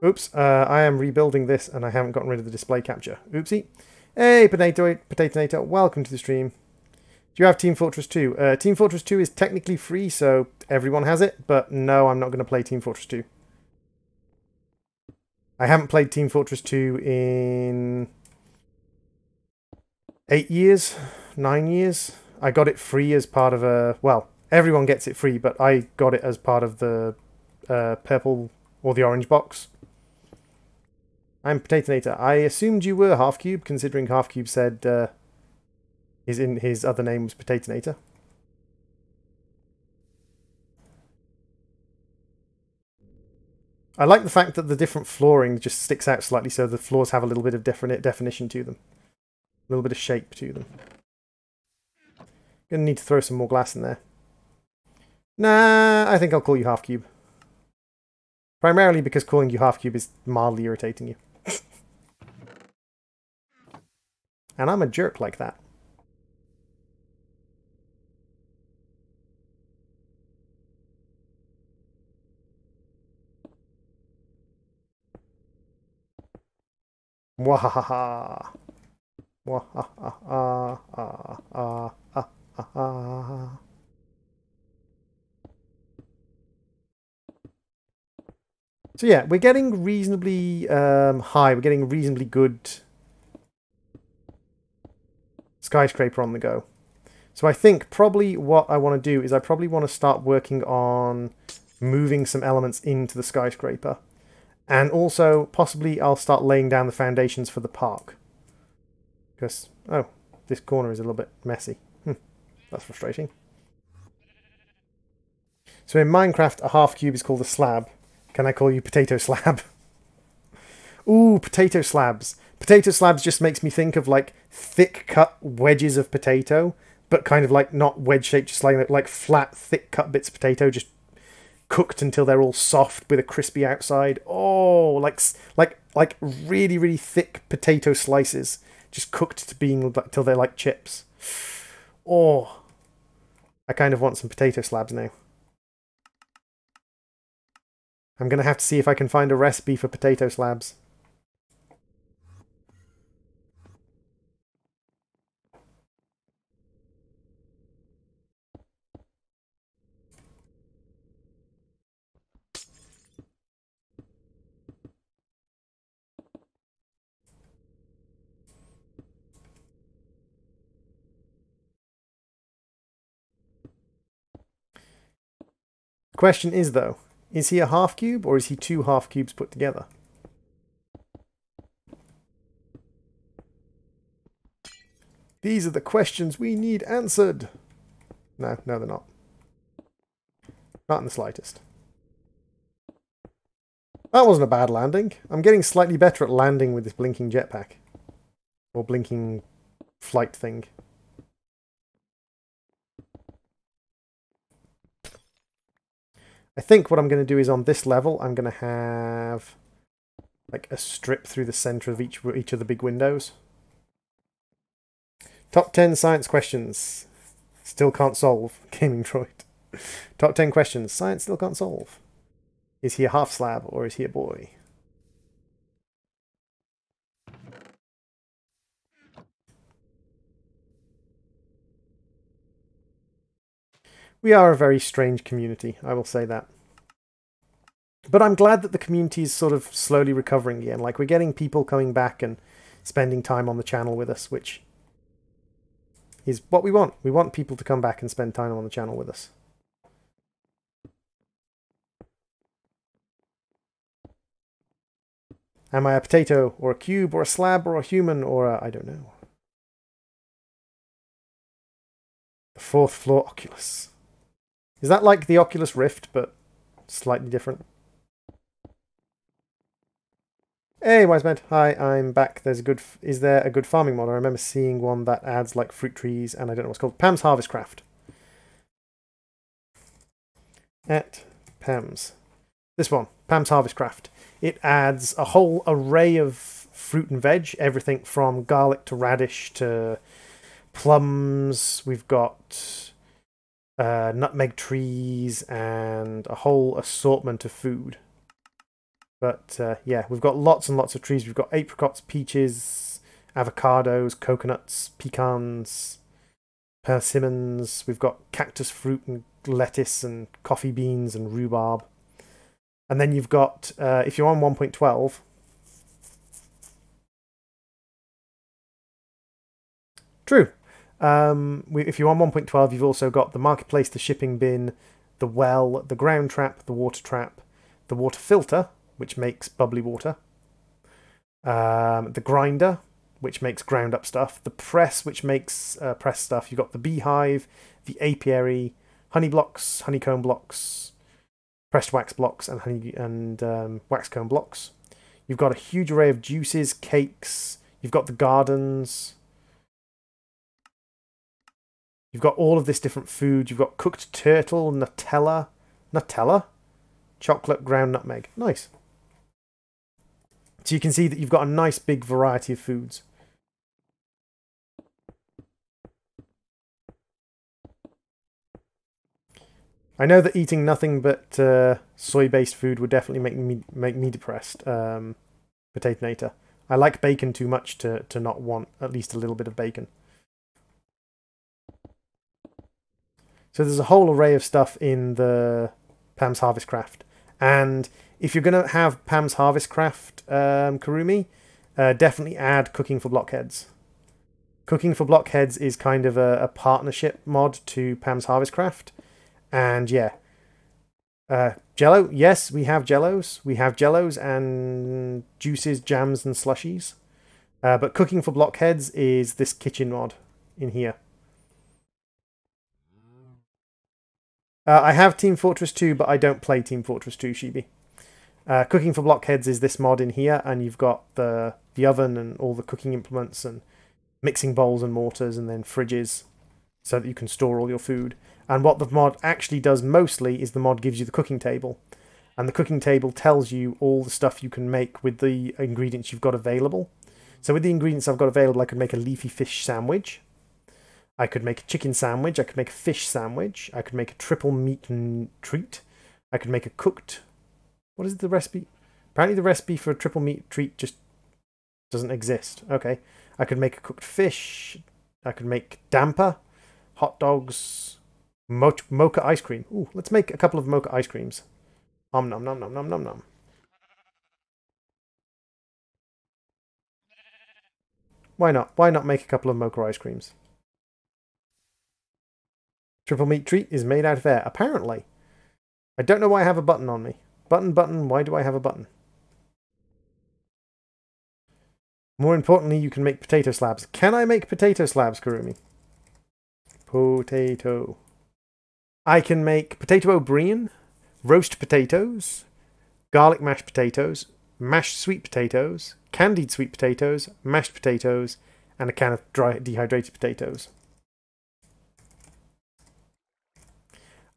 Oops, I am rebuilding this and I haven't gotten rid of the display capture. Oopsie. Hey, Potato, welcome to the stream. Do you have Team Fortress 2? Team Fortress 2 is technically free, so everyone has it, but no, I'm not going to play Team Fortress 2. I haven't played Team Fortress 2 in 8 years, 9 years. I got it free as part of a... Well, everyone gets it free, but I got it as part of the purple or the orange box. I'm Potatonator. I assumed you were Halfcube, considering Halfcube said his other name was Potatonator. I like the fact that the different flooring just sticks out slightly, so the floors have a little bit of different definition to them. A little bit of shape to them. Gonna need to throw some more glass in there. Nah, I think I'll call you Halfcube. Primarily because calling you Halfcube is mildly irritating you. And I'm a jerk like that. Wahaha. Wahaha. So yeah, we're getting reasonably high. We're getting reasonably good Skyscraper on the go. So I think probably what I want to do is I probably want to start working on moving some elements into the Skyscraper. And also, possibly, I'll start laying down the foundations for the park. Because, oh, this corner is a little bit messy. That's frustrating. So in Minecraft, a half cube is called a slab. Can I call you Potato Slab? Ooh, potato slabs. Potato slabs just makes me think of, like, thick-cut wedges of potato, but kind of, like, not wedge-shaped, just like flat, thick-cut bits of potato, just cooked until they're all soft with a crispy outside. Oh, like really, really thick potato slices, just cooked to being till they're like chips. Oh, I kind of want some potato slabs now. I'm gonna have to see if I can find a recipe for potato slabs. Question is, though, is he a half cube or is he two half cubes put together? These are the questions we need answered. No, they're not. Not in the slightest. That wasn't a bad landing. I'm getting slightly better at landing with this blinking jetpack. Or blinking flight thing. I think what I'm going to do is on this level, I'm going to have like a strip through the center of each of the big windows. Top 10 science questions. Still can't solve. GamingDroid. Top 10 questions. Science still can't solve. Is he a half slab or is he a boy? We are a very strange community, I will say that. But I'm glad that the community is sort of slowly recovering again. Like, we're getting people coming back and spending time on the channel with us, which is what we want. We want people to come back and spend time on the channel with us. Am I a potato, or a cube, or a slab, or a human, or a... I don't know. The fourth floor Oculus. Is that like the Oculus Rift, but slightly different. Hey, Wiseman. Hi, I'm back. There's a good. Is there a good farming mod? I remember seeing one that adds like fruit trees, and I don't know what's called. Pam's Harvest Craft. At Pam's. This one, Pam's Harvest Craft. It adds a whole array of fruit and veg, everything from garlic to radish to plums. We've got nutmeg trees and a whole assortment of food. But yeah, we've got lots and lots of trees. We've got apricots, peaches, avocados, coconuts, pecans, persimmons. We've got cactus fruit and lettuce and coffee beans and rhubarb. And then you've got, if you're on 1.12, true. If you're on 1.12, you've also got the marketplace, the shipping bin, the well, the ground trap, the water filter, which makes bubbly water, the grinder, which makes ground up stuff, the press, which makes press stuff. You've got the beehive, the apiary, honey blocks, honeycomb blocks, pressed wax blocks, and waxcomb blocks. You've got a huge array of juices, cakes. You've got the gardens. You've got all of this different food. You've got cooked turtle, Nutella, chocolate, ground nutmeg. Nice. So you can see that you've got a nice big variety of foods. I know that eating nothing but soy-based food would definitely make me depressed. Potatonator. I like bacon too much to not want at least a little bit of bacon. So there's a whole array of stuff in the Pam's Harvest Craft. And if you're going to have Pam's Harvest Craft, Kurumi, definitely add Cooking for Blockheads. Cooking for Blockheads is kind of a partnership mod to Pam's Harvest Craft. And yeah. Jello, yes, we have Jellos. We have Jellos and juices, jams, and slushies. But Cooking for Blockheads is this kitchen mod in here. I have Team Fortress 2, but I don't play Team Fortress 2, Shibi. Cooking for Blockheads is this mod in here, and you've got the oven and all the cooking implements and mixing bowls and mortars and then fridges so that you can store all your food. And what the mod actually does mostly is the mod gives you the cooking table. And the cooking table tells you all the stuff you can make with the ingredients you've got available. So with the ingredients I've got available, I could make a leafy fish sandwich. I could make a chicken sandwich. I could make a fish sandwich. I could make a triple meat treat. I could make a cooked... What is the recipe? Apparently the recipe for a triple meat treat just doesn't exist. Okay. I could make a cooked fish. I could make damper, hot dogs, mocha ice cream. Ooh, let's make a couple of mocha ice creams. Nom nom nom nom nom nom nom. Why not? Why not make a couple of mocha ice creams? Triple meat treat is made out of air. Apparently. I don't know why I have a button on me. Button, why do I have a button? More importantly, you can make potato slabs. Can I make potato slabs, Kurumi? Potato. I can make potato o'brien, roast potatoes, garlic mashed potatoes, mashed sweet potatoes, candied sweet potatoes, mashed potatoes, and a can of dry dehydrated potatoes.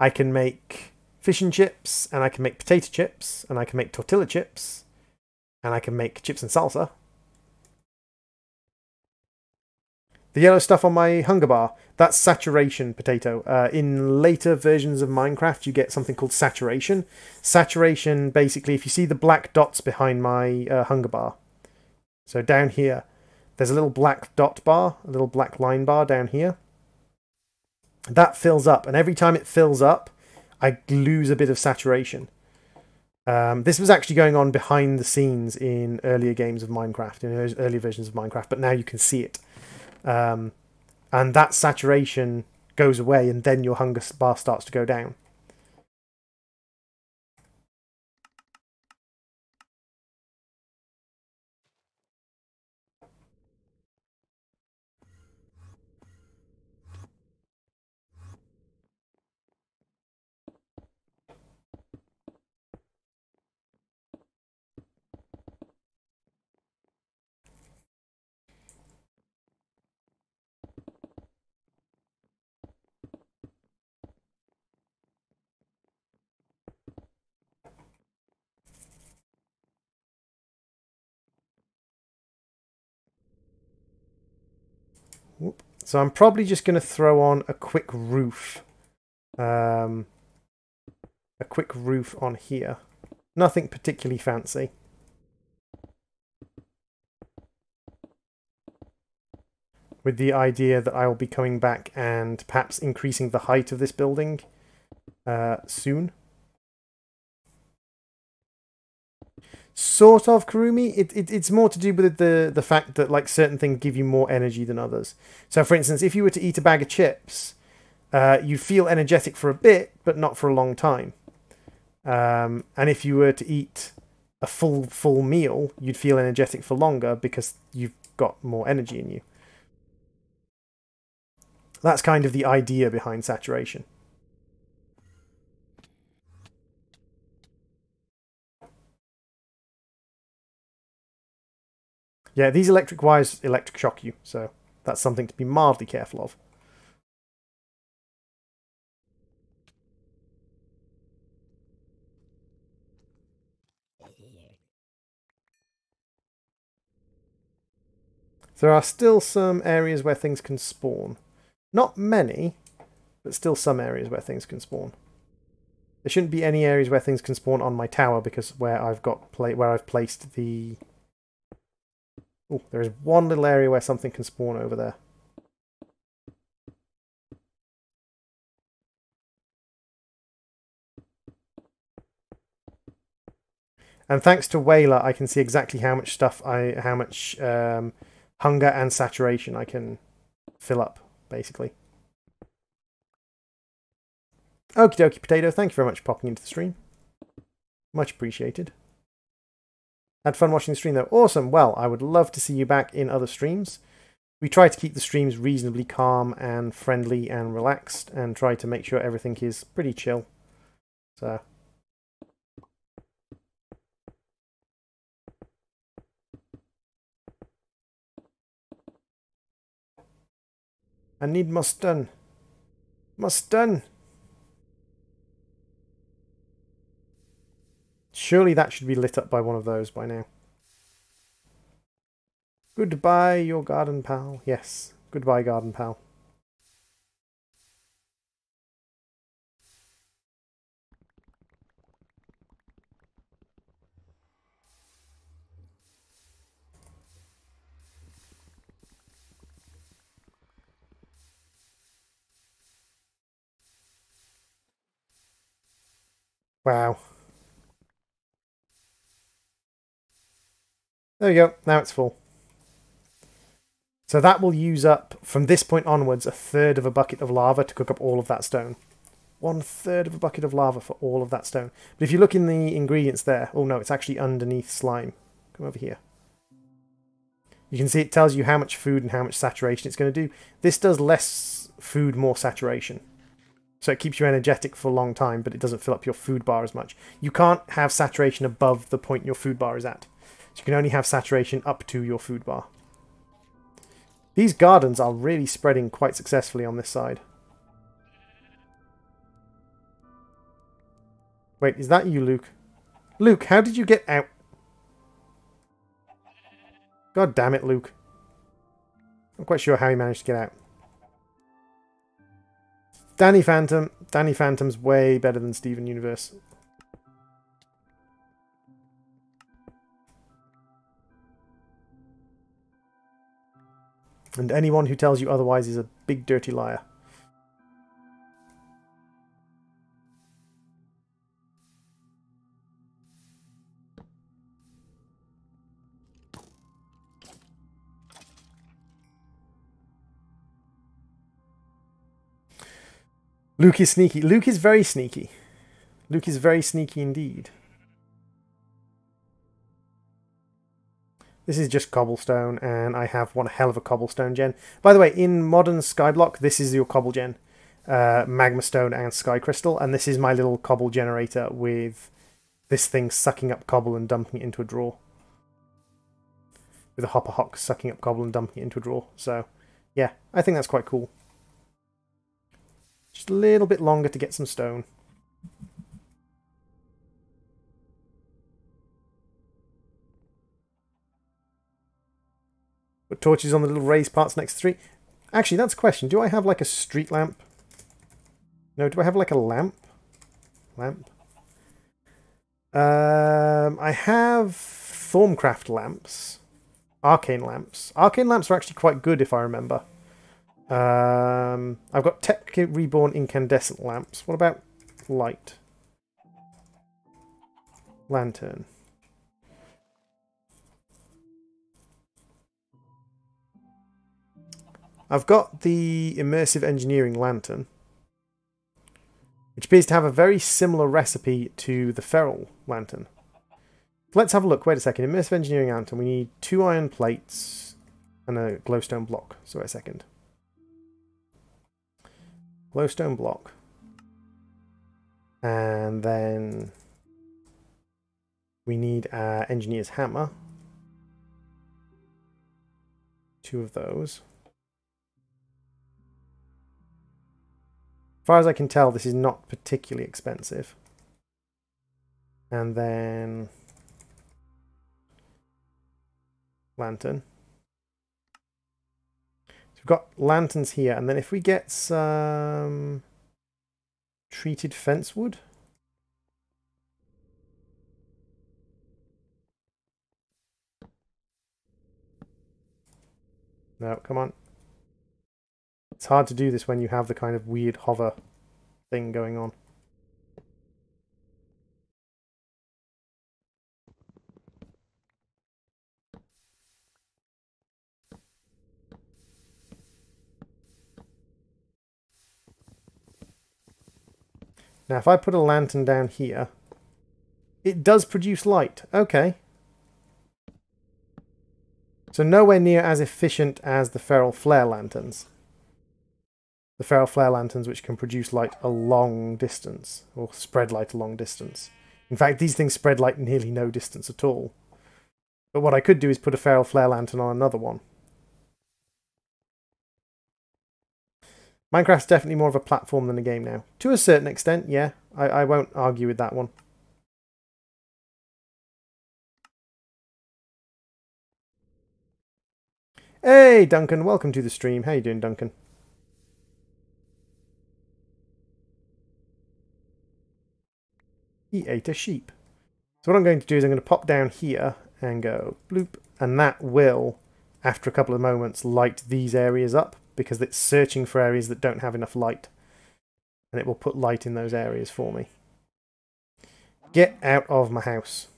I can make fish and chips, and I can make potato chips, and I can make tortilla chips, and I can make chips and salsa. The yellow stuff on my hunger bar, that's saturation potato. In later versions of Minecraft, you get something called saturation. Saturation, basically, if you see the black dots behind my hunger bar, so down here, there's a little black dot bar, a little black line bar down here. That fills up, and every time it fills up, I lose a bit of saturation. This was actually going on behind the scenes in earlier games of Minecraft, in earlier versions of Minecraft, but now you can see it. And that saturation goes away, and then your hunger bar starts to go down. So I'm probably just going to throw on a quick roof. A quick roof on here. Nothing particularly fancy. With the idea that I will be coming back and perhaps increasing the height of this building soon. Sort of, Kurumi. It's more to do with the fact that like certain things give you more energy than others. So for instance, if you were to eat a bag of chips, you feel energetic for a bit, but not for a long time. And if you were to eat a full meal, you'd feel energetic for longer because you've got more energy in you. That's kind of the idea behind saturation. Yeah, these electric wires electric shock you, so that's something to be mildly careful of. There are still some areas where things can spawn. Not many, but still some areas where things can spawn. There shouldn't be any areas where things can spawn on my tower because where I've placed the... Oh, there is one little area where something can spawn over there. And thanks to Whaler, I can see exactly how much hunger and saturation I can fill up, basically. Okie dokie, Potato, thank you very much for popping into the stream. Much appreciated. Had fun watching the stream, though. Awesome. Well, I would love to see you back in other streams. We try to keep the streams reasonably calm and friendly and relaxed and try to make sure everything is pretty chill. So... I need more stun. More stun! Surely that should be lit up by one of those by now. Goodbye, your garden pal. Yes, goodbye, garden pal. Wow. There we go. Now it's full. So that will use up, from this point onwards, 1/3 of a bucket of lava to cook up all of that stone. 1/3 of a bucket of lava for all of that stone. But if you look in the ingredients there... Oh no, it's actually underneath slime. Come over here. You can see it tells you how much food and how much saturation it's going to do. This does less food, more saturation. So it keeps you energetic for a long time, but it doesn't fill up your food bar as much. You can't have saturation above the point your food bar is at. So you can only have saturation up to your food bar. These gardens are really spreading quite successfully on this side. Wait, is that you, Luke? Luke, how did you get out? God damn it, Luke. I'm quite sure how he managed to get out. Danny Phantom. Danny Phantom's way better than Steven Universe. And anyone who tells you otherwise is a big dirty liar. Luke is sneaky. Luke is very sneaky. Luke is very sneaky indeed. This is just cobblestone, and I have one hell of a cobblestone gen. By the way, in modern Skyblock, this is your cobble gen. Magma stone and sky crystal, and this is my little cobble generator with this thing sucking up cobble and dumping it into a drawer. With a hopper hock sucking up cobble and dumping it into a drawer. So, yeah, I think that's quite cool. Just a little bit longer to get some stone. Put torches on the little raised parts next to the tree. Actually, that's a question. Do I have like a street lamp? No, do I have like a lamp? Lamp? I have Thorncraft lamps. Arcane lamps. Arcane lamps are actually quite good if I remember. I've got Tech Reborn incandescent lamps. What about light? Lantern. I've got the immersive engineering lantern, which appears to have a very similar recipe to the feral lantern. Let's have a look. Wait a second. Immersive engineering lantern. We need 2 iron plates and a glowstone block. So wait a second. Glowstone block. And then we need our engineer's hammer. 2 of those. As far as I can tell, this is not particularly expensive. And then lantern. So we've got lanterns here, and then if we get some treated fence wood. No, come on. It's hard to do this when you have the kind of weird hover thing going on. Now, if I put a lantern down here, it does produce light. Okay. So nowhere near as efficient as the feral flare lanterns. The feral flare lanterns which can produce light a long distance, or spread light a long distance. In fact, these things spread light nearly no distance at all. But what I could do is put a feral flare lantern on another one. Minecraft's definitely more of a platform than a game now. To a certain extent, yeah. I won't argue with that one. Hey, Duncan. Welcome to the stream. How you doing, Duncan? He ate a sheep. So what I'm going to do is I'm going to pop down here and go bloop. And that will, after a couple of moments, light these areas up because it's searching for areas that don't have enough light. And it will put light in those areas for me. Get out of my house.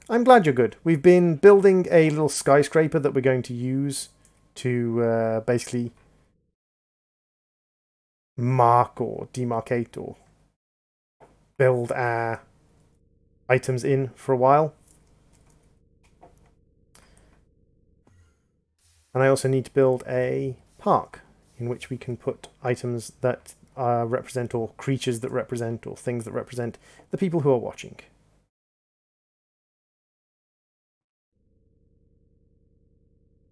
I'm glad you're good. We've been building a little skyscraper that we're going to use to basically mark or demarcate or build our items in for a while. And I also need to build a park in which we can put items that represent, or creatures that represent, or things that represent the people who are watching.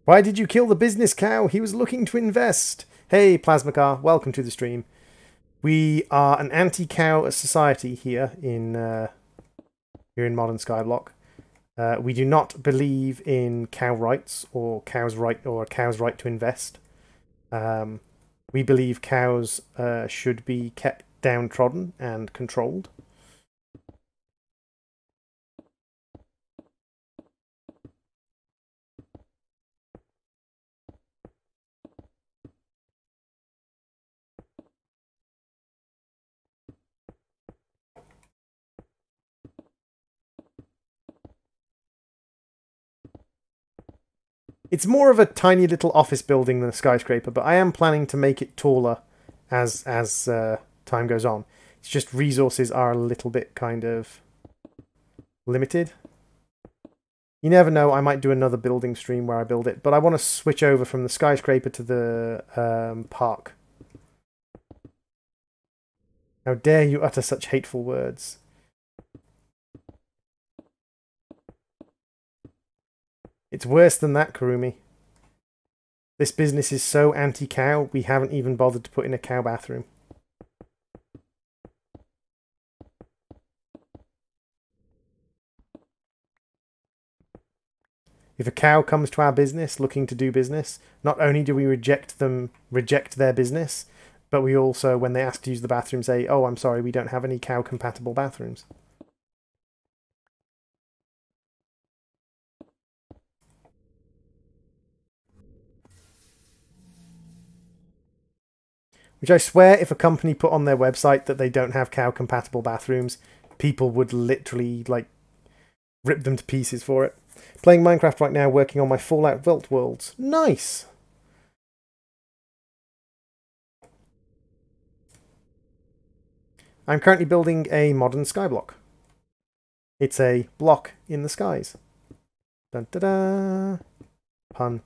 Why did you kill the business cow? He was looking to invest. Hey, Plasmacar, welcome to the stream. We are an anti-cow society here in modern Skyblock. We do not believe in cow rights or a cow's right to invest. We believe cows should be kept downtrodden and controlled. It's more of a tiny little office building than a skyscraper, but I am planning to make it taller as time goes on. It's just resources are a little bit kind of limited. You never know, I might do another building stream where I build it, but I want to switch over from the skyscraper to the park. How dare you utter such hateful words. It's worse than that, Karumi. This business is so anti-cow, we haven't even bothered to put in a cow bathroom. If a cow comes to our business looking to do business, not only do we reject their business, but we also, when they ask to use the bathroom, say, oh, I'm sorry, we don't have any cow-compatible bathrooms. Which I swear, if a company put on their website that they don't have cow-compatible bathrooms, people would literally, like, rip them to pieces for it. Playing Minecraft right now, working on my Fallout Vault worlds. Nice! I'm currently building a modern skyblock. It's a block in the skies. Dun da da! Pun.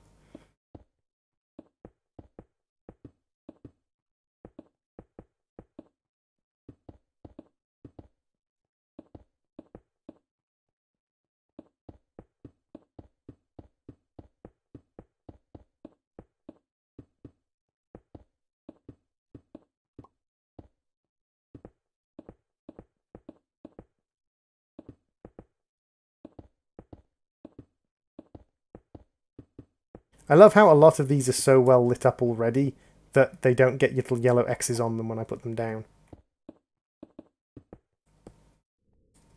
I love how a lot of these are so well lit up already that they don't get little yellow X's on them when I put them down.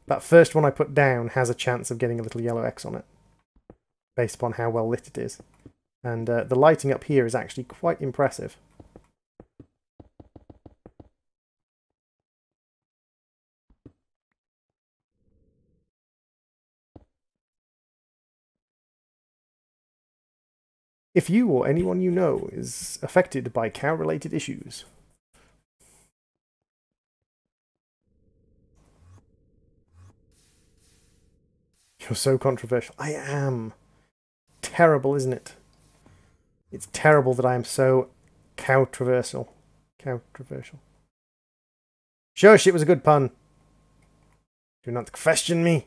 That first one I put down has a chance of getting a little yellow X on it, based upon how well lit it is. And the lighting up here is actually quite impressive. If you or anyone you know is affected by cow-related issues. You're so controversial. I am. Terrible, isn't it? It's terrible that I am so controversial. Controversial. Shush, it was a good pun. Do not question me.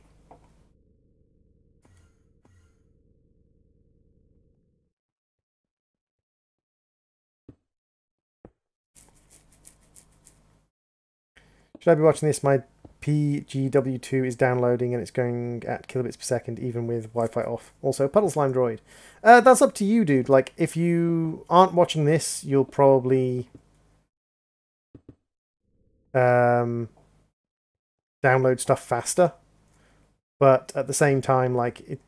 Should I be watching this? My PGW2 is downloading and it's going at kilobits per second even with Wi-Fi off. Also, Puddle Slime Droid. That's up to you, dude. Like, if you aren't watching this, you'll probably download stuff faster. But at the same time, like,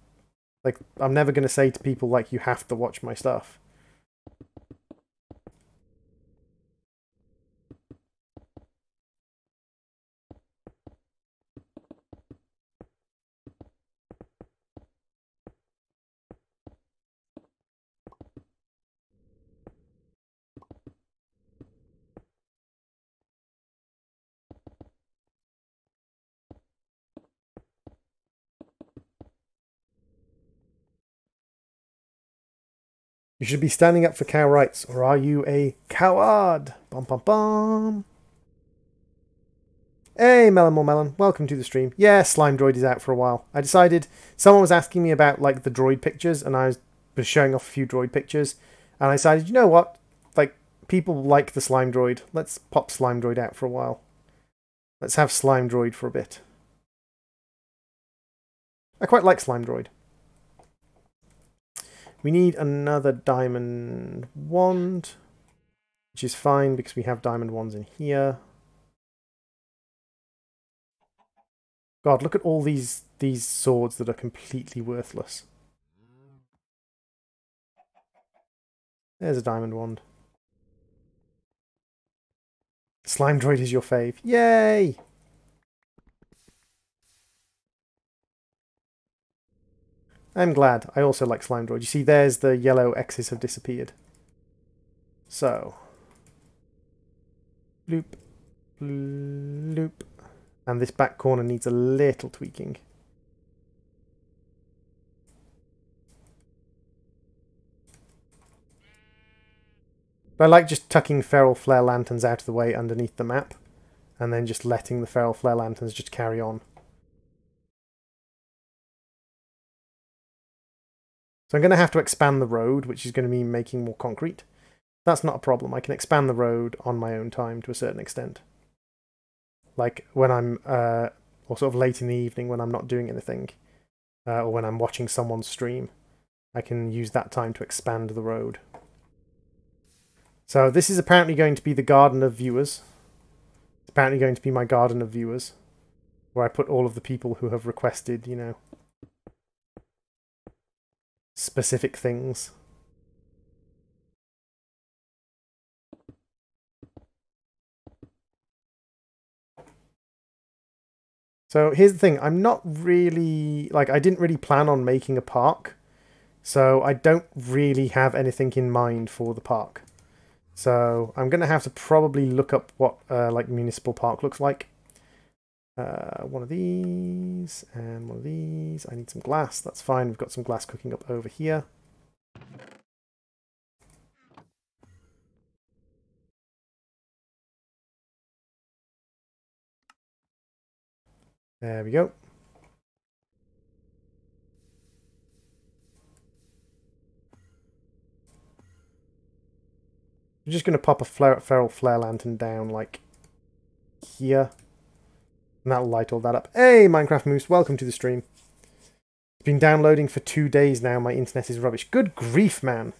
I'm never going to say to people, like, you have to watch my stuff. You should be standing up for cow rights, or are you a coward? Bum bum bum. Hey, Melon More Melon, welcome to the stream. Yeah, Slime Droid is out for a while. I decided, someone was asking me about, like, the droid pictures, and I was showing off a few droid pictures, and I decided, you know what? Like, people like the Slime Droid. Let's pop Slime Droid out for a while. Let's have Slime Droid for a bit. I quite like Slime Droid. We need another diamond wand, which is fine because we have diamond wands in here. God, look at all these swords that are completely worthless. There's a diamond wand. Slime Droid is your fave. Yay! I'm glad. I also like Slime Droid. You see, there's the yellow X's have disappeared. So. Loop. Loop. And this back corner needs a little tweaking. But I like just tucking feral flare lanterns out of the way underneath the map. And then just letting the feral flare lanterns just carry on. So I'm going to have to expand the road, which is going to mean making more concrete. That's not a problem. I can expand the road on my own time to a certain extent. Like when I'm, or sort of late in the evening when I'm not doing anything. Or when I'm watching someone's stream. I can use that time to expand the road. So this is apparently going to be the garden of viewers. It's apparently going to be my garden of viewers, where I put all of the people who have requested, you know, specific things. So here's the thing, I'm not really, like, I didn't really plan on making a park, so I don't really have anything in mind for the park. So I'm going to have to probably look up what, like, municipal park looks like. One of these, and one of these. I need some glass, that's fine, we've got some glass cooking up over here. There we go. I'm just going to pop a feral flare lantern down, like, here. And that'll light all that up. Hey, Minecraft Moose, welcome to the stream. It's been downloading for 2 days now. My internet is rubbish. Good grief, man.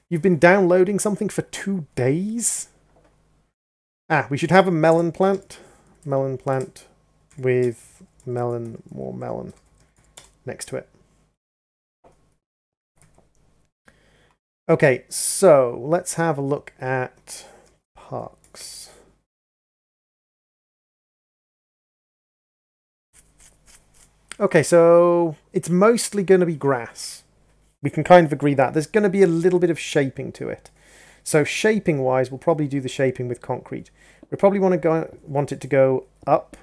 You've been downloading something for 2 days? Ah, we should have a melon plant. Melon plant with melon, more melon next to it. Okay, so let's have a look at parks. Okay, so it's mostly going to be grass. We can kind of agree that. There's going to be a little bit of shaping to it. So shaping-wise, we'll probably do the shaping with concrete. We probably want it to go up,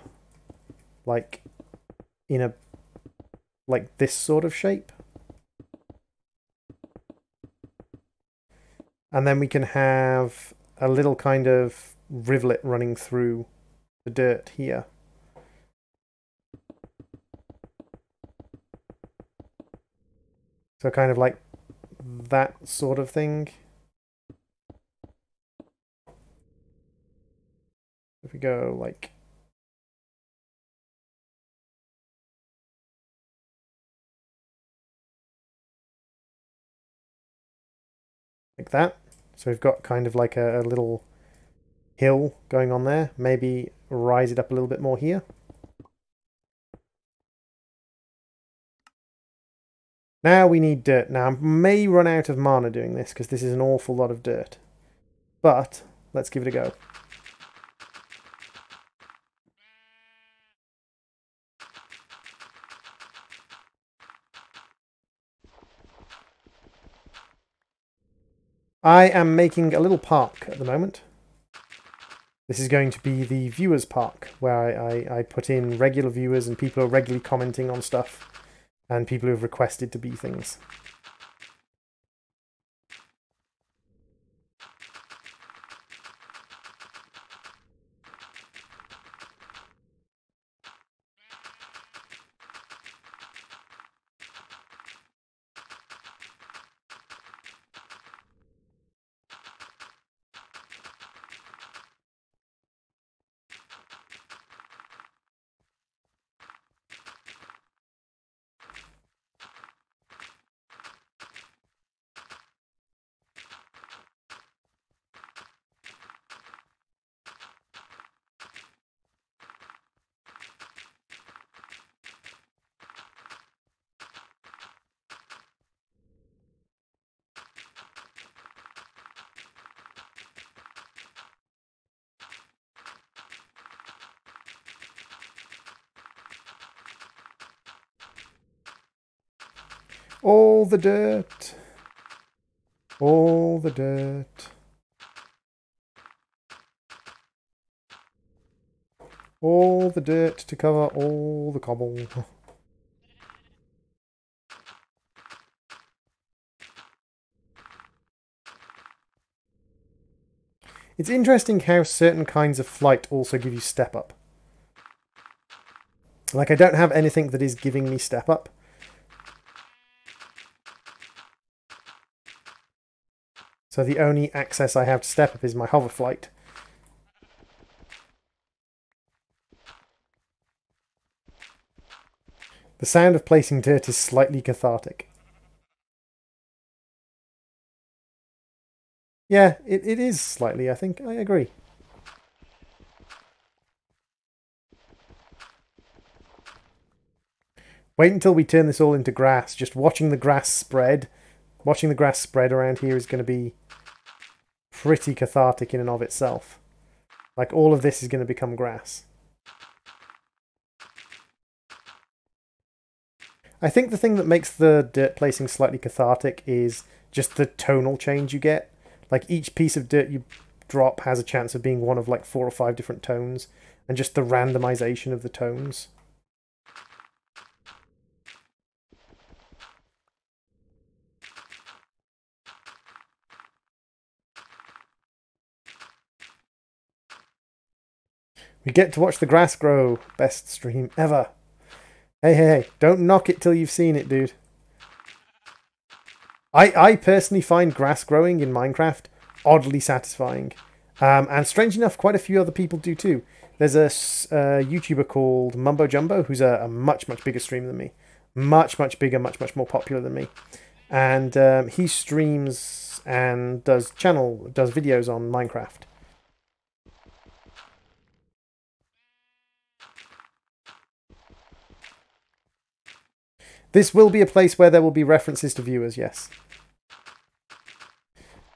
like in a, like this sort of shape. And then we can have a little kind of rivulet running through the dirt here. So kind of like that sort of thing. If we go like that. So we've got kind of like a little hill going on there. Maybe rise it up a little bit more here. Now we need dirt. Now I may run out of mana doing this because this is an awful lot of dirt. But let's give it a go. I am making a little park at the moment. This is going to be the viewers park, where I put in regular viewers and people are regularly commenting on stuff, and people who have requested to be things. All the dirt. All the dirt. All the dirt to cover all the cobble. It's interesting how certain kinds of flight also give you step up. Like, I don't have anything that is giving me step up. So the only access I have to step up is my hover flight. The sound of placing dirt is slightly cathartic. Yeah, it is slightly, I think. I agree. Wait until we turn this all into grass. Just watching the grass spread around here is going to be pretty cathartic in and of itself. Like, all of this is going to become grass. I think the thing that makes the dirt placing slightly cathartic is just the tonal change you get. Like, each piece of dirt you drop has a chance of being one of like 4 or 5 different tones, and just the randomization of the tones. We get to watch the grass grow. Best stream ever. Hey, don't knock it till you've seen it, dude. I personally find grass growing in Minecraft oddly satisfying. And strange enough, quite a few other people do too. There's a YouTuber called Mumbo Jumbo, who's a much bigger streamer than me. Much bigger, much more popular than me. And he streams and does videos on Minecraft. This will be a place where there will be references to viewers, yes.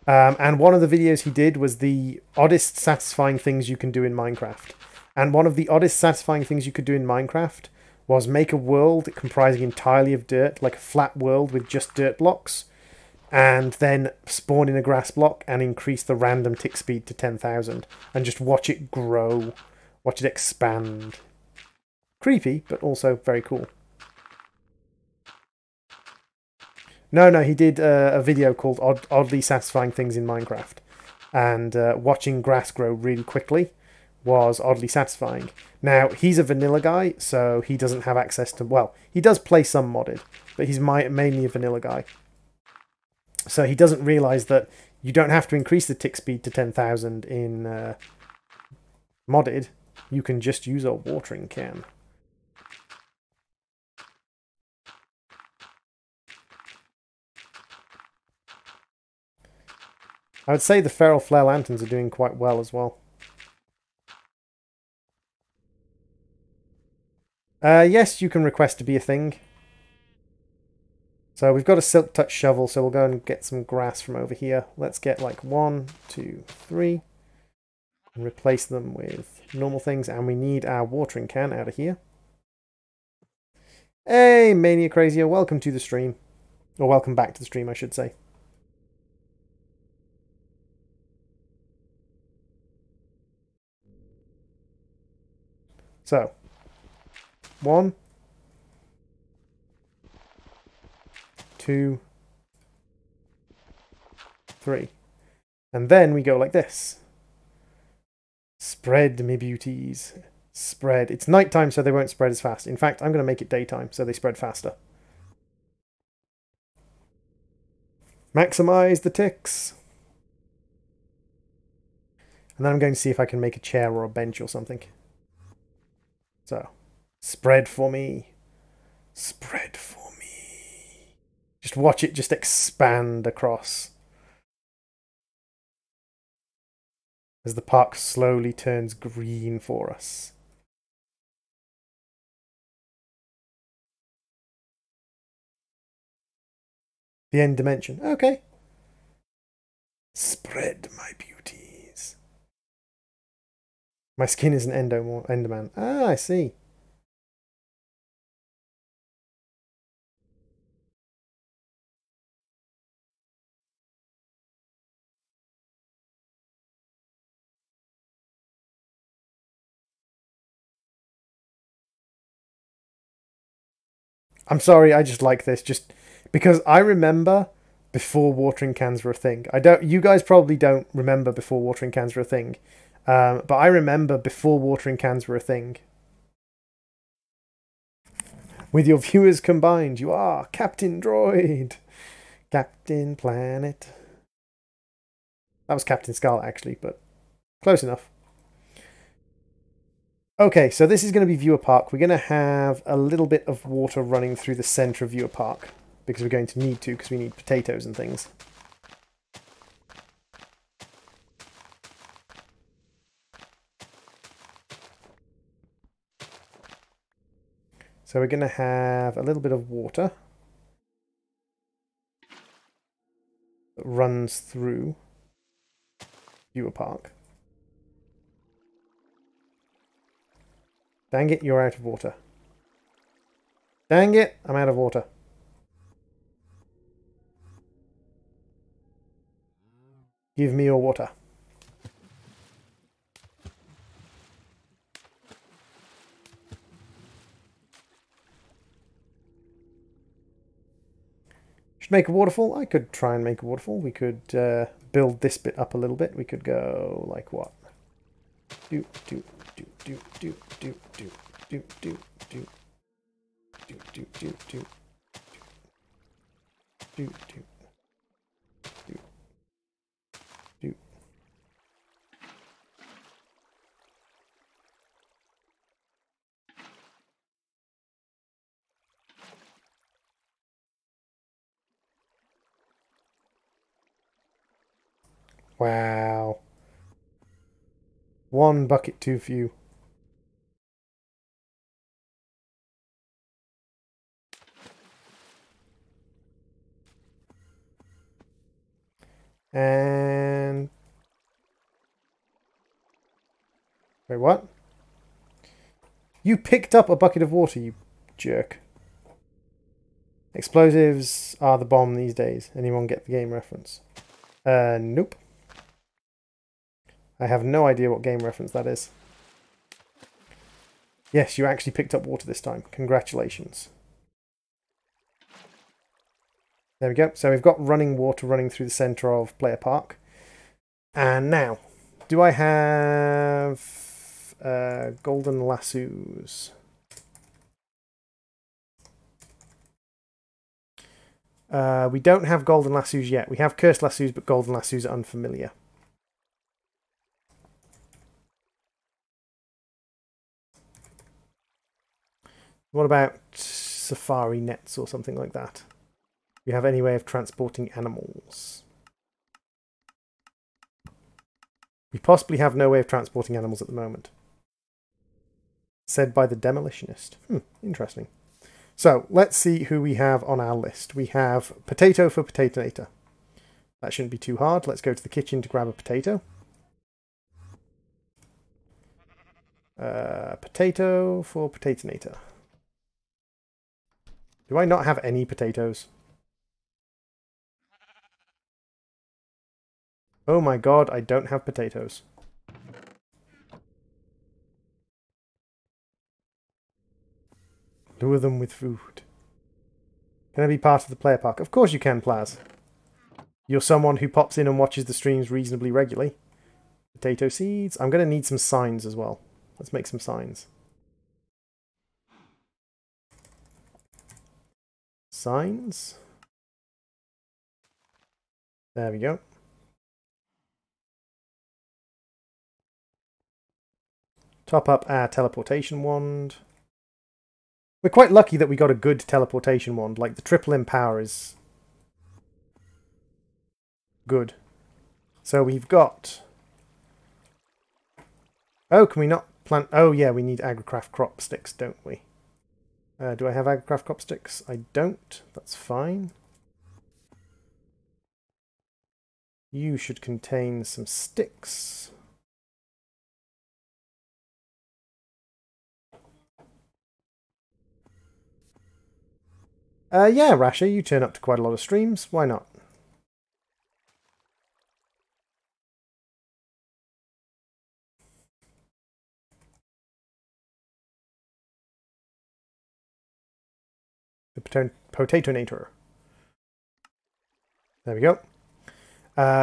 And one of the videos he did was the oddest satisfying things you can do in Minecraft. And one of the oddest satisfying things you could do in Minecraft was make a world comprising entirely of dirt, like a flat world with just dirt blocks, and then spawn in a grass block and increase the random tick speed to 10,000 and just watch it grow, watch it expand. Creepy, but also very cool. No, he did a video called Oddly Satisfying Things in Minecraft. And watching grass grow really quickly was oddly satisfying. Now, he's a vanilla guy, so he doesn't have access to... Well, he does play some modded, but he's mainly a vanilla guy. So he doesn't realise that you don't have to increase the tick speed to 10,000 in modded. You can just use a watering can. I would say the feral flare lanterns are doing quite well as well. Yes, you can request to be a thing. So we've got a silk touch shovel, so we'll go and get some grass from over here. Let's get like 1, 2, 3. And replace them with normal things. And we need our watering can out of here. Hey, Mania Crazier, welcome to the stream. Or welcome back to the stream, I should say. So, 1, 2, 3. And then we go like this. Spread me beauties. Spread. It's nighttime, so they won't spread as fast. In fact, I'm going to make it daytime, so they spread faster. Maximize the ticks. And then I'm going to see if I can make a chair or a bench or something. So, spread for me. Spread for me. Just watch it just expand across. As the park slowly turns green for us. The end dimension. Okay. Spread my beauties. My skin is an enderman. Ah, I see. I'm sorry, I just like this. Just because I remember before watering cans were a thing. You guys probably don't remember before watering cans were a thing. But I remember before watering cans were a thing. With your viewers combined, you are Captain Droid. Captain Planet. That was Captain Scarlet, actually, but close enough. Okay, so this is going to be Viewer Park. We're going to have a little bit of water running through the center of Viewer Park. Because we're going to need to, because we need potatoes and things. So we're going to have a little bit of water that runs through Viewer Park. Dang it, you're out of water. Dang it, I'm out of water. Give me your water. Should make a waterfall. I could try and make a waterfall. We could build this bit up a little bit. We could go like what? Do do do do do do do do do do do do do do do do. Wow. One bucket too few. And... wait, what? You picked up a bucket of water, you jerk. Explosives are the bomb these days. Anyone get the game reference? Nope. I have no idea what game reference that is. Yes, you actually picked up water this time. Congratulations. There we go. So we've got running water running through the centre of Player Park. And now, do I have golden lassos? We don't have golden lassos yet. We have cursed lassos, but golden lassos are unfamiliar. What about safari nets or something like that? Do you have any way of transporting animals? We possibly have no way of transporting animals at the moment. Said by the demolitionist. Interesting. So, let's see who we have on our list. We have potato for potatonator. That shouldn't be too hard. Let's go to the kitchen to grab a potato. Potato for potatonator. Do I not have any potatoes? Oh my god, I don't have potatoes. Lure them with food. Can I be part of the player park? Of course you can, Plaz. You're someone who pops in and watches the streams reasonably regularly. Potato seeds. I'm going to need some signs as well. Let's make some signs. Signs. There we go. Top up our teleportation wand. We're quite lucky that we got a good teleportation wand. Like, the triple empower is good. So we've got... oh, can we not plant... oh, yeah, we need agricraft crop sticks, don't we? Do I have agricraft crop sticks? I don't. That's fine. You should contain some sticks. Yeah, Rasha, you turn up to quite a lot of streams. Why not? The potatonator. There we go.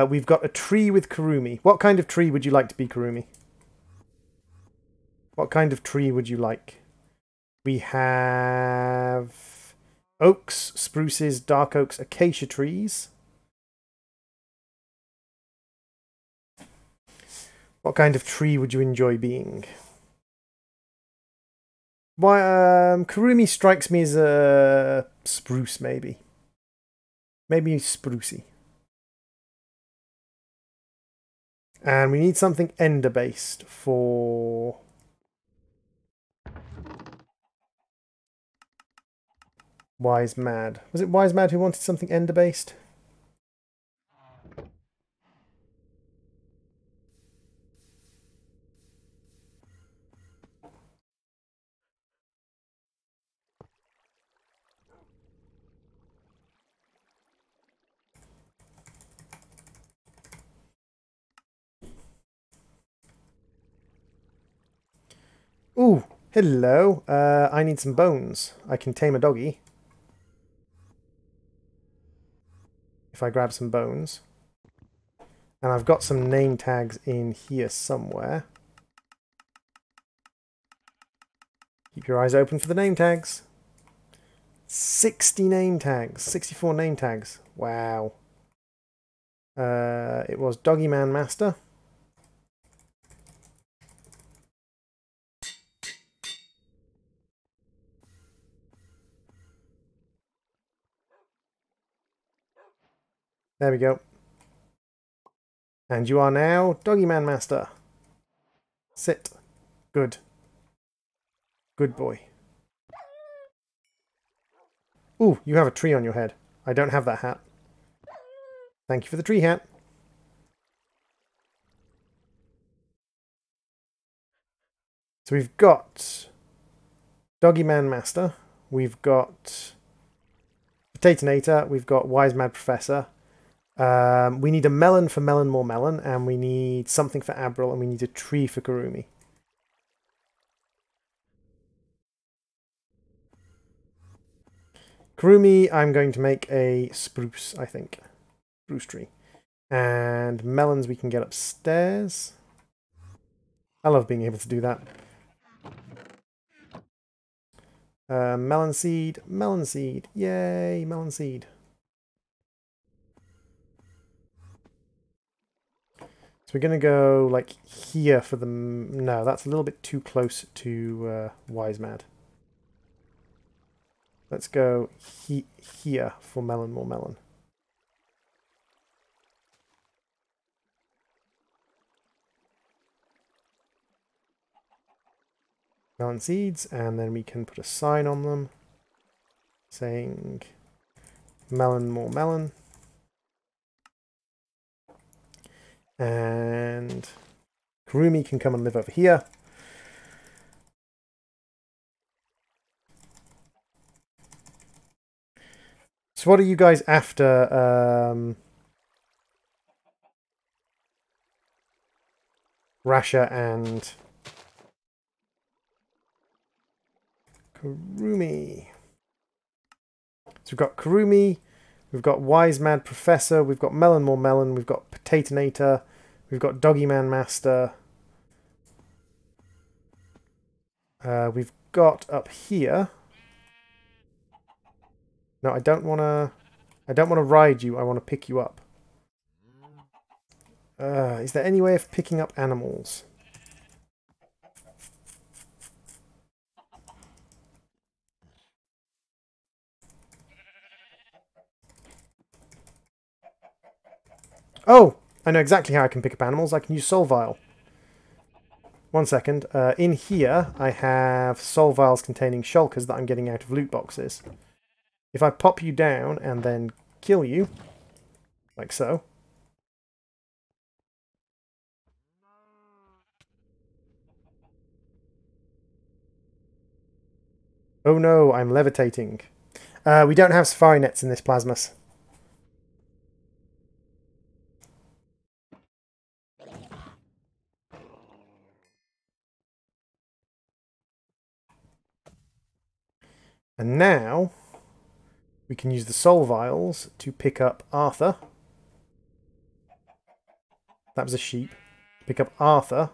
We've got a tree with Kurumi. What kind of tree would you like to be, Kurumi? What kind of tree would you like? We have oaks, spruces, dark oaks, acacia trees. What kind of tree would you enjoy being? Why, Kurumi strikes me as a spruce, maybe. Maybe sprucey. And we need something ender-based for... Wise Mad. Was it Wise Mad who wanted something ender-based? Ooh, hello. I need some bones. I can tame a doggy. If I grab some bones. And I've got some name tags in here somewhere. Keep your eyes open for the name tags. 60 name tags. 64 name tags. Wow. It was Doggy Man Master. There we go. And you are now Doggy Man Master. Sit. Good. Good boy. Ooh, you have a tree on your head. I don't have that hat. Thank you for the tree hat. So we've got Doggy Man Master. We've got Potatonator. We've got Wise Mad Professor. We need a melon for Melon More Melon, and we need something for Abril, and we need a tree for Kurumi. Kurumi, I'm going to make a spruce, I think. Spruce tree. And melons we can get upstairs. I love being able to do that. Melon seed, yay, melon seed. So we're going to go like here for the... No, that's a little bit too close to Wise Mad. Let's go here for Melon More Melon. Melon seeds, and then we can put a sign on them saying Melon More Melon. And Kurumi can come and live over here. So what are you guys after, Rasha and Kurumi? So we've got Kurumi, we've got Wise Mad Professor, we've got Melon More Melon, we've got Potatonator, we've got Doggy Man Master. We've got up here... No, I don't want to ride you, I want to pick you up. Is there any way of picking up animals? Oh! I know exactly how I can pick up animals. I can use soul vial. One second. In here, I have soul vials containing shulkers that I'm getting out of loot boxes. If I pop you down and then kill you, like so. Oh no, I'm levitating. We don't have safari nets in this Plasmus. And now, we can use the soul vials to pick up Arthur. That was a sheep. Pick up Arthur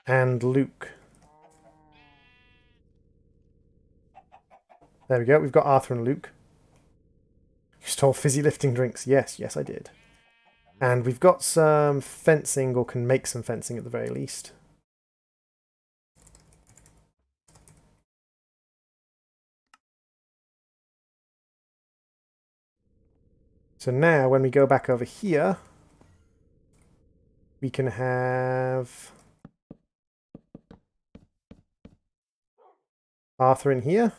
and Luke. There we go, we've got Arthur and Luke. You stole fizzy lifting drinks. Yes, yes I did. And we've got some fencing, or can make some fencing at the very least. So now, when we go back over here, we can have Arthur in here.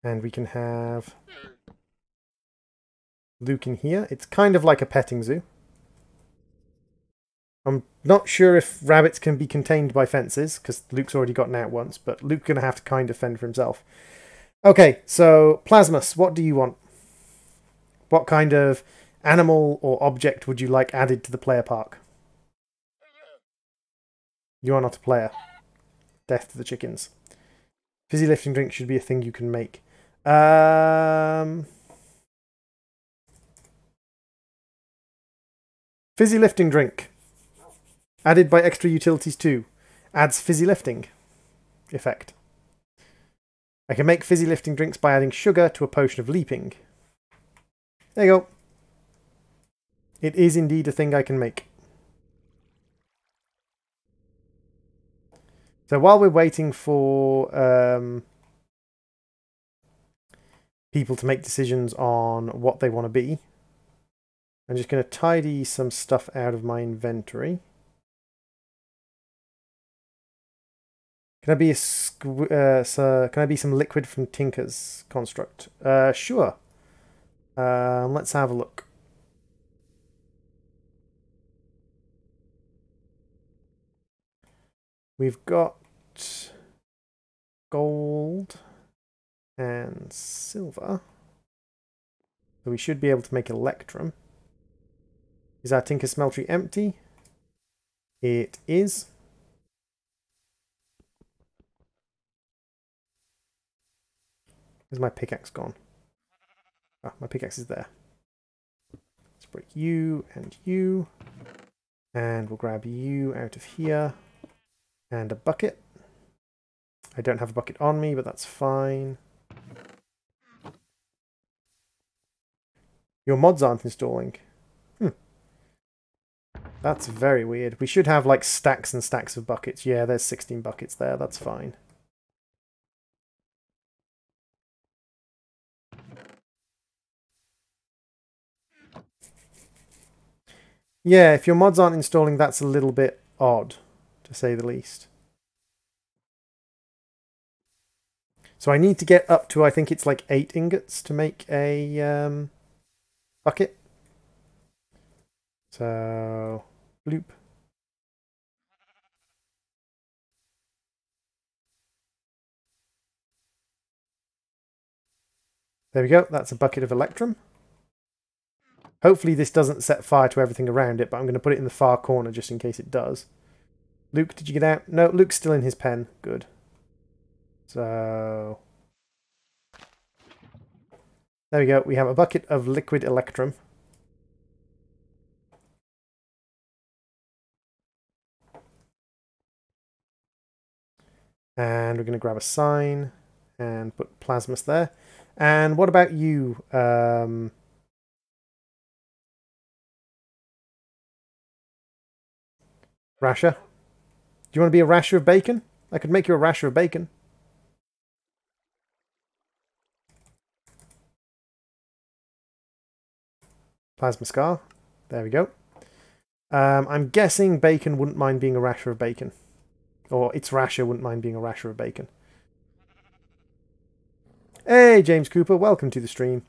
And we can have Luke in here. It's kind of like a petting zoo. I'm not sure if rabbits can be contained by fences, because Luke's already gotten out once, but Luke's going to have to kind of fend for himself. Okay, so Plasmus, what do you want? What kind of animal or object would you like added to the player park? You are not a player. Death to the chickens. Fizzy lifting drink should be a thing you can make. Fizzy lifting drink. Added by extra utilities too. Adds fizzy lifting effect. I can make fizzy lifting drinks by adding sugar to a potion of leaping. There you go. It is indeed a thing I can make. So while we're waiting for people to make decisions on what they want to be, I'm just going to tidy some stuff out of my inventory. Can I be can I be some liquid from Tinker's construct? Sure. Let's have a look. We've got gold and silver. So we should be able to make electrum. Is our Tinker smeltery empty? It is. Where's my pickaxe gone? Ah, my pickaxe is there. Let's break you. And we'll grab you out of here. And a bucket. I don't have a bucket on me, but that's fine. Your mods aren't installing. That's very weird. We should have like stacks and stacks of buckets. Yeah, there's 16 buckets there. That's fine. Yeah, if your mods aren't installing, that's a little bit odd, to say the least. So I need to get up to, I think it's like 8 ingots to make a bucket. So, bloop. There we go, that's a bucket of electrum. Hopefully this doesn't set fire to everything around it, but I'm going to put it in the far corner just in case it does. Luke, did you get out? No, Luke's still in his pen. Good. So... there we go, we have a bucket of liquid electrum. And we're going to grab a sign and put Plasmus there. And what about you? Rasher? Do you want to be a rasher of bacon? I could make you a rasher of bacon. Plasma Scar. There we go. I'm guessing Bacon wouldn't mind being a rasher of bacon. Or its rasher wouldn't mind being a rasher of bacon. Hey, James Cooper, welcome to the stream.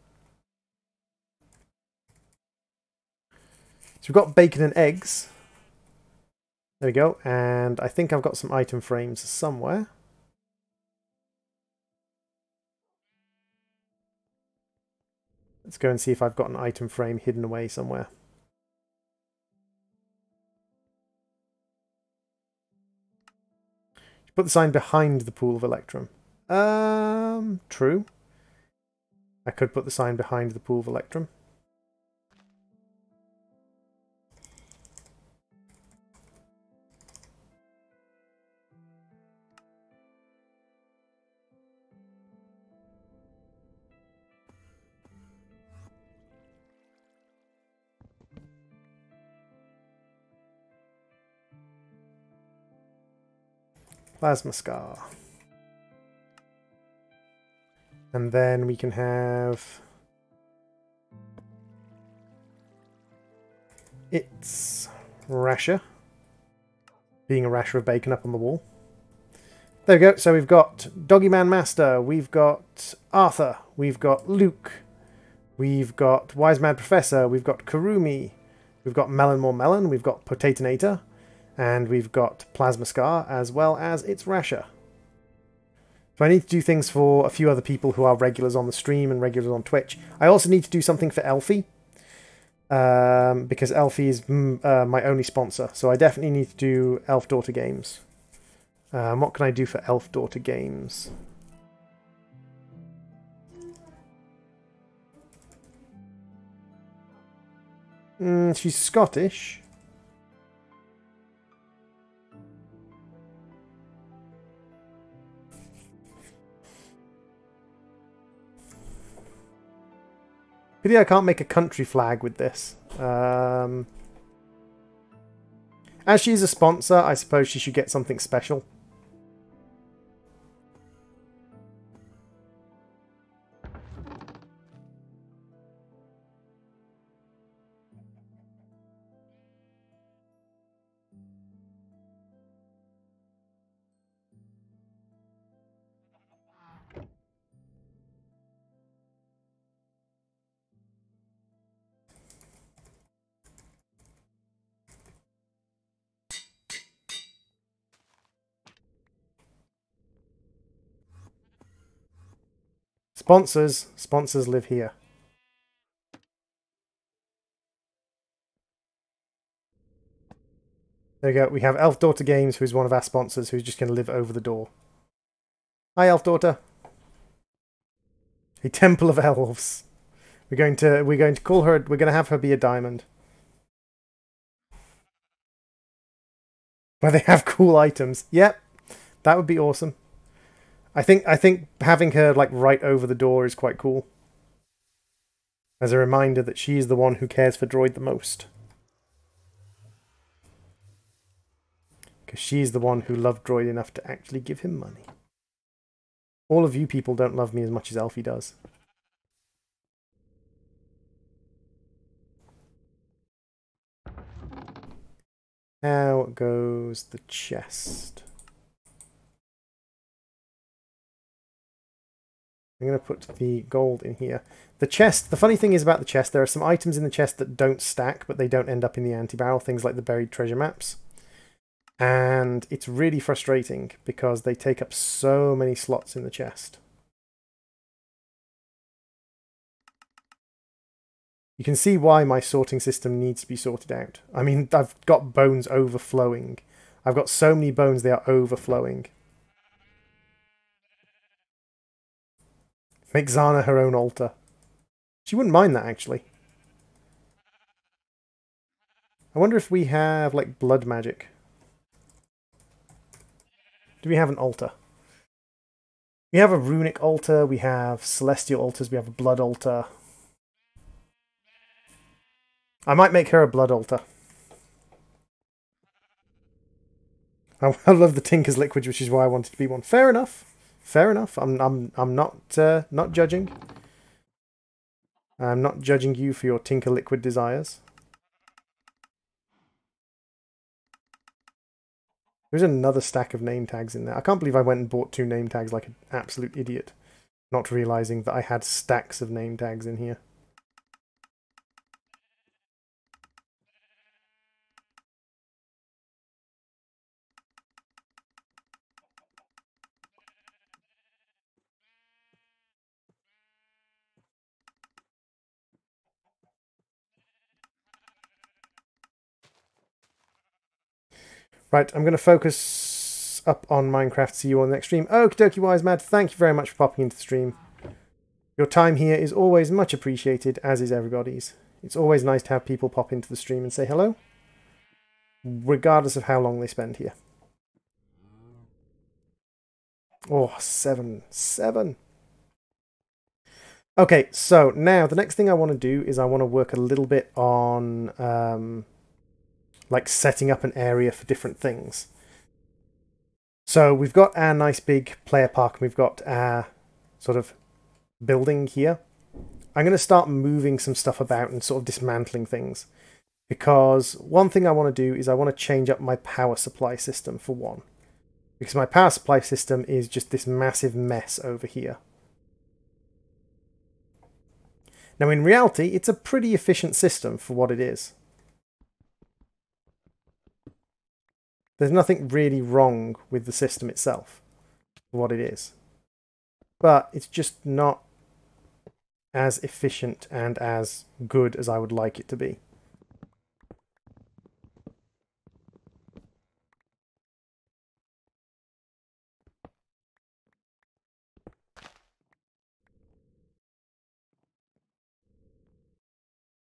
So we've got bacon and eggs. There we go. And I think I've got some item frames somewhere. Let's go and see if I've got an item frame hidden away somewhere. Put the sign behind the pool of electrum. True. I could put the sign behind the pool of electrum. Plasma Scar. And then we can have... it's rasher. Being a rasher of bacon up on the wall. There we go. So we've got Doggy Man Master, we've got Arthur, we've got Luke, we've got Wise Mad Professor, we've got Karumi, we've got Melon More Melon, we've got Potatonator, and we've got Plasma Scar, as well as It's Rasher. So I need to do things for a few other people who are regulars on the stream and regulars on Twitch. I also need to do something for Elfie, because Elfie is my only sponsor. So I definitely need to do Elf Daughter Games. What can I do for Elf Daughter Games? She's Scottish. Pity I can't make a country flag with this. As she's a sponsor, I suppose she should get something special. Sponsors live here. There we go. We have Elf Daughter Games, who's one of our sponsors, who's just going to live over the door. Hi, Elf Daughter. A Temple of Elves. We're going to call her. We're going to have her be a diamond. Where they have cool items. Yep, that would be awesome. I think having her like right over the door is quite cool. As a reminder that she is the one who cares for Droid the most. Because she's the one who loved Droid enough to actually give him money. All of you people don't love me as much as Elfie does. How goes the chest? I'm going to put the gold in here. The chest, the funny thing is about the chest, there are some items in the chest that don't stack, but they don't end up in the anti-barrel, things like the buried treasure maps. And it's really frustrating because they take up so many slots in the chest. You can see why my sorting system needs to be sorted out. I mean, I've got bones overflowing. I've got so many bones, they are overflowing. Make Zana her own altar. She wouldn't mind that, actually. I wonder if we have, like, blood magic. Do we have an altar? We have a runic altar, we have celestial altars, we have a blood altar. I might make her a blood altar. I love the Tinker's Liquid, which is why I wanted to be one. Fair enough. Fair enough. I'm not judging. I'm not judging you for your Tinker Liquid desires. There's another stack of name tags in there. I can't believe I went and bought 2 name tags like an absolute idiot, not realizing that I had stacks of name tags in here. Right, I'm going to focus up on Minecraft. See you on the next stream. Okie dokie, Wise Mad, thank you very much for popping into the stream. Your time here is always much appreciated, as is everybody's. It's always nice to have people pop into the stream and say hello, regardless of how long they spend here. Oh, 7. Okay, so now the next thing I want to do is I want to work a little bit on like setting up an area for different things. So we've got our nice big player park, and we've got our sort of building here. I'm going to start moving some stuff about and sort of dismantling things, because one thing I want to do is I want to change up my power supply system for one. because my power supply system is just this massive mess over here. Now in reality, it's a pretty efficient system for what it is. There's nothing really wrong with the system itself, for what it is. But it's just not as efficient and as good as I would like it to be.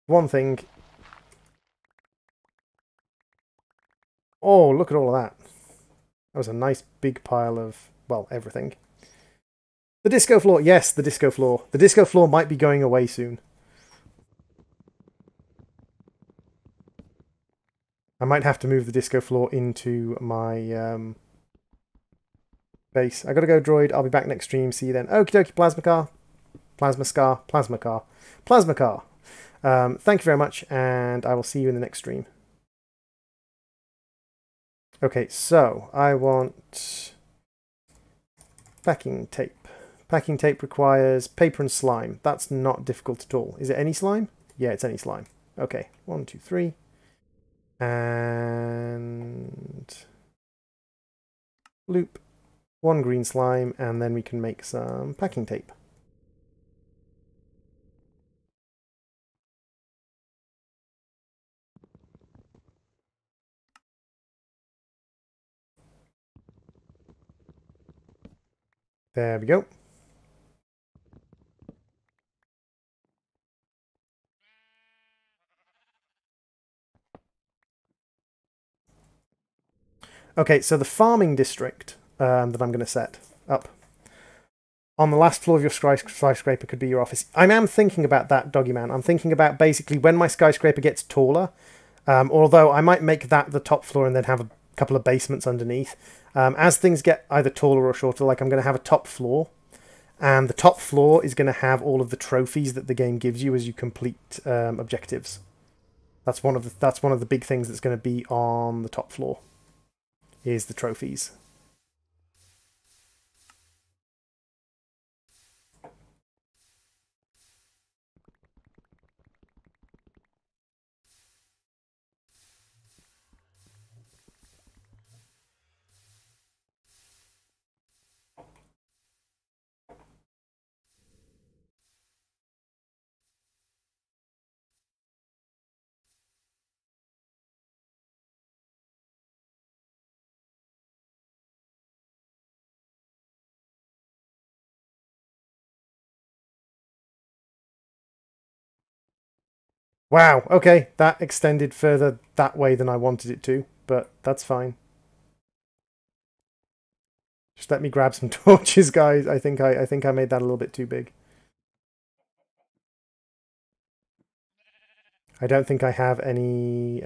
One thing... Oh, look at all of that. That was a nice big pile of, well, everything. The disco floor. Yes, the disco floor. The disco floor might be going away soon. I might have to move the disco floor into my base. I gotta go, droid. I'll be back next stream. See you then. Okie dokie, plasma car. Plasma scar. Plasma car. Plasma car. Thank you very much, and I will see you in the next stream. Okay, so I want packing tape. Packing tape requires paper and slime. That's not difficult at all. Is it any slime? Yeah, it's any slime. Okay, 1, 2, 3. And loop. 1 green slime, and then we can make some packing tape. There we go. Okay, so the farming district that I'm going to set up on the last floor of your skyscraper could be your office. I am thinking about that, Doggy Man. I'm thinking about basically when my skyscraper gets taller, although I might make that the top floor and then have a couple of basements underneath. As things get either taller or shorter, like I'm going to have a top floor, and the top floor is going to have all of the trophies that the game gives you as you complete objectives. That's one of the big things that's going to be on the top floor, is the trophies. Wow, okay, that extended further that way than I wanted it to, but that's fine. Just let me grab some torches, guys. I think I made that a little bit too big. I don't think I have any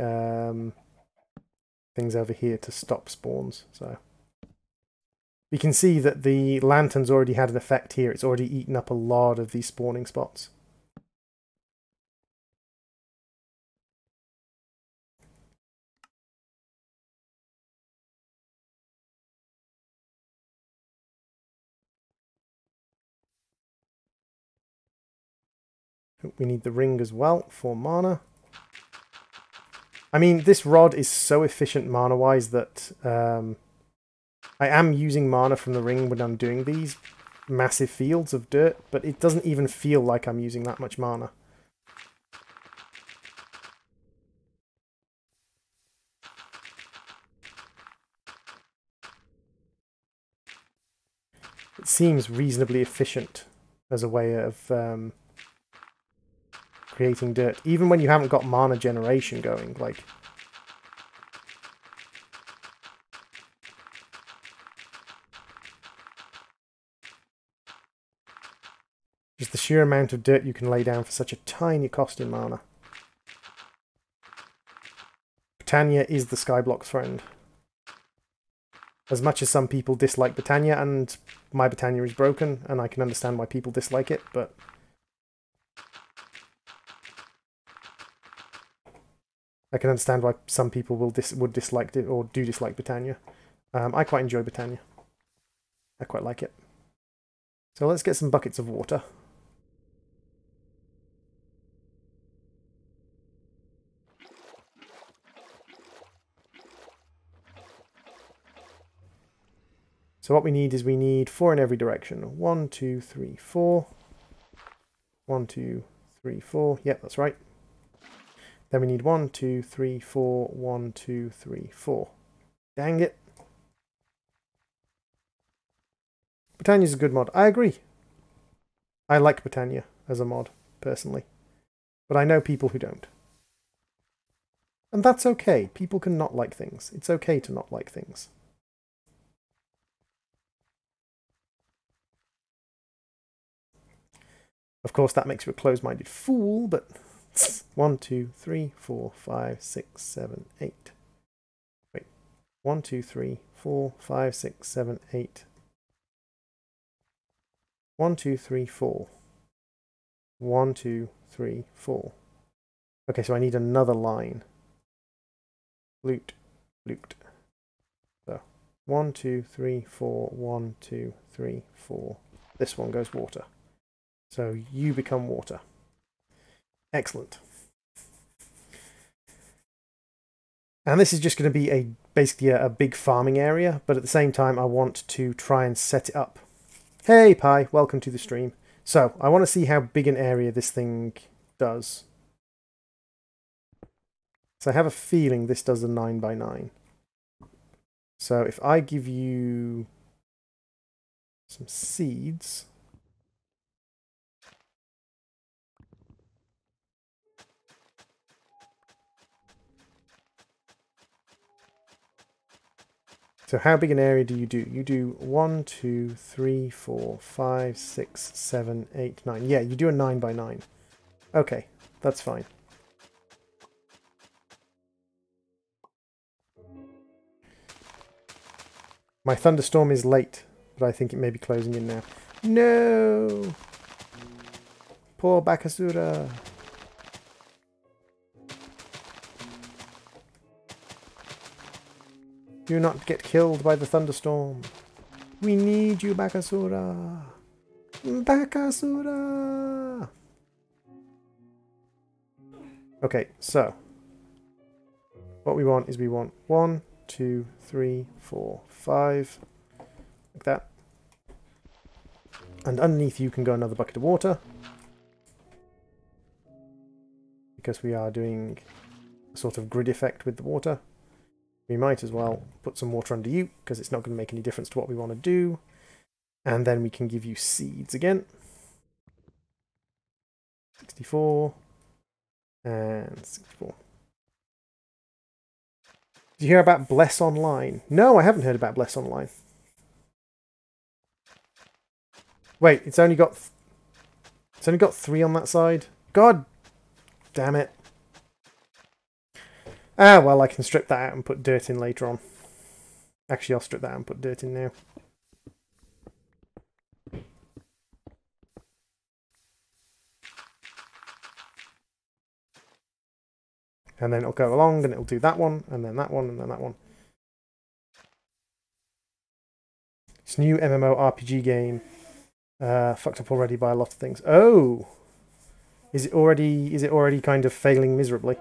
things over here to stop spawns, so we can see that the lantern's already had an effect here. It's already eaten up a lot of these spawning spots. We need the ring as well for mana. I mean, this rod is so efficient mana-wise that I am using mana from the ring when I'm doing these massive fields of dirt, but it doesn't even feel like I'm using that much mana. It seems reasonably efficient as a way of creating dirt, even when you haven't got mana generation going. Like, just the sheer amount of dirt you can lay down for such a tiny cost in mana. Britannia is the Skyblock's friend. As much as some people dislike Britannia, and my Britannia is broken, and I can understand why people dislike it, but I can understand why some people would dislike it or do dislike Britannia. I quite enjoy Britannia. I quite like it. So let's get some buckets of water. So what we need is we need 4 in every direction. 1, 2, 3, 4. 1, 2, 3, 4. Yep, that's right. Then we need 1, 2, 3, 4. 1, 2, 3, 4. Dang it. Britannia's a good mod. I agree. I like Britannia as a mod, personally. But I know people who don't. And that's okay. People can not like things. It's okay to not like things. Of course, that makes you a closed-minded fool, but 1, 2, 3, 4, 5, 6, 7, 8. Wait. 1, 2, 3, 4, 5, 6, 7, 8. 1, 2, 3, 4. 1, 2, 3, 4. Okay, so I need another line. Loot. So 1, 2, 3, 4. 1, 2, 3, 4. This one goes water. So you become water. Excellent. And this is just going to be basically a big farming area, but at the same time I want to try and set it up. Hey Pi, welcome to the stream. So I want to see how big an area this thing does. So I have a feeling this does a 9x9. So if I give you some seeds. So how big an area do? You do 1, 2, 3, 4, 5, 6, 7, 8, 9. Yeah, you do a 9x9. Okay, that's fine. My thunderstorm is late, but I think it may be closing in now. No! Poor Bakasura. Do not get killed by the thunderstorm. We need you, Bakasura. Bakasura! Okay, so what we want is we want 1, 2, 3, 4, 5. Like that. And underneath you can go another bucket of water. Because we are doing a sort of grid effect with the water. We might as well put some water under you, because it's not going to make any difference to what we want to do. And then we can give you seeds again. 64. And 64. Did you hear about Bless Online? No, I haven't heard about Bless Online. Wait, it's only got 3 on that side? God damn it. Ah, well, I can strip that out and put dirt in later on. Actually, I'll strip that out and put dirt in now. And then it'll go along and it'll do that one, and then that one, and then that one. This new MMORPG game fucked up already by a lot of things. Oh! Is it already kind of failing miserably?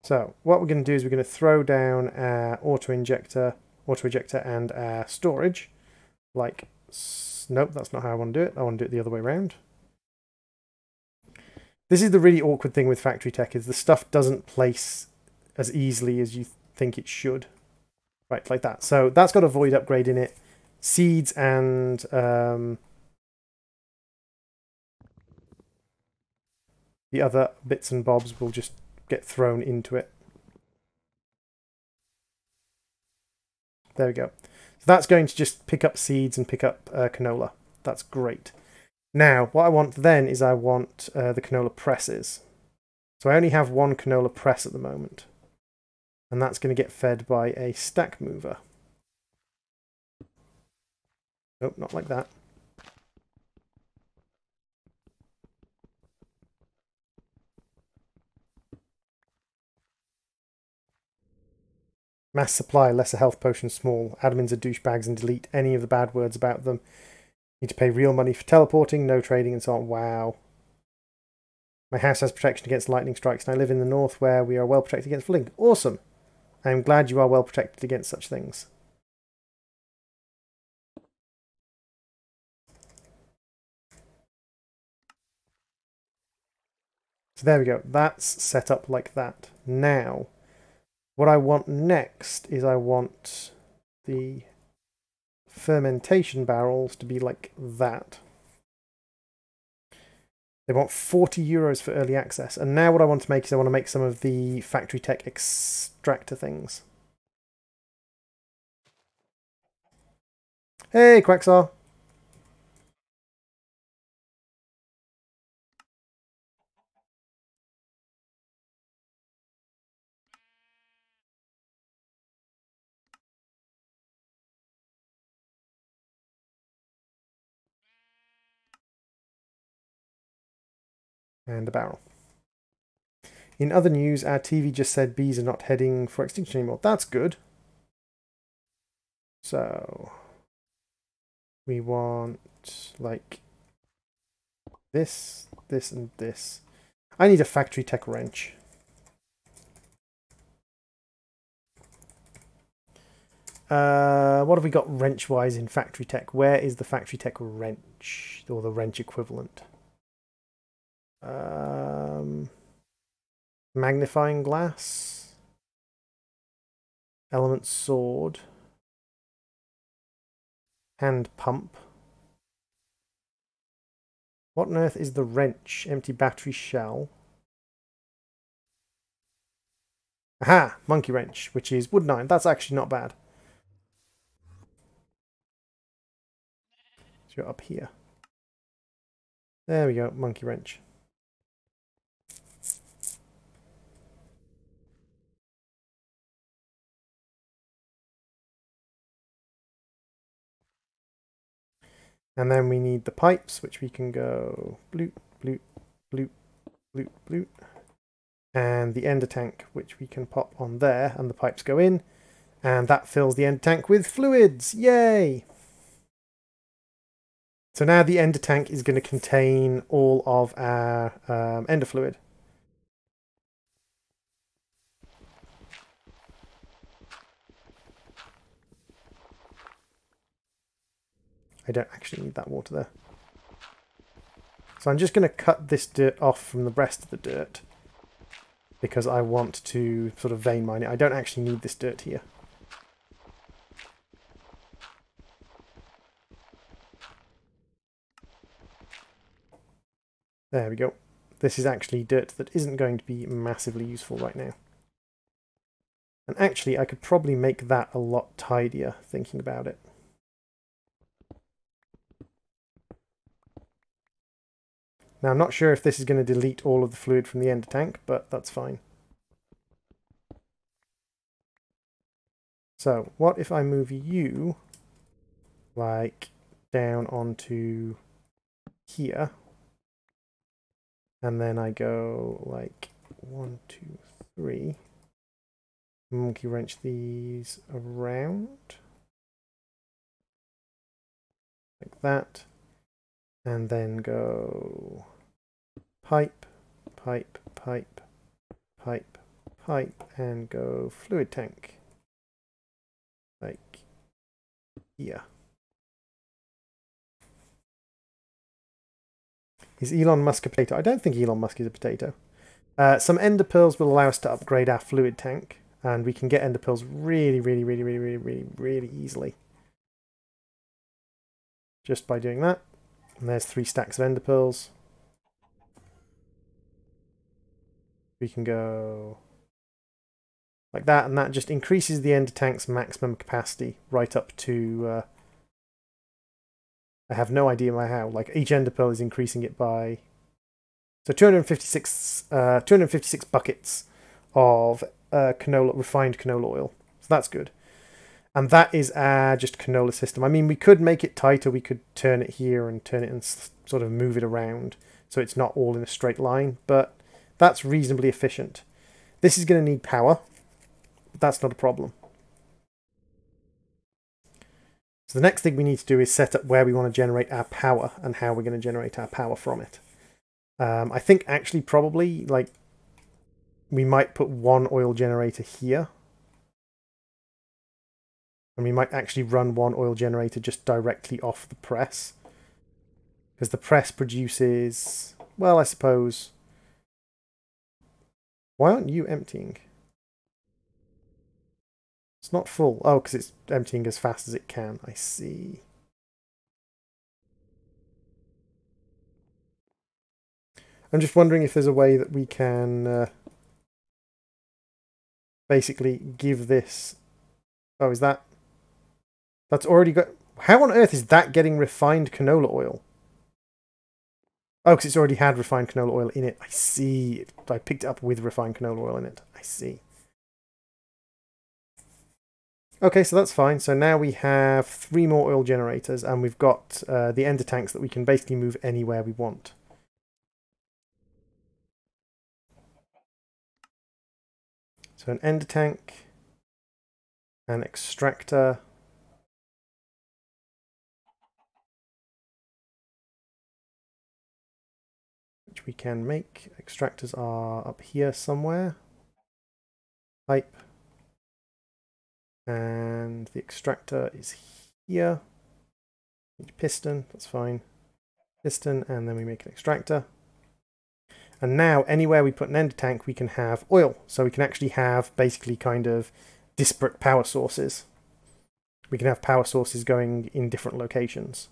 So what we're going to do is we're going to throw down our auto-ejector and our storage. Like, nope, that's not how I want to do it. I want to do it the other way around. This is the really awkward thing with factory tech, is the stuff doesn't place as easily as you think it should. Right, like that. So that's got a void upgrade in it. Seeds and the other bits and bobs will just get thrown into it. There we go. So that's going to just pick up seeds and pick up canola. That's great. Now, what I want then is I want the canola presses. So I only have 1 canola press at the moment. And that's going to get fed by a stack mover. Nope, not like that. Mass supply, lesser health potions, small. Admins are douchebags and delete any of the bad words about them. Need to pay real money for teleporting, no trading and so on. Wow. My house has protection against lightning strikes, and I live in the north where we are well protected against flooding. Awesome. I am glad you are well protected against such things. So there we go. That's set up like that. Now, what I want next is I want the fermentation barrels to be like that. They want 40 euros for early access. And now what I want to make is I want to make some of the factory tech extractor things. Hey, Quaxar. And a barrel. In other news, our TV just said bees are not heading for extinction anymore. That's good. So we want like this, this, and this. I need a factory tech wrench. What have we got wrench-wise in factory tech? Where is the factory tech wrench, or the wrench equivalent? Magnifying glass, element sword, hand pump. What on earth is the wrench? Empty battery shell. Aha! Monkey wrench, which is wood 9. That's actually not bad. So you're up here. There we go, monkey wrench. And then we need the pipes, which we can go bloop, bloop, bloop, bloop, bloop. And the ender tank, which we can pop on there, and the pipes go in. And that fills the ender tank with fluids. Yay! So now the ender tank is going to contain all of our ender fluid. I don't actually need that water there. So I'm just going to cut this dirt off from the rest of the dirt, because I want to sort of vein mine it. I don't actually need this dirt here. There we go. This is actually dirt that isn't going to be massively useful right now. And actually, I could probably make that a lot tidier, thinking about it. Now, I'm not sure if this is going to delete all of the fluid from the ender tank, but that's fine. So, what if I move you, like, down onto here, and then I go, like, 1, 2, 3, monkey wrench these around, like that, and then go pipe, pipe, pipe, pipe, pipe, and go fluid tank, like here. Is Elon Musk a potato? I don't think Elon Musk is a potato. Some ender pearls will allow us to upgrade our fluid tank, and we can get ender pearls really easily just by doing that. And there's 3 stacks of ender pearls. We can go like that, and that just increases the ender tank's maximum capacity right up to I have no idea how. Like, each ender pearl is increasing it by, so 256 buckets of refined canola oil. So that's good. And that is our just canola system. I mean, we could make it tighter. We could turn it here and turn it and sort of move it around so it's not all in a straight line, but that's reasonably efficient. This is going to need power, but that's not a problem. So the next thing we need to do is set up where we want to generate our power and how we're going to generate our power from it. I think actually probably like we might put one oil generator here. And we might actually run one oil generator just directly off the press. Because the press produces, well, I suppose. Why aren't you emptying? It's not full. Oh, because it's emptying as fast as it can. I see. I'm just wondering if there's a way that we can basically give this... Oh, is that... That's already got... How on earth is that getting refined canola oil? Oh, because it's already had refined canola oil in it. I see. I picked it up with refined canola oil in it. I see. Okay, so that's fine. So now we have 3 more oil generators, and we've got the ender tanks that we can basically move anywhere we want. So an ender tank, an extractor, which we can make. Extractors are up here somewhere. Pipe. And the extractor is here. Piston, that's fine. Piston, and then we make an extractor. And now, anywhere we put an ender tank, we can have oil. So we can actually have basically kind of disparate power sources. We can have power sources going in different locations.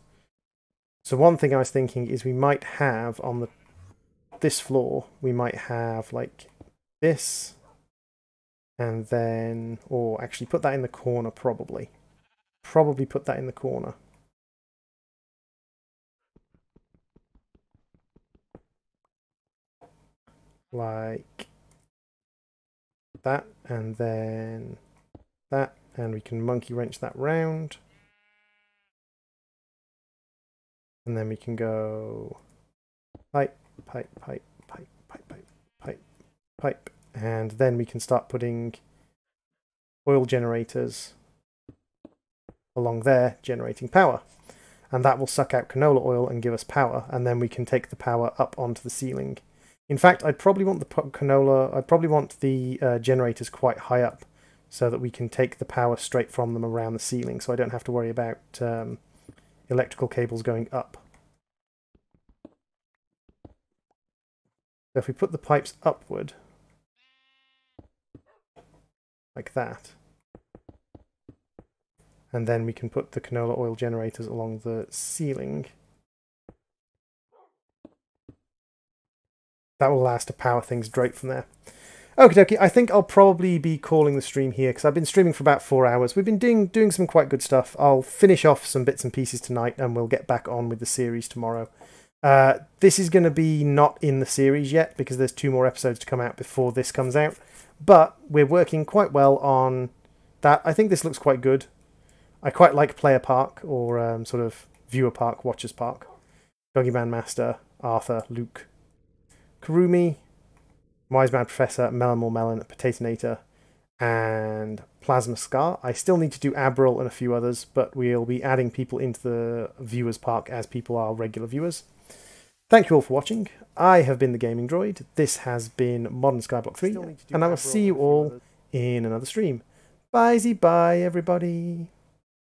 So one thing I was thinking is we might have on this floor, we might have like this. And then, or actually put that in the corner probably. Probably put that in the corner. Like that, and then that, and we can monkey wrench that round. And then we can go pipe, pipe, pipe, pipe, pipe, pipe, pipe, pipe. And then we can start putting oil generators along there, generating power. And that will suck out canola oil and give us power. And then we can take the power up onto the ceiling. In fact, I'd probably want the generators quite high up so that we can take the power straight from them around the ceiling. So I don't have to worry about electrical cables going up. So if we put the pipes upward, like that. And then we can put the canola oil generators along the ceiling. That will allow us to power things straight from there. Okie dokie, I think I'll probably be calling the stream here because I've been streaming for about 4 hours. We've been doing some quite good stuff. I'll finish off some bits and pieces tonight and we'll get back on with the series tomorrow. This is going to be not in the series yet because there's 2 more episodes to come out before this comes out. But we're working quite well on that. I think this looks quite good. I quite like Player Park, or sort of Viewer Park, Watchers Park. Doggyman Master, Arthur, Luke, Karumi, Wise Mad Professor, Melon Melon, Potatonator, and Plasma Scar. I still need to do Abril and a few others, but we'll be adding people into the Viewers Park as people are regular viewers. Thank you all for watching. I have been the Gaming Droid. This has been Modern Skyblock 3, and I will see you all in another stream. Bye-zy-bye, everybody.